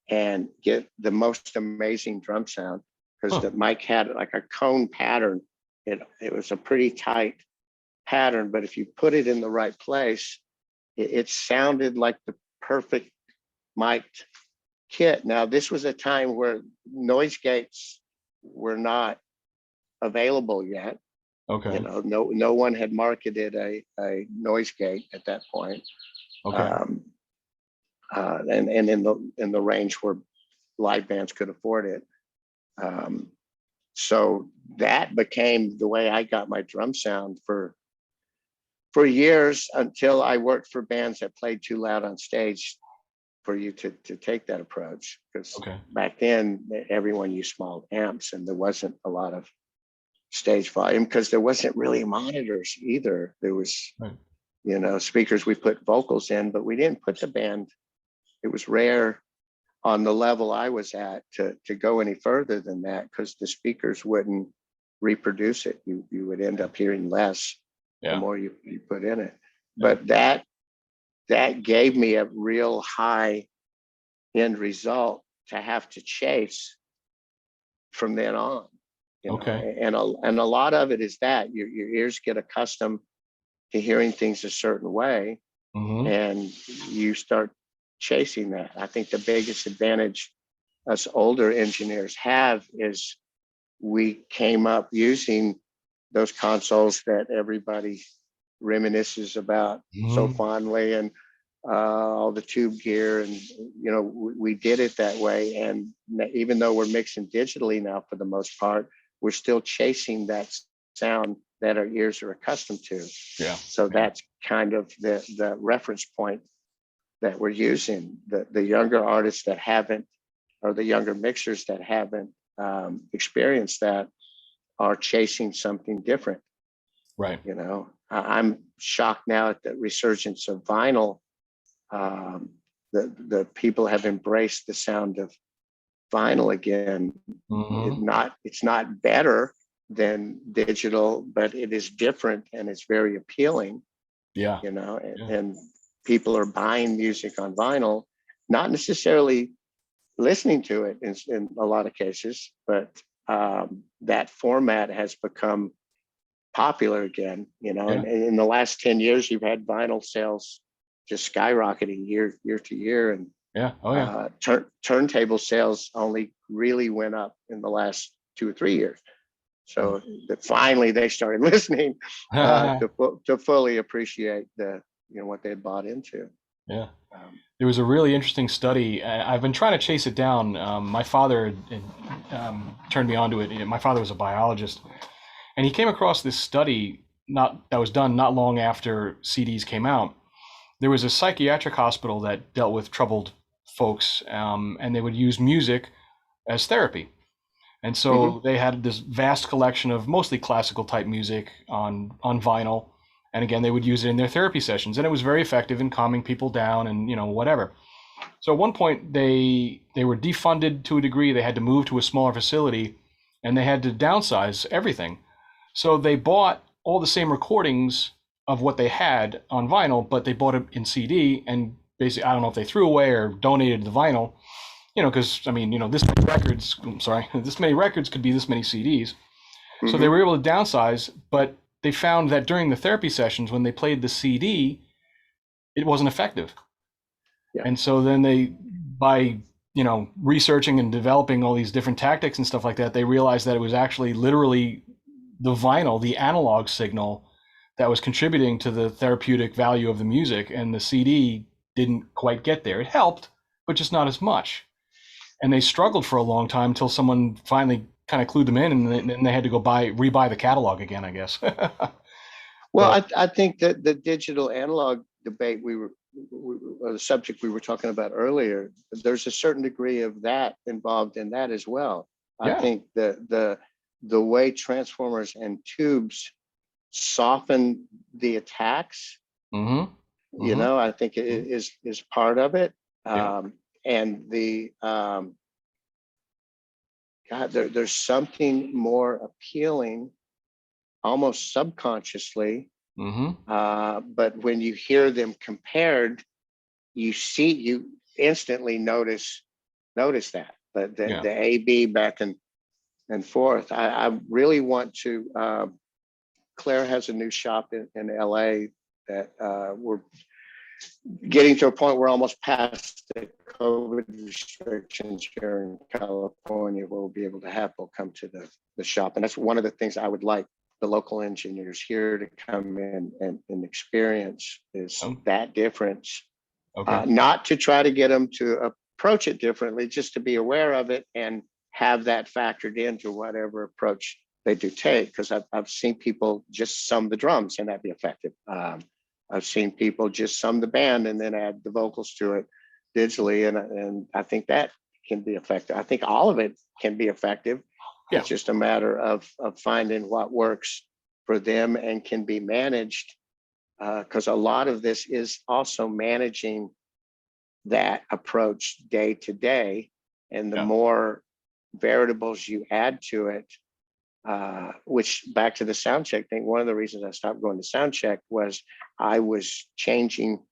S2: and get the most amazing drum sound because
S1: Huh.
S2: the mic had like a cone pattern. It was a pretty tight pattern, but if you put it in the right place, it sounded like the perfect mic'd kit. Now, this was a time where noise gates were not available yet. You
S1: Okay.
S2: know, no one had marketed a noise gate at that point.
S1: Okay.
S2: Um, and in the range where live bands could afford it. Um, so that became the way I got my drum sound for years until I worked for bands that played too loud on stage for you to take that approach. Because
S1: Okay.
S2: back then everyone used small amps and there wasn't a lot of stage volume because there wasn't really monitors either. There was,
S1: Right.
S2: speakers we put vocals in, but we didn't put the band. It was rare on the level I was at to go any further than that because the speakers wouldn't reproduce it. You would end up hearing less the
S1: Yeah.
S2: more you put in it.
S1: Yeah.
S2: But that gave me a real high end result to have to chase from then on.
S1: Okay.
S2: And a lot of it is that your ears get accustomed to hearing things a certain way,
S1: Hmm.
S2: and you start chasing that. I think the biggest advantage us older engineers have is we came up using those consoles that everybody reminisces about so
S1: Hmm.
S2: fondly, and all the tube gear, and we did it that way. And even though we're mixing digitally now for the most part, we're still chasing that sound that our ears are accustomed to.
S1: Yeah.
S2: So
S1: Yeah.
S2: that's kind of the reference point that we're using. The younger artists that haven't, or the younger mixers that haven't experienced that, are chasing something different.
S1: Right.
S2: I'm shocked now at the resurgence of vinyl. um, the people have embraced the sound of vinyl again.
S1: Hmm.
S2: It's not better than digital, but it is different and it's very appealing.
S1: Yeah.
S2: And,
S1: Yeah.
S2: and people are buying music on vinyl, not necessarily listening to it in a lot of cases, but that format has become popular again.
S1: Yeah.
S2: And in the last 10 years, you've had vinyl sales just skyrocketing year to year. And
S1: Yeah. Oh yeah.
S2: turntable sales only really went up in the last 2 or 3 years. So that finally they started listening to fully appreciate what they had bought into.
S1: Yeah.
S2: Um,
S1: There was a really interesting study. I've been trying to chase it down. My father turned me onto it. My father was a biologist, and he came across this study not that was done not long after CDs came out. There was a psychiatric hospital that dealt with troubled folks, and they would use music as therapy. And
S2: Hmm.
S1: so they had this vast collection of mostly classical type music on vinyl. And again, they would use it in their therapy sessions, and it was very effective in calming people down and whatever. So at one point they were defunded to a degree. They had to move to a smaller facility, and they had to downsize everything. So they bought all the same recordings of what they had on vinyl, but they bought it in CD, and basically I don't know if they threw away or donated the vinyl, because I mean, this many records. I'm sorry, this many records could be this many CDs. So they
S2: Hmm.
S1: were able to downsize, but they found that during the therapy sessions when they played the CD, it wasn't effective.
S2: Yeah.
S1: And so then by researching and developing all these different tactics and stuff like that, they realized that it was actually literally the vinyl, the analog signal, that was contributing to the therapeutic value of the music, and the CD didn't quite get there. It helped, but just not as much. And they struggled for a long time until someone finally kind of clued them in, and then they had to go rebuy the catalog again, I guess.
S2: Well,
S1: But
S2: I think that the digital analog debate or the subject we were talking about earlier, there's a certain degree of that involved in that as well. I
S1: yeah.
S2: think the way transformers and tubes soften the attacks,
S1: Mm-hmm. Mm-hmm.
S2: I think it
S1: Mm-hmm.
S2: is part of it.
S1: Yeah.
S2: And God, there's something more appealing, almost subconsciously.
S1: Mm-hmm.
S2: But when you hear them compared, you instantly notice that. But
S1: Yeah.
S2: the AB back and forth. I really want to. Claire has a new shop in LA that we're getting to a point where almost past the COVID restrictions here in California, where we'll be able to have people come to the shop. And that's one of the things I would like the local engineers here to come in and experience is
S1: Oh,
S2: that difference.
S1: okay.
S2: Not to try to get them to approach it differently, just to be aware of it and have that factored into whatever approach they do take. Because I've seen people just sum the drums and that'd be effective. I've seen people just sum the band and then add the vocals to it digitally, and I think that can be effective. I think all of it can be effective.
S1: Yeah.
S2: It's just a matter of finding what works for them and can be managed, because a lot of this is also managing that approach day to day, and the
S1: Yeah.
S2: more variables you add to it, which back to the sound check thing, one of the reasons I stopped going to sound check was I was changing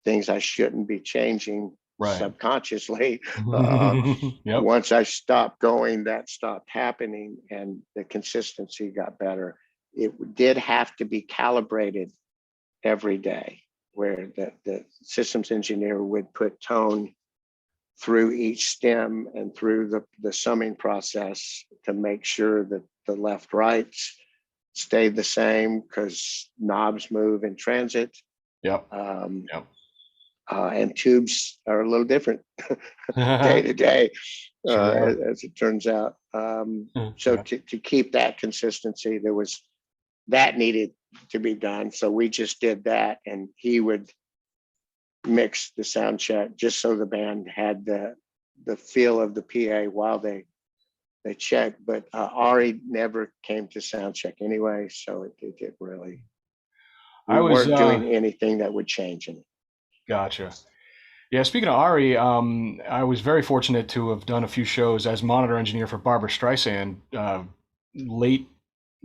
S2: things I shouldn't be changing
S1: Right.
S2: subconsciously. Uh,
S1: Yep.
S2: Once I stopped going, that stopped happening and the consistency got better. It did have to be calibrated every day, where the systems engineer would put tone through each stem and through the summing process to make sure that the left rights stayed the same, because knobs move in transit,
S1: Yep.
S2: um,
S1: Yep.
S2: and tubes are a little different day to day,
S1: Sure.
S2: as it turns out. So
S1: Yeah.
S2: to keep that consistency, that needed to be done. So we just did that, and he would mix the sound check just so the band had the feel of the PA while they checked. But Ari never came to sound check anyway, so it really, we
S1: I was
S2: weren't doing anything that would change it.
S1: gotcha. Yeah, speaking of Ari, I was very fortunate to have done a few shows as monitor engineer for Barbara Streisand, late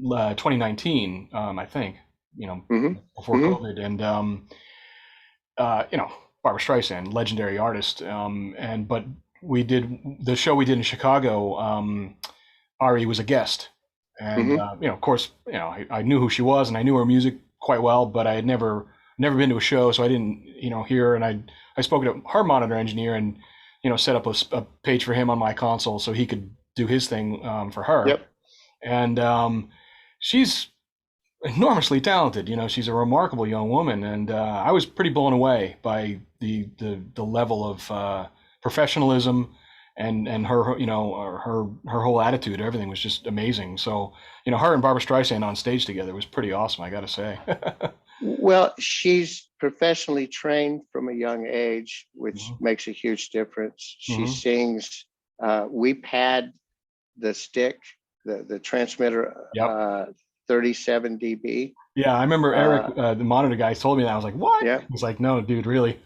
S1: 2019, I think,
S2: Mm-hmm.
S1: before
S2: Mm-hmm.
S1: COVID. And Barbara Streisand, legendary artist. But we did the show we did in Chicago. Ari was a guest, and
S2: Mm-hmm.
S1: of course, I knew who she was and I knew her music quite well, but I had never been to a show, so I didn't hear her. And I spoke to her monitor engineer and set up a page for him on my console so he could do his thing for her.
S2: Yep.
S1: And she's enormously talented. She's a remarkable young woman, and I was pretty blown away by the level of professionalism and her her whole attitude. Everything was just amazing. So her and Barbara Streisand on stage together was pretty awesome, I got to say.
S2: Well, she's professionally trained from a young age, which
S1: Hmm.
S2: makes a huge difference. She
S1: Hmm.
S2: sings. We pad the stick, the transmitter,
S1: Yep.
S2: 37 dB.
S1: Yeah, I remember Eric,
S2: Uh,
S1: the monitor guy, told me that. I was like, "What?"
S2: yeah,
S1: He's like, "No, dude, really."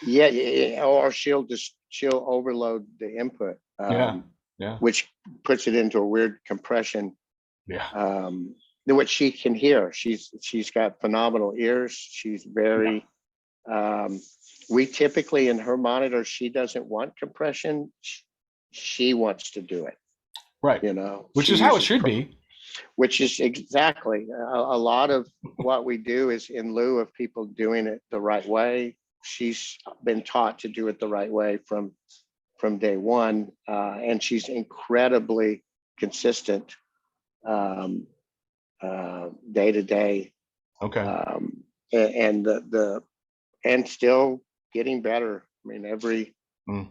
S2: yeah, or she'll overload the input,
S1: Yeah, yeah,
S2: which puts it into a weird compression,
S1: yeah.
S2: um, which she can hear. She's got phenomenal ears. She's
S1: Yeah.
S2: very. Um, we typically in her monitor, she doesn't want compression. She wants to do it.
S1: Right.
S2: You know,
S1: Which
S2: she
S1: is how it
S2: uses
S1: should be.
S2: which is exactly a lot of what we do is in lieu of people doing it the right way. She's been taught to do it the right way from day one, and she's incredibly consistent, um, day to day,
S1: Okay.
S2: and and still getting better. I mean,
S1: Mm.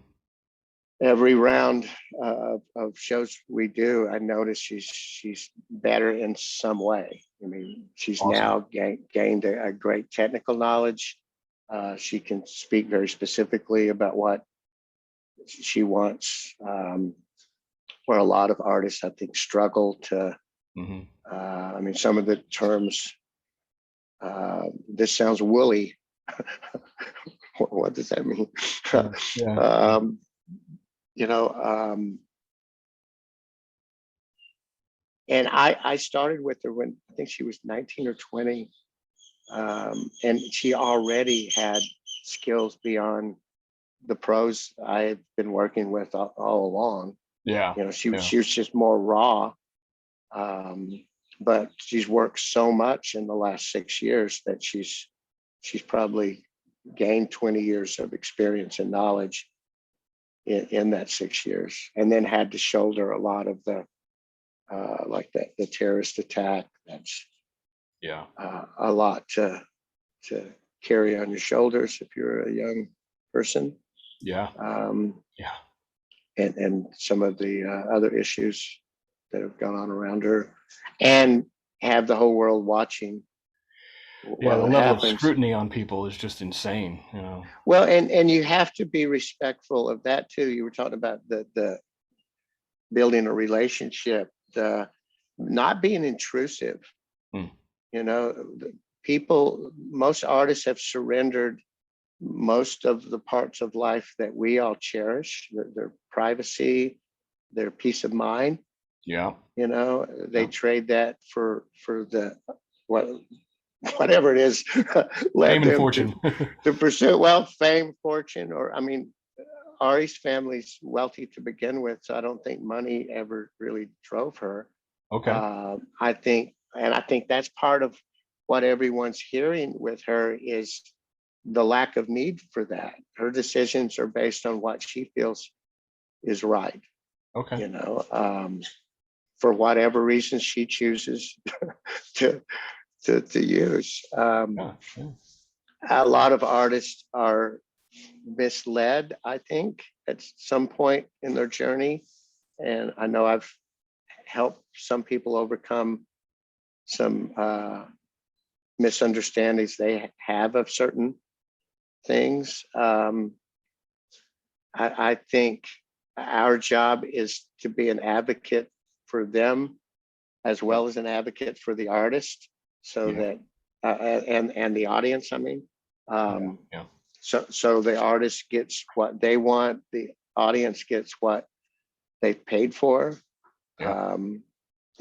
S2: every round of shows we do, I notice she's better in some way. I mean, she's
S1: Awesome.
S2: now gained a great technical knowledge. She can speak very specifically about what she wants, where a lot of artists, I think, struggle to.
S1: Hmm.
S2: I mean, some of the terms. This sounds woolly. What does that mean?
S1: Yeah. Yeah.
S2: um, you know, and I started with her when I think she was 19 or 20, and she already had skills beyond the pros I had been working with all along.
S1: Yeah.
S2: You know,
S1: Yeah.
S2: she was just more raw, um, but she's worked so much in the last 6 years that she's probably gained 20 years of experience and knowledge in that 6 years, and then had to shoulder a lot of the like the terrorist attack. That's
S1: Yeah.
S2: a lot to carry on your shoulders if you're a young person,
S1: Yeah.
S2: um,
S1: Yeah.
S2: and some of the other issues that have gone on around her, and have the whole world watching
S1: Yeah. The
S2: while it
S1: level of
S2: happens.
S1: scrutiny on people is just insane. You know.
S2: Well, and you have to be respectful of that too. You were talking about the building a relationship, the not being intrusive.
S1: Mm.
S2: You know, most artists have surrendered most of the parts of life that we all cherish, their privacy, their peace of mind.
S1: Yeah.
S2: You know, they
S1: Yeah.
S2: trade that for the what whatever it is
S1: Fame
S2: led
S1: and
S2: them
S1: fortune.
S2: to pursue, well, fame, fortune, or I mean, Ari's family's wealthy to begin with, so I don't think money ever really drove her.
S1: Okay.
S2: I think, and I think that's part of what everyone's hearing with her is the lack of need for that. Her decisions are based on what she feels is right,
S1: Okay.
S2: you know, for whatever reason she chooses to to use.
S1: Yeah. Yeah.
S2: A lot of artists are misled, I think, at some point in their journey. And I know I've helped some people overcome some misunderstandings they have of certain things. I think our job is to be an advocate for them as
S1: Yeah.
S2: well as an advocate for the artist, so
S1: Yeah.
S2: that and the audience. I mean,
S1: Yeah.
S2: um,
S1: Yeah.
S2: so the artist gets what they want, the audience gets what they've paid for.
S1: Yeah.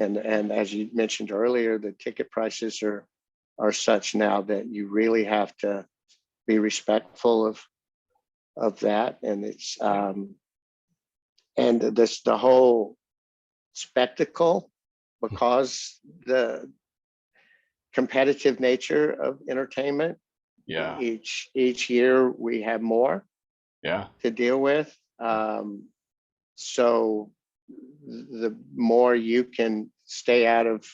S2: And as you mentioned earlier, the ticket prices are such now that you really have to be respectful of that. And it's
S1: Yeah.
S2: and this the whole spectacle, because the competitive nature of entertainment,
S1: Yeah.
S2: each year we have more
S1: Yeah.
S2: to deal with. So the more you can stay out of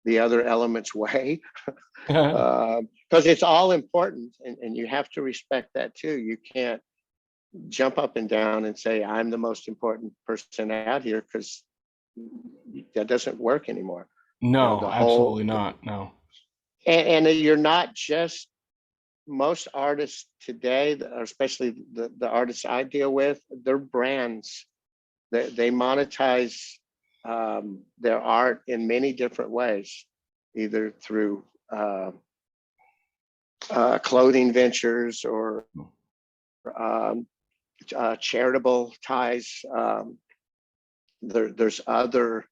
S2: the other elements way, because it's all important, and you have to respect that too. You can't jump up and down and say I'm the most important person out here, because that doesn't work anymore. You know,
S1: No,
S2: the
S1: absolutely
S2: whole,
S1: not. No.
S2: and you're not just, most artists today, or especially the artists I deal with, they're brands they monetize their art in many different ways, either through clothing ventures or um, charitable ties. There's other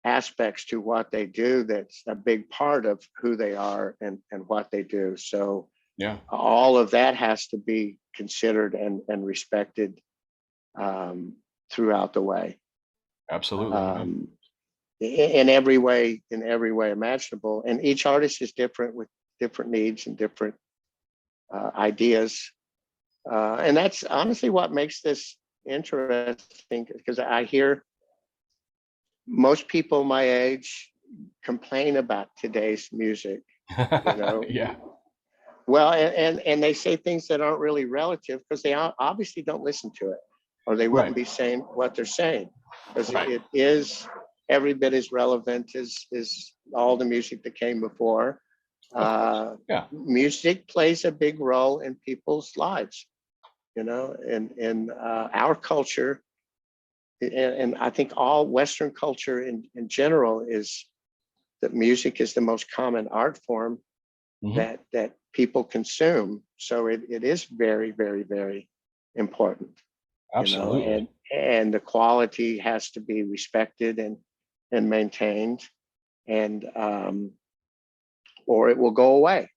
S2: aspects to what they do that's a big part of who they are and what they do. So
S1: Yeah,
S2: all of that has to be considered and respected throughout the way.
S1: absolutely. Yeah.
S2: Um, in every way imaginable. And each artist is different with different needs and different ideas. And that's honestly what makes this interesting, because I hear most people my age complain about today's music, you know.
S1: Yeah,
S2: Well, and they say things that aren't really relative because they obviously don't listen to it, or they
S1: right,
S2: wouldn't be saying what they're saying, because
S1: right.
S2: it is every bit as relevant as all the music that came before.
S1: Of course. Yeah.
S2: Music plays a big role in people's lives, you know, in our culture, and I think all Western culture in general is that music is the most common art form
S1: Hmm.
S2: that people consume. So it is very, very, very important, you know,
S1: Absolutely.
S2: and the quality has to be respected and maintained, and or it will go away.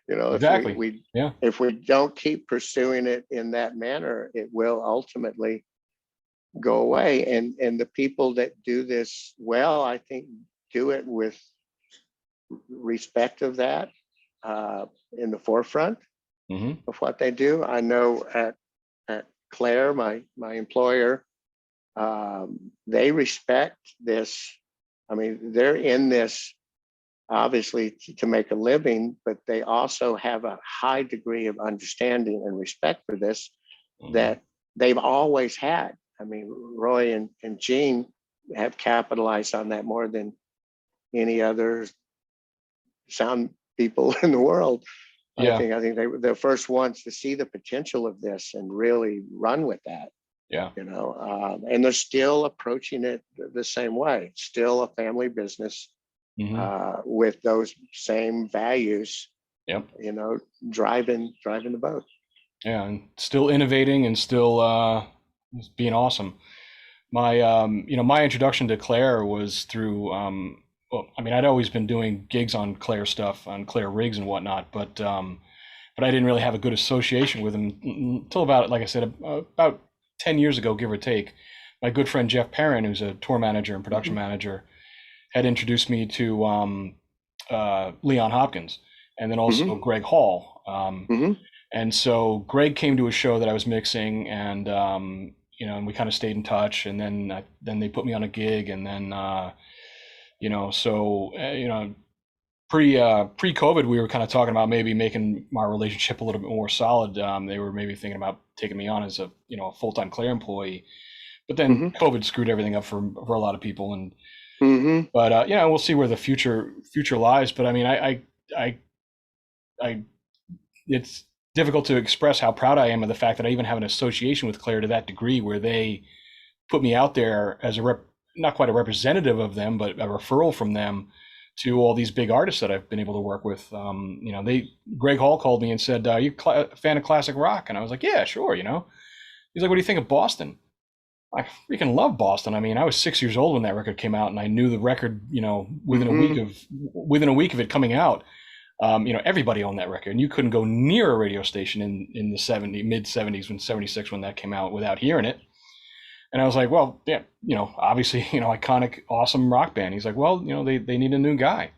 S2: You know,
S1: Exactly. Yeah.
S2: if we don't keep pursuing it in that manner, it will ultimately go away. And the people that do this well, I think, do it with respect of that in the forefront
S1: Hmm.
S2: of what they do. I know at Claire, my employer, they respect this. I mean, they're in this obviously to make a living, but they also have a high degree of understanding and respect for this
S1: Hmm.
S2: that they've always had. I mean, Roy and Gene have capitalized on that more than any other sound people in the world.
S1: Yeah.
S2: I think they're the first ones to see the potential of this and really run with that,
S1: Yeah.
S2: you know. And they're still approaching it the same way. It's still a family business
S1: Hmm.
S2: with those same values,
S1: Yep.
S2: you know, driving the boat.
S1: Yeah. And still innovating and still being awesome. My introduction to Claire was through, well, I mean, I'd always been doing gigs on Claire stuff, on Claire rigs and whatnot, but I didn't really have a good association with him until about, like I said, about 10 years ago, give or take. My good friend Jeff Perrin, who's a tour manager and production
S2: Mm-hmm.
S1: manager, had introduced me to Leon Hopkins and then also
S2: Mm-hmm.
S1: Greg Hall.
S2: Mm-hmm.
S1: And so Greg came to a show that I was mixing, and and we kind of stayed in touch. And then they put me on a gig, and then pre COVID, we were kind of talking about maybe making my relationship a little bit more solid. They were maybe thinking about taking me on as a full time Claire employee, but then
S2: Mm-hmm.
S1: COVID screwed everything up for a lot of people. And
S2: Mm-hmm.
S1: but we'll see where the future lies. But I mean, I it's difficult to express how proud I am of the fact that I even have an association with Claire to that degree, where they put me out there as not quite a representative of them, but a referral from them to all these big artists that I've been able to work with. Greg Hall called me and said, "You a fan of classic rock?" And I was like, "Yeah, sure." He's like, "What do you think of Boston?" I freaking love Boston. I mean, I was 6 years old when that record came out, and I knew the record.
S2: Mm-hmm.
S1: Within a week of it coming out, everybody owned that record, and you couldn't go near a radio station in the mid '70s, when '76 when that came out, without hearing it. And I was like, well, yeah, obviously, iconic, awesome rock band. He's like, well, they need a new guy,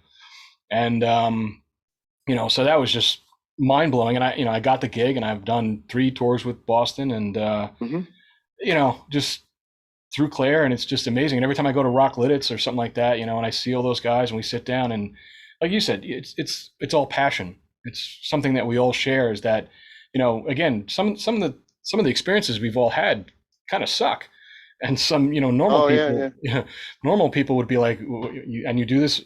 S1: and so that was just mind blowing. And I got the gig, and I've done 3 tours with Boston, and
S2: Mm-hmm.
S1: just through Claire, and it's just amazing. And every time I go to Rock Lidditz or something like that, and I see all those guys, and we sit down, and like you said, it's all passion. It's something that we all share. Is that, again, some of the experiences we've all had kind of suck, and some, normal
S2: Oh yeah,
S1: people, normal people would be like, and you do this,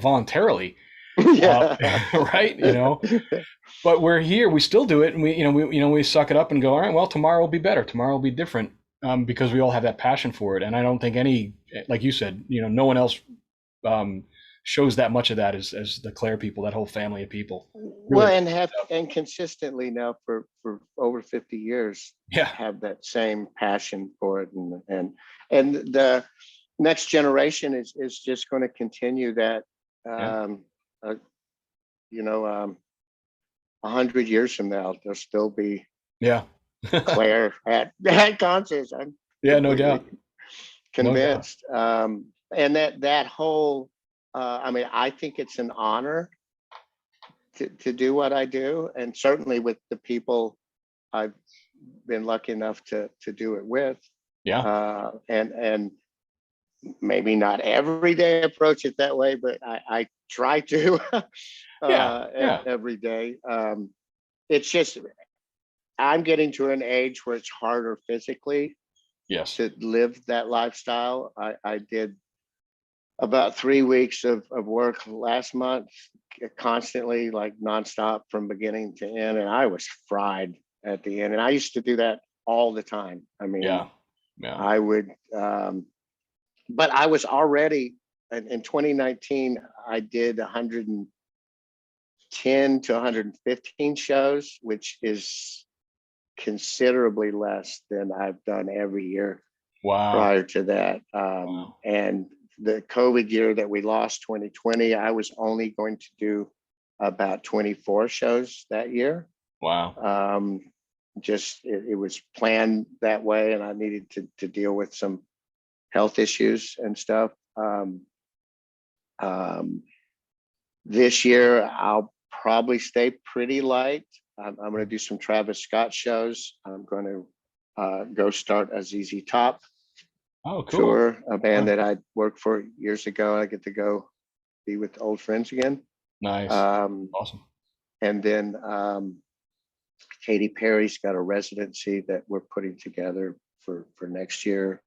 S1: voluntarily, uh,
S2: yeah.
S1: right?
S2: Yeah.
S1: But we're here, we still do it, and we suck it up and go, all right, well, tomorrow will be better, tomorrow will be different. because we all have that passion for it. And I don't think any, like you said, no one else um, shows that much of that as the Claire people, that whole family of people.
S2: Well,
S1: Really,
S2: and consistently now for over 50 years
S1: yeah,
S2: have that same passion for it, and the next generation is just going to continue that.
S1: yeah,
S2: Um, uh, you know, 100 years from now, there'll still be
S1: yeah,
S2: Claire at concerts. I'm
S1: yeah, no
S2: completely
S1: doubt, no doubt.
S2: convinced. And that whole, I mean, I think it's an honor to do what I do, and certainly with the people I've been lucky enough to do it with,
S1: Yeah,
S2: and maybe not every day approach it that way, but I try to
S1: yeah, yeah,
S2: every day. It's just I'm getting to an age where it's harder physically
S1: yes,
S2: to live that lifestyle. I did about 3 weeks of work last month, constantly, like nonstop from beginning to end, and I was fried at the end. And I used to do that all the time. I mean,
S1: yeah, yeah.
S2: I would, but I was already in 2019. I did 110 to 115 shows, which is considerably less than I've done every year
S1: Wow,
S2: prior to that.
S1: wow,
S2: And the COVID year that we lost, 2020, I was only going to do about 24 shows that year.
S1: wow.
S2: Um, just it was planned that way, and I needed to deal with some health issues and stuff. Um, this year, I'll probably stay pretty light. I'm going to do some Travis Scott shows. I'm going to go start a ZZ Top
S1: Oh, cool.
S2: tour, a band
S1: Okay.
S2: that I worked for years ago. I get to go be with old friends again.
S1: Nice,
S2: Um,
S1: awesome.
S2: and then Katy Perry's got a residency that we're putting together for next year,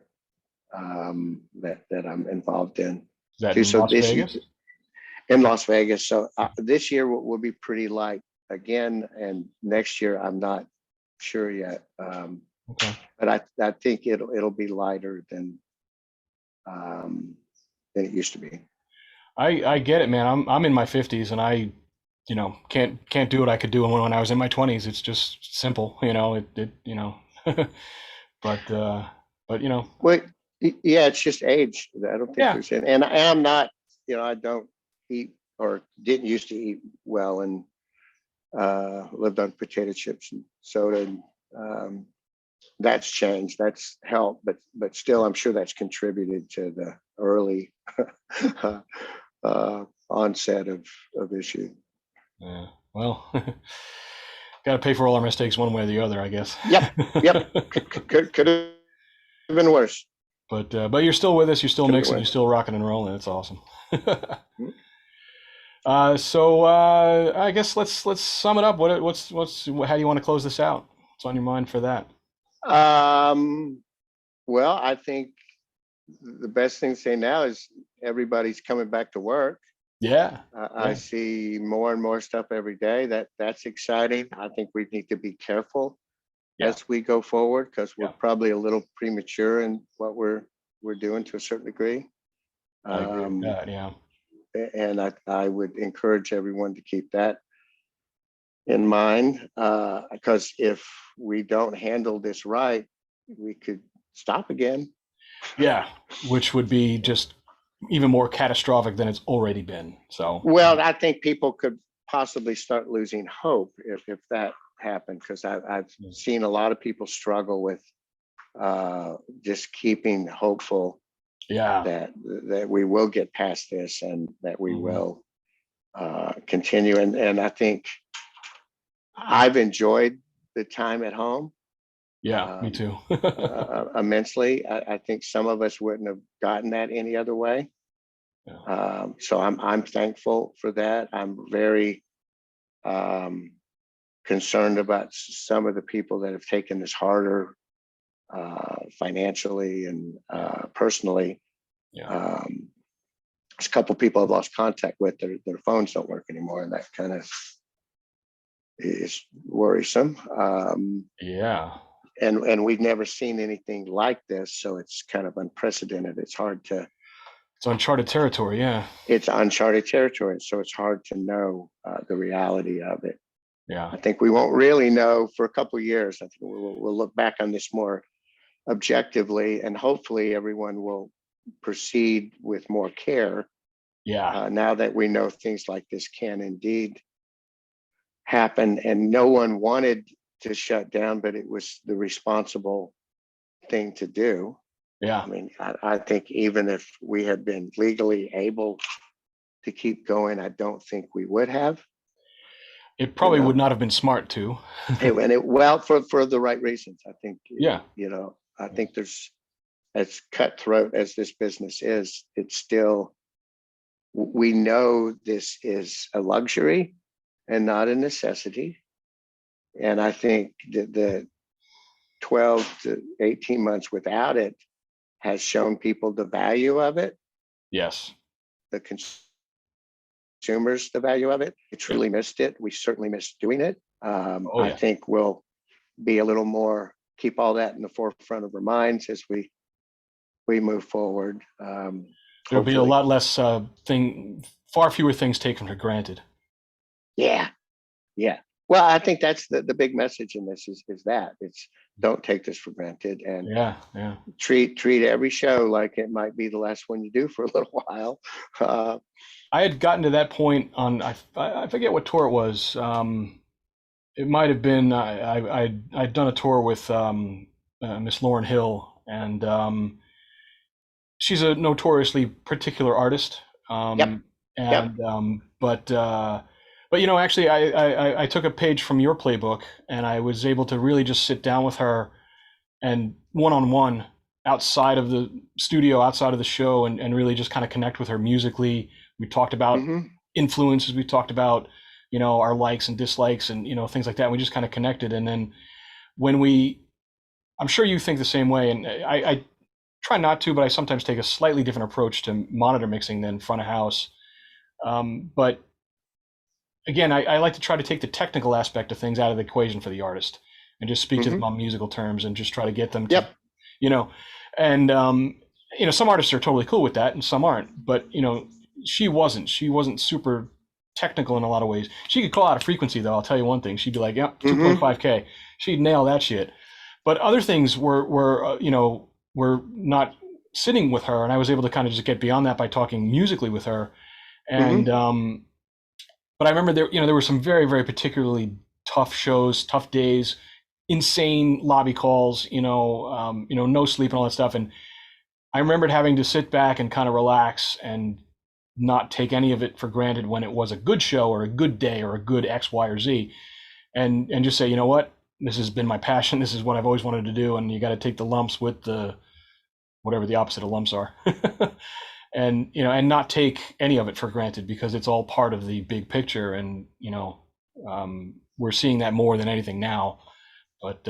S2: that I'm involved in
S1: Is that
S2: too.
S1: in
S2: So
S1: Las
S2: this
S1: Vegas?
S2: in Las Vegas. So this year will be pretty light again, and next year I'm not sure yet.
S1: Okay.
S2: But I think it'll be lighter um, than it used to be.
S1: I get it, man. I'm in my 50s and I, can't do what I could do when I was in my 20s. It's just simple, but but
S2: Well, yeah, it's just age. I don't think
S1: yeah.
S2: there's any, and I'm not, I don't eat or didn't used to eat well, and lived on potato chips and soda, and that's changed. That's helped, but still, I'm sure that's contributed to the early onset of issue.
S1: Yeah. Well, got to pay for all our mistakes one way or the other, I guess.
S2: Yep, yep. Could have been worse.
S1: But you're still with us. You're still
S2: Could have been
S1: mixing. You're
S2: worse.
S1: still rocking and rolling. It's awesome.
S2: Hmm?
S1: So I guess let's sum it up. How do you want to close this out? What's on your mind for that?
S2: Um, well, I think the best thing to say now is everybody's coming back to work.
S1: Yeah.
S2: I
S1: Yeah.
S2: see more and more stuff every day. That's exciting. I think we need to be careful
S1: Yeah.
S2: as we go forward, because we're
S1: Yeah.
S2: probably a little premature in what we're doing to a certain degree.
S1: I agree with
S2: Um,
S1: that. Yeah.
S2: and I would encourage everyone to keep that in mind, because if we don't handle this right, we could stop again.
S1: Yeah. Which would be just even more catastrophic than it's already been. So,
S2: Well, I think people could possibly start losing hope if that happened, because I've seen a lot of people struggle with just keeping hopeful
S1: yeah.
S2: that we will get past this, and that we
S1: Mhm.
S2: will continue. And I think I've enjoyed the time at home,
S1: Yeah. Me
S2: um,
S1: too.
S2: immensely. I think some of us wouldn't have gotten that any other way.
S1: Yeah.
S2: So I'm thankful for that. I'm very um, concerned about some of the people that have taken this harder, financially and
S1: Yeah.
S2: personally.
S1: Yeah.
S2: Um, there's a couple of people I've lost contact with. Their phones don't work anymore, and that kind of is worrisome.
S1: Yeah.
S2: and we've never seen anything like this, so it's kind of unprecedented.
S1: It's uncharted territory. Yeah.
S2: It's uncharted territory, so it's hard to know the reality of it.
S1: Yeah.
S2: I think we won't really know for a couple of years. I think we'll look back on this more objectively, and hopefully everyone will proceed with more care
S1: Yeah.
S2: now that we know things like this can indeed happen. And no one wanted to shut down, but it was the responsible thing to do.
S1: Yeah.
S2: I mean, I think even if we had been legally able to keep going, I don't think we would have.
S1: It
S2: You
S1: probably would
S2: know,
S1: not have been smart to.
S2: well, for the right reasons. I think,
S1: Yeah.
S2: I think there's, as cutthroat as this business is, it's still, we know this is a luxury and not a necessity. And I think that the 12 to 18 months without it has shown people the value of it,
S1: Yes.
S2: the consumers the value of it. We
S1: Yeah.
S2: truly missed it. We certainly missed doing it.
S1: Oh
S2: I
S1: yeah.
S2: think we'll be a little more, keep all that in the forefront of our minds as we move forward.
S1: There'll be a
S2: Hopefully.
S1: lot less far fewer things taken for granted.
S2: Yeah. Yeah. Well, I think that's the big message in this is that it's, don't take this for granted, and
S1: Yeah. Yeah.
S2: treat every show like it might be the last one you do for a little while.
S1: I had gotten to that point on I forget what tour it was. It might have been I'd done a tour with Miss Lauren Hill, and she's a notoriously particular artist.
S2: Yep. Yep.
S1: And but actually, I took a page from your playbook, and I was able to really just sit down with her and one on one outside of the studio, outside of the show, and really just kind of connect with her musically. We talked about
S2: Mm-hmm.
S1: influences. We talked about our likes and dislikes, and things like that. We just kind of connected, and then when I'm sure you think the same way, and I try not to, but I sometimes take a slightly different approach to monitor mixing than front of house. But again, I like to try to take the technical aspect of things out of the equation for the artist and just speak to them
S2: Mm-hmm.
S1: on musical terms and just try to get them to,
S2: Yep.
S1: you know, and some artists are totally cool with that and some aren't. But she wasn't super technical in a lot of ways. She could call out a frequency though. I'll tell you one thing. She'd be like, "Yep,
S2: Mm-hmm.
S1: 2.5K." She'd nail that shit. But other things were not sitting with her, and I was able to kind of just get beyond that by talking musically with her. And
S2: Mm-hmm.
S1: but I remember there were some very, very particularly tough shows, tough days, insane lobby calls, no sleep and all that stuff. And I remembered having to sit back and kind of relax and not take any of it for granted when it was a good show or a good day or a good X, Y, or Z, and just say, you know what, this has been my passion. This is what I've always wanted to do, and you got to take the lumps with the whatever the opposite of lumps are. And not take any of it for granted because it's all part of the big picture. And we're seeing that more than anything now. But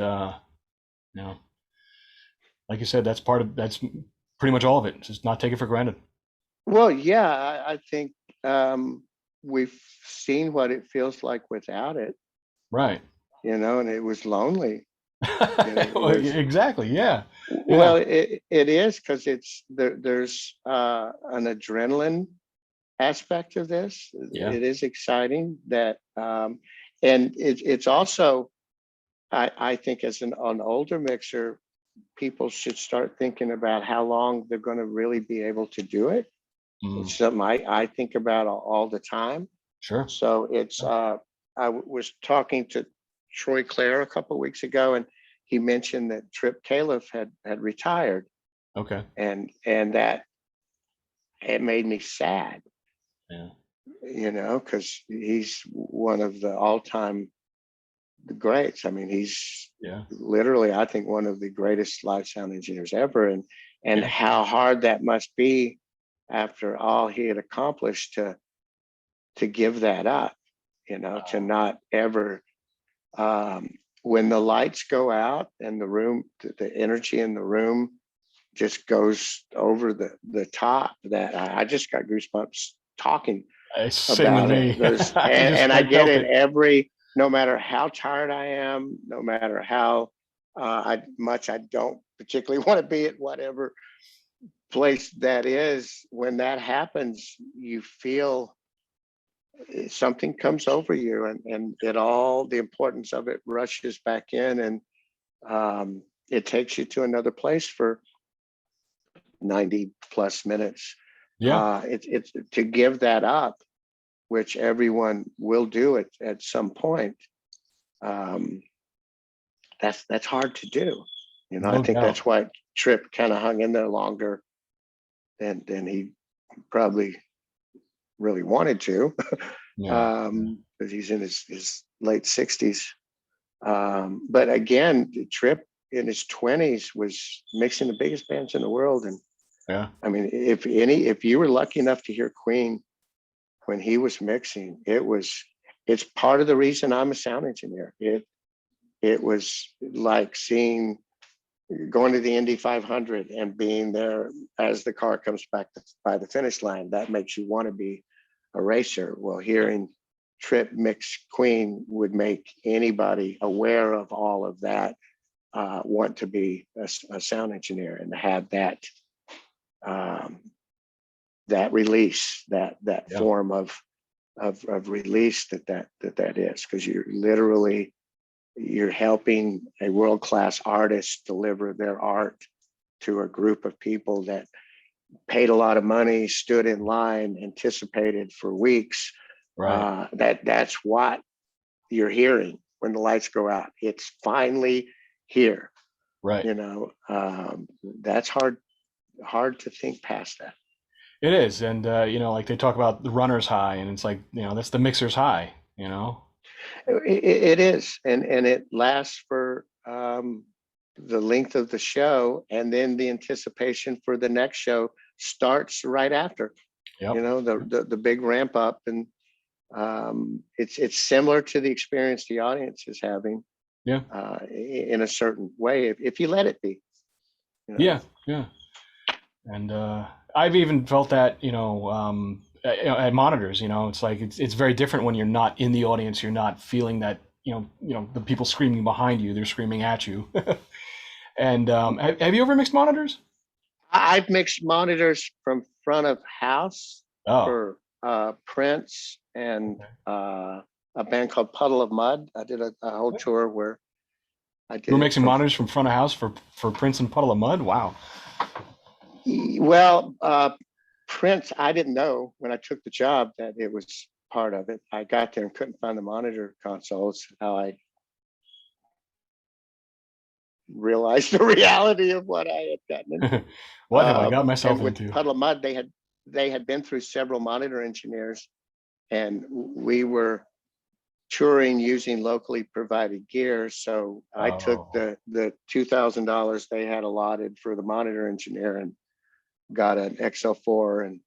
S1: like you said, that's pretty much all of it. Just not take it for granted.
S2: Well, yeah, I think we've seen what it feels like without it,
S1: Right.
S2: and it was lonely. It was,
S1: Exactly. Yeah.
S2: well,
S1: Yeah.
S2: it is because there's an adrenaline aspect of this.
S1: Yeah.
S2: It is exciting that, and it's also, I think as an older mixer, people should start thinking about how long they're going to really be able to do it.
S1: Mm,
S2: It's something I think about all the time.
S1: sure.
S2: So it's, I was talking to Troy Clare a couple of weeks ago, and he mentioned that Trip Califf had retired,
S1: Okay.
S2: and that it made me sad,
S1: Yeah.
S2: because he's one of the all-time greats. I mean, he's
S1: Yeah.
S2: literally, I think, one of the greatest live sound engineers ever, and
S1: Yeah.
S2: how hard that must be after all he had accomplished to give that up, to not ever, when the lights go out and the room, the energy in the room just goes over the top, that I just got goosebumps talking
S1: Same with
S2: about it.
S1: me.
S2: And I
S1: I
S2: get
S1: felt
S2: it
S1: it.
S2: no matter how tired I am, no matter how I don't particularly want to be at whatever place that is. When that happens, you feel something comes over you, and it all the importance of it rushes back in, and it takes you to another place for 90 plus minutes.
S1: Yeah.
S2: It's to give that up, which everyone will do it at some point. Um, that's hard to do. I
S1: No
S2: think
S1: doubt.
S2: that's why Tripp kind of hung in there longer than he probably really wanted to,
S1: Yeah.
S2: because he's in his late 60s. But again, Tripp in his 20s was mixing the biggest bands in the world. And
S1: Yeah.
S2: I mean, if you were lucky enough to hear Queen when he was mixing, it's part of the reason I'm a sound engineer. It was like going to the Indy 500 and being there as the car comes back by the finish line. That makes you want to be a racer. Well, hearing Tripp mix Queen would make anybody aware of all of that want to be a sound engineer and have um, that release, that
S1: Yeah.
S2: form of release that is, because you're helping a world-class artist deliver their art to a group of people that paid a lot of money, stood in line, anticipated for weeks.
S1: Right.
S2: That's what you're hearing when the lights go out. It's finally here.
S1: Right.
S2: That's hard to think past that.
S1: It is. And, like they talk about the runner's high, and it's like, that's the mixer's high,
S2: It is, and it lasts for the length of the show, and then the anticipation for the next show starts right after.
S1: Yep.
S2: The big ramp up, and it's similar to the experience the audience is having.
S1: Yeah.
S2: In a certain way, if you let it be.
S1: Yeah. Yeah. And I've even felt that, at monitors, it's like it's very different when you're not in the audience. You're not feeling that, the people screaming behind you, they're screaming at you. And have you ever mixed monitors?
S2: I've mixed monitors from front of house
S1: Oh,
S2: for Prince and a band called Puddle of Mud. I did a whole tour where I
S1: you
S2: did
S1: were
S2: it
S1: mixing
S2: from.
S1: monitors from front of house for Prince and Puddle of Mud. Wow.
S2: Well, Prince, I didn't know when I took the job that it was part of it. I got there and couldn't find the monitor consoles. How I realized the reality of what I had gotten into.
S1: What have I got myself
S2: And with
S1: into?
S2: Puddle of Mud, they had been through several monitor engineers, and we were touring using locally provided gear. So I took
S1: Oh,
S2: the $2,000 they had allotted for the monitor engineer and got an XL4 and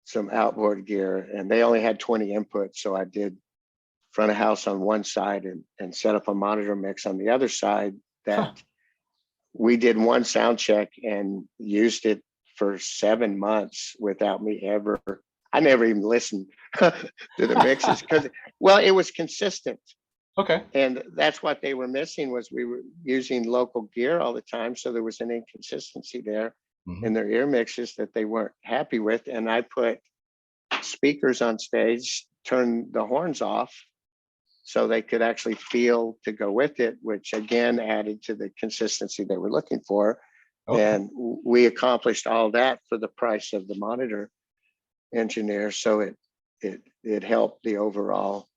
S2: some outboard gear, and they only had 20 inputs. So I did front of house on one side and set up a monitor mix on the other side
S1: huh.
S2: that we did one sound check and used it for 7 months without me ever. I never even listened to the mixes because, well, it was consistent.
S1: Okay.
S2: And that's what they were missing, was we were using local gear all the time. So there was an inconsistency there
S1: Hmm.
S2: in their ear mixes that they weren't happy with. And I put speakers on stage, turned the horns off so they could actually feel to go with it, which again added to the consistency they were looking for.
S1: Okay.
S2: And we accomplished all that for the price of the monitor engineer. So it helped the overall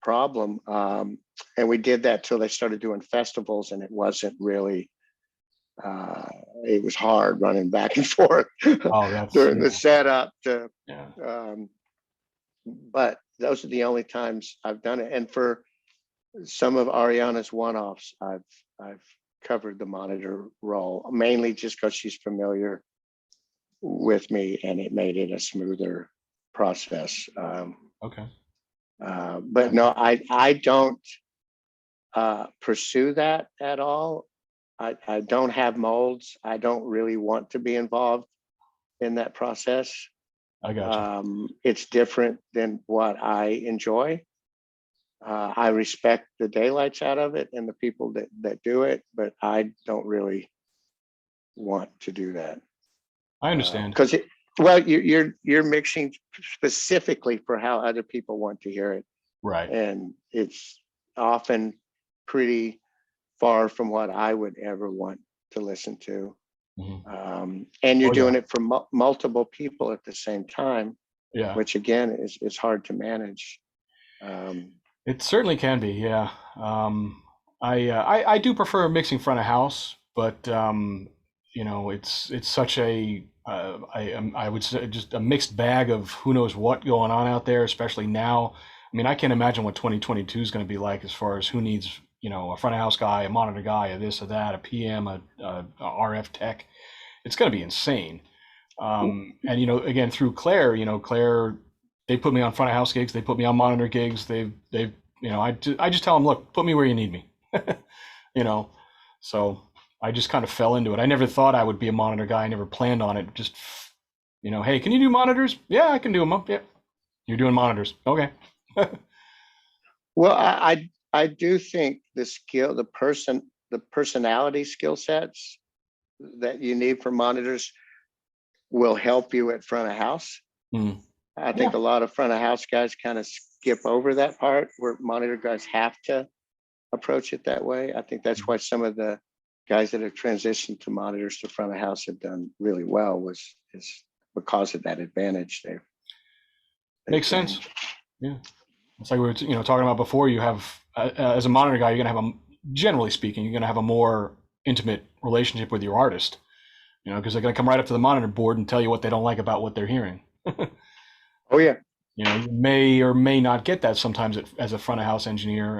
S2: problem. And we did that till they started doing festivals, and it wasn't really, it was hard running back and forth
S1: Oh, that's
S2: during the setup to,
S1: yeah.
S2: but those are the only times I've done it. And for some of Ariana's one-offs, I've covered the monitor role, mainly just because she's familiar with me and it made it a smoother process.
S1: Okay.
S2: But no, I don't pursue that at all. I don't have molds. I don't really want to be involved in that process.
S1: I got you.
S2: It's different than what I enjoy. I respect the daylights out of it and the people that do it, but I don't really want to do that.
S1: I understand.
S2: Because well, you're mixing specifically for how other people want to hear it,
S1: Right.
S2: and it's often pretty far from what I would ever want to listen to.
S1: Hmm.
S2: And you're
S1: Oh yeah.
S2: doing it for multiple people at the same time,
S1: Yeah.
S2: which again is hard to manage. Um,
S1: It certainly can be. Yeah. I do prefer mixing front of house, but it's such a I would say just a mixed bag of who knows what going on out there, especially now. I mean, I can't imagine what 2022 is going to be like as far as who needs, a front of house guy, a monitor guy, a this or that, a PM, a RF tech. It's going to be insane. And again, through Claire, Claire, they put me on front of house gigs, they put me on monitor gigs. They've I just tell them, look, put me where you need me. you know. So I just kind of fell into it. I never thought I would be a monitor guy. I never planned on it. Just hey, can you do monitors? Yeah, I can do them. Yeah, you're doing monitors. Okay.
S2: well, I do think the skill, the personality skill sets that you need for monitors will help you at front of house.
S1: Mm.
S2: I think
S1: Yeah.
S2: a lot of front of house guys kind of skip over that part where monitor guys have to approach it that way. I think that's why some of the guys that have transitioned to monitors to front of house have done really well is because of that advantage there.
S1: Makes sense. Yeah. It's like we were, talking about before. You have, as a monitor guy, you're gonna have generally speaking, you're gonna have a more intimate relationship with your artist. Because they're gonna come right up to the monitor board and tell you what they don't like about what they're hearing.
S2: Oh yeah.
S1: You may or may not get that sometimes as a front of house engineer.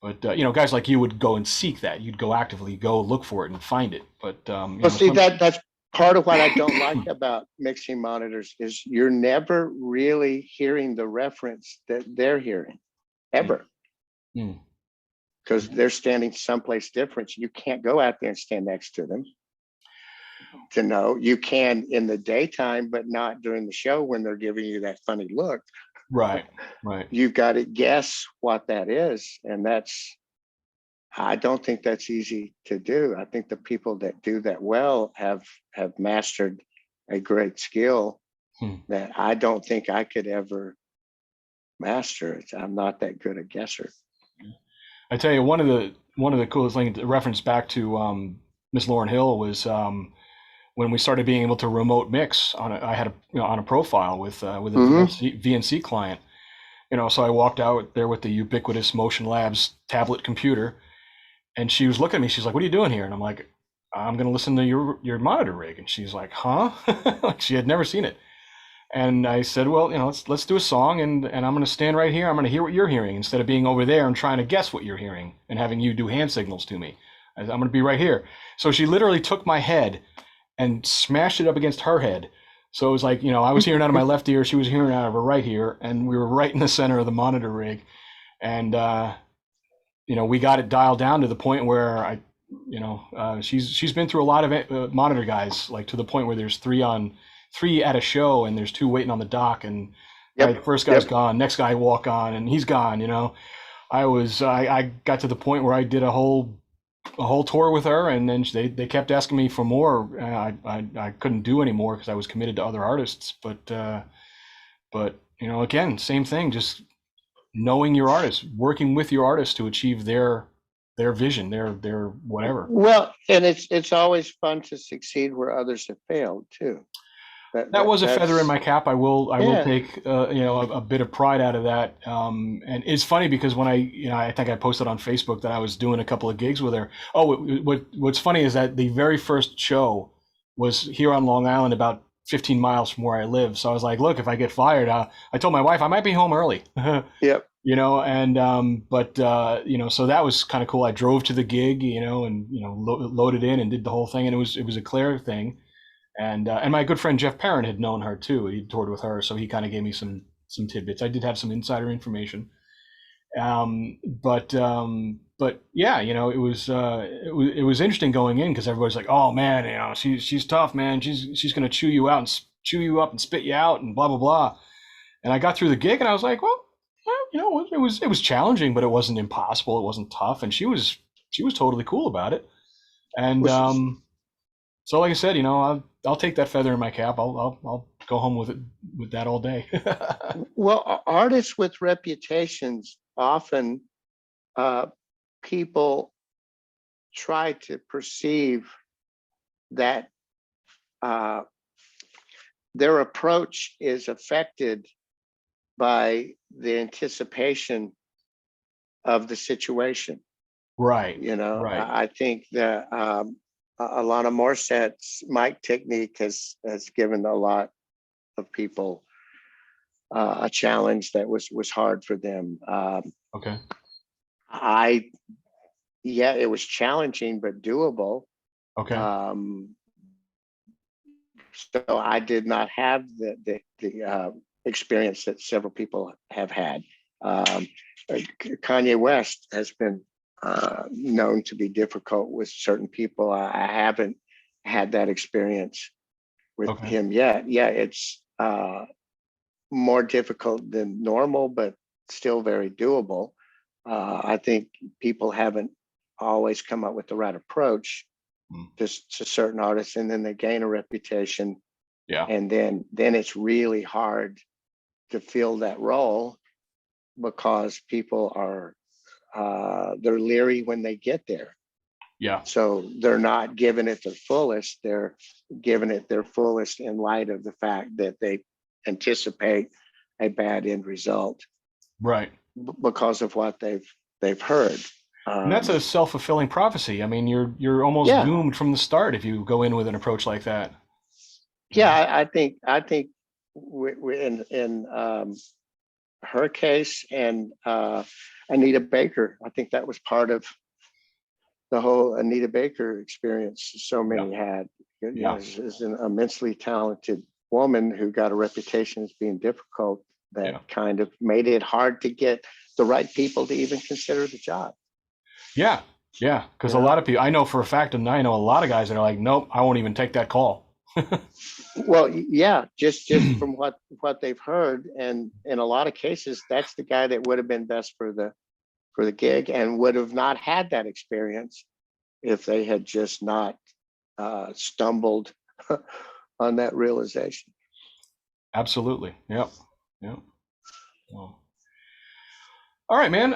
S1: But guys like you would go and seek that. You'd go actively go look for it and find it. But
S2: Well, see, that's part of what I don't like about mixing monitors is you're never really hearing the reference that they're hearing ever.
S1: Mm.
S2: Because they're standing someplace different. You can't go out there and stand next to them to know. You can in the daytime, but not during the show when they're giving you that funny look.
S1: Right.
S2: You've got to guess what that is. And I don't think that's easy to do. I think the people that do that well have mastered a great skill that I don't think I could ever master it. I'm not that good a guesser.
S1: I tell you, one of the coolest things, reference back to Miss Lauren Hill, was when we started being able to remote mix I had on a profile with a VNC client. So I walked out there with the ubiquitous Motion Labs tablet computer, and she was looking at me. She's like, "What are you doing here?" And I'm like, "I'm going to listen to your monitor rig." And she's like, "Huh?" Like she had never seen it. And I said, "Well, let's do a song, and I'm going to stand right here. I'm going to hear what you're hearing instead of being over there and trying to guess what you're hearing and having you do hand signals to me. I'm going to be right here." So she literally took my head and smashed it up against her head. So it was like, I was hearing out of my left ear, she was hearing out of her right ear, and we were right in the center of the monitor rig. And we got it dialed down to the point where she's been through a lot of monitor guys, like to the point where there's three at a show, and there's two waiting on the dock, and the first guy's gone, next guy walk on, and he's gone. I got to the point where I did a whole tour with her, and then they kept asking me for more. I couldn't do anymore because I was committed to other artists. But again, same thing, just knowing your artist, working with your artist to achieve their vision, their whatever.
S2: Well, and it's always fun to succeed where others have failed too.
S1: That was a feather in my cap. I will take a bit of pride out of that. And it's funny because when I think I posted on Facebook that I was doing a couple of gigs with her. Oh, what's funny is that the very first show was here on Long Island, about 15 miles from where I live. So I was like, look, if I get fired, I told my wife I might be home early.
S2: Yep.
S1: So that was kind of cool. I drove to the gig, and loaded in and did the whole thing, and it was a Claire thing. And my good friend Jeff Perrin had known her too. He toured with her, so he kind of gave me some tidbits. I did have some insider information. But yeah, it was interesting going in because everybody's like, "Oh man, she's tough, man. She's gonna chew you out and chew you up and spit you out and blah blah blah." And I got through the gig and I was like, "Well, you know, it was challenging, but it wasn't impossible. It wasn't tough, and she was totally cool about it. And
S2: Was
S1: so, like I said, you know, I'll take that feather in my cap. I'll go home with it with that all day.
S2: well, artists with reputations often uh, people try to perceive that uh, their approach is affected by the anticipation of the situation.
S1: Right,
S2: You know,
S1: right.
S2: I think that a lot of Morset's mic technique has given a lot of people a challenge that was hard for them.
S1: Okay,
S2: I Yeah, it was challenging but doable.
S1: okay,
S2: Um, so I did not have the experience that several people have had. Um, Kanye West has been known to be difficult with certain people. I haven't had that experience with
S1: okay.
S2: him yet. Yeah, it's more difficult than normal, but still very doable. I think people haven't always come up with the right approach
S1: Mm.
S2: to certain artists, and then they gain a reputation,
S1: Yeah,
S2: and then it's really hard to fill that role because people are they're leery when they get there.
S1: yeah.
S2: So they're not giving it their fullest. They're giving it their fullest in light of the fact that they anticipate a bad end result
S1: Right.
S2: because of what they've heard.
S1: And that's
S2: Um,
S1: a self-fulfilling prophecy. I mean, you're almost
S2: yeah,
S1: doomed from the start if you go in with an approach like that. You
S2: yeah,
S1: know?
S2: I think in her case and Anita Baker, I think that was part of the whole Anita Baker experience so
S1: Yeah,
S2: many had. You know,
S1: yeah,
S2: is an immensely talented woman who got a reputation as being difficult that
S1: yeah,
S2: kind of made it hard to get the right people to even consider the job.
S1: yeah, yeah. Because
S2: You
S1: a lot
S2: know,
S1: of people, I know for a fact, and I know a lot of guys that are like, nope, I won't even take that call.
S2: well, yeah, just from what they've heard, and in a lot of cases, that's the guy that would have been best for the gig and would have not had that experience if they had just not stumbled on that realization.
S1: Absolutely. Yep. Yep. Well, all right, man.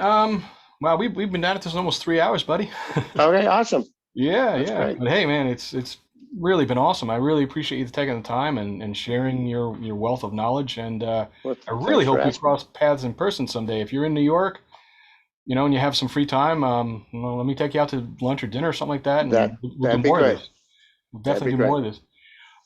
S1: Wow, we've been down at this almost 3 hours, buddy.
S2: Okay, awesome.
S1: Yeah,
S2: That's
S1: yeah.
S2: great.
S1: But hey, man, it's really been awesome. I really appreciate you taking the time and sharing your wealth of knowledge. And
S2: Well,
S1: I really
S2: thanks for
S1: hope we
S2: asking.
S1: cross paths in person someday. If you're in New York, you know, and you have some free time, well, let me take you out to lunch or dinner or something like that, and
S2: That
S1: we'll do
S2: that'd be
S1: more of
S2: great.
S1: this. We'll
S2: That'd be
S1: definitely do
S2: great.
S1: more of this.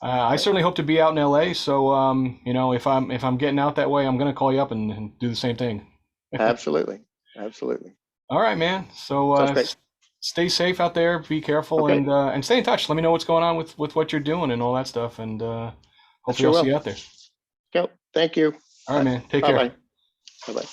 S1: I
S2: Okay.
S1: certainly hope to be out in LA. So, you know, if I'm getting out that way, I'm gonna call you up and do the same thing.
S2: Absolutely. Absolutely.
S1: All right, man. So
S2: Sounds great.
S1: stay safe out there. Be careful
S2: Okay.
S1: and stay in touch. Let me know what's going on with what you're doing and all that stuff. And
S2: I
S1: hopefully
S2: sure
S1: I'll see
S2: will.
S1: you out there.
S2: Okay. Thank you.
S1: All right,
S2: Bye.
S1: man. Take care.
S2: Bye. Bye. Bye.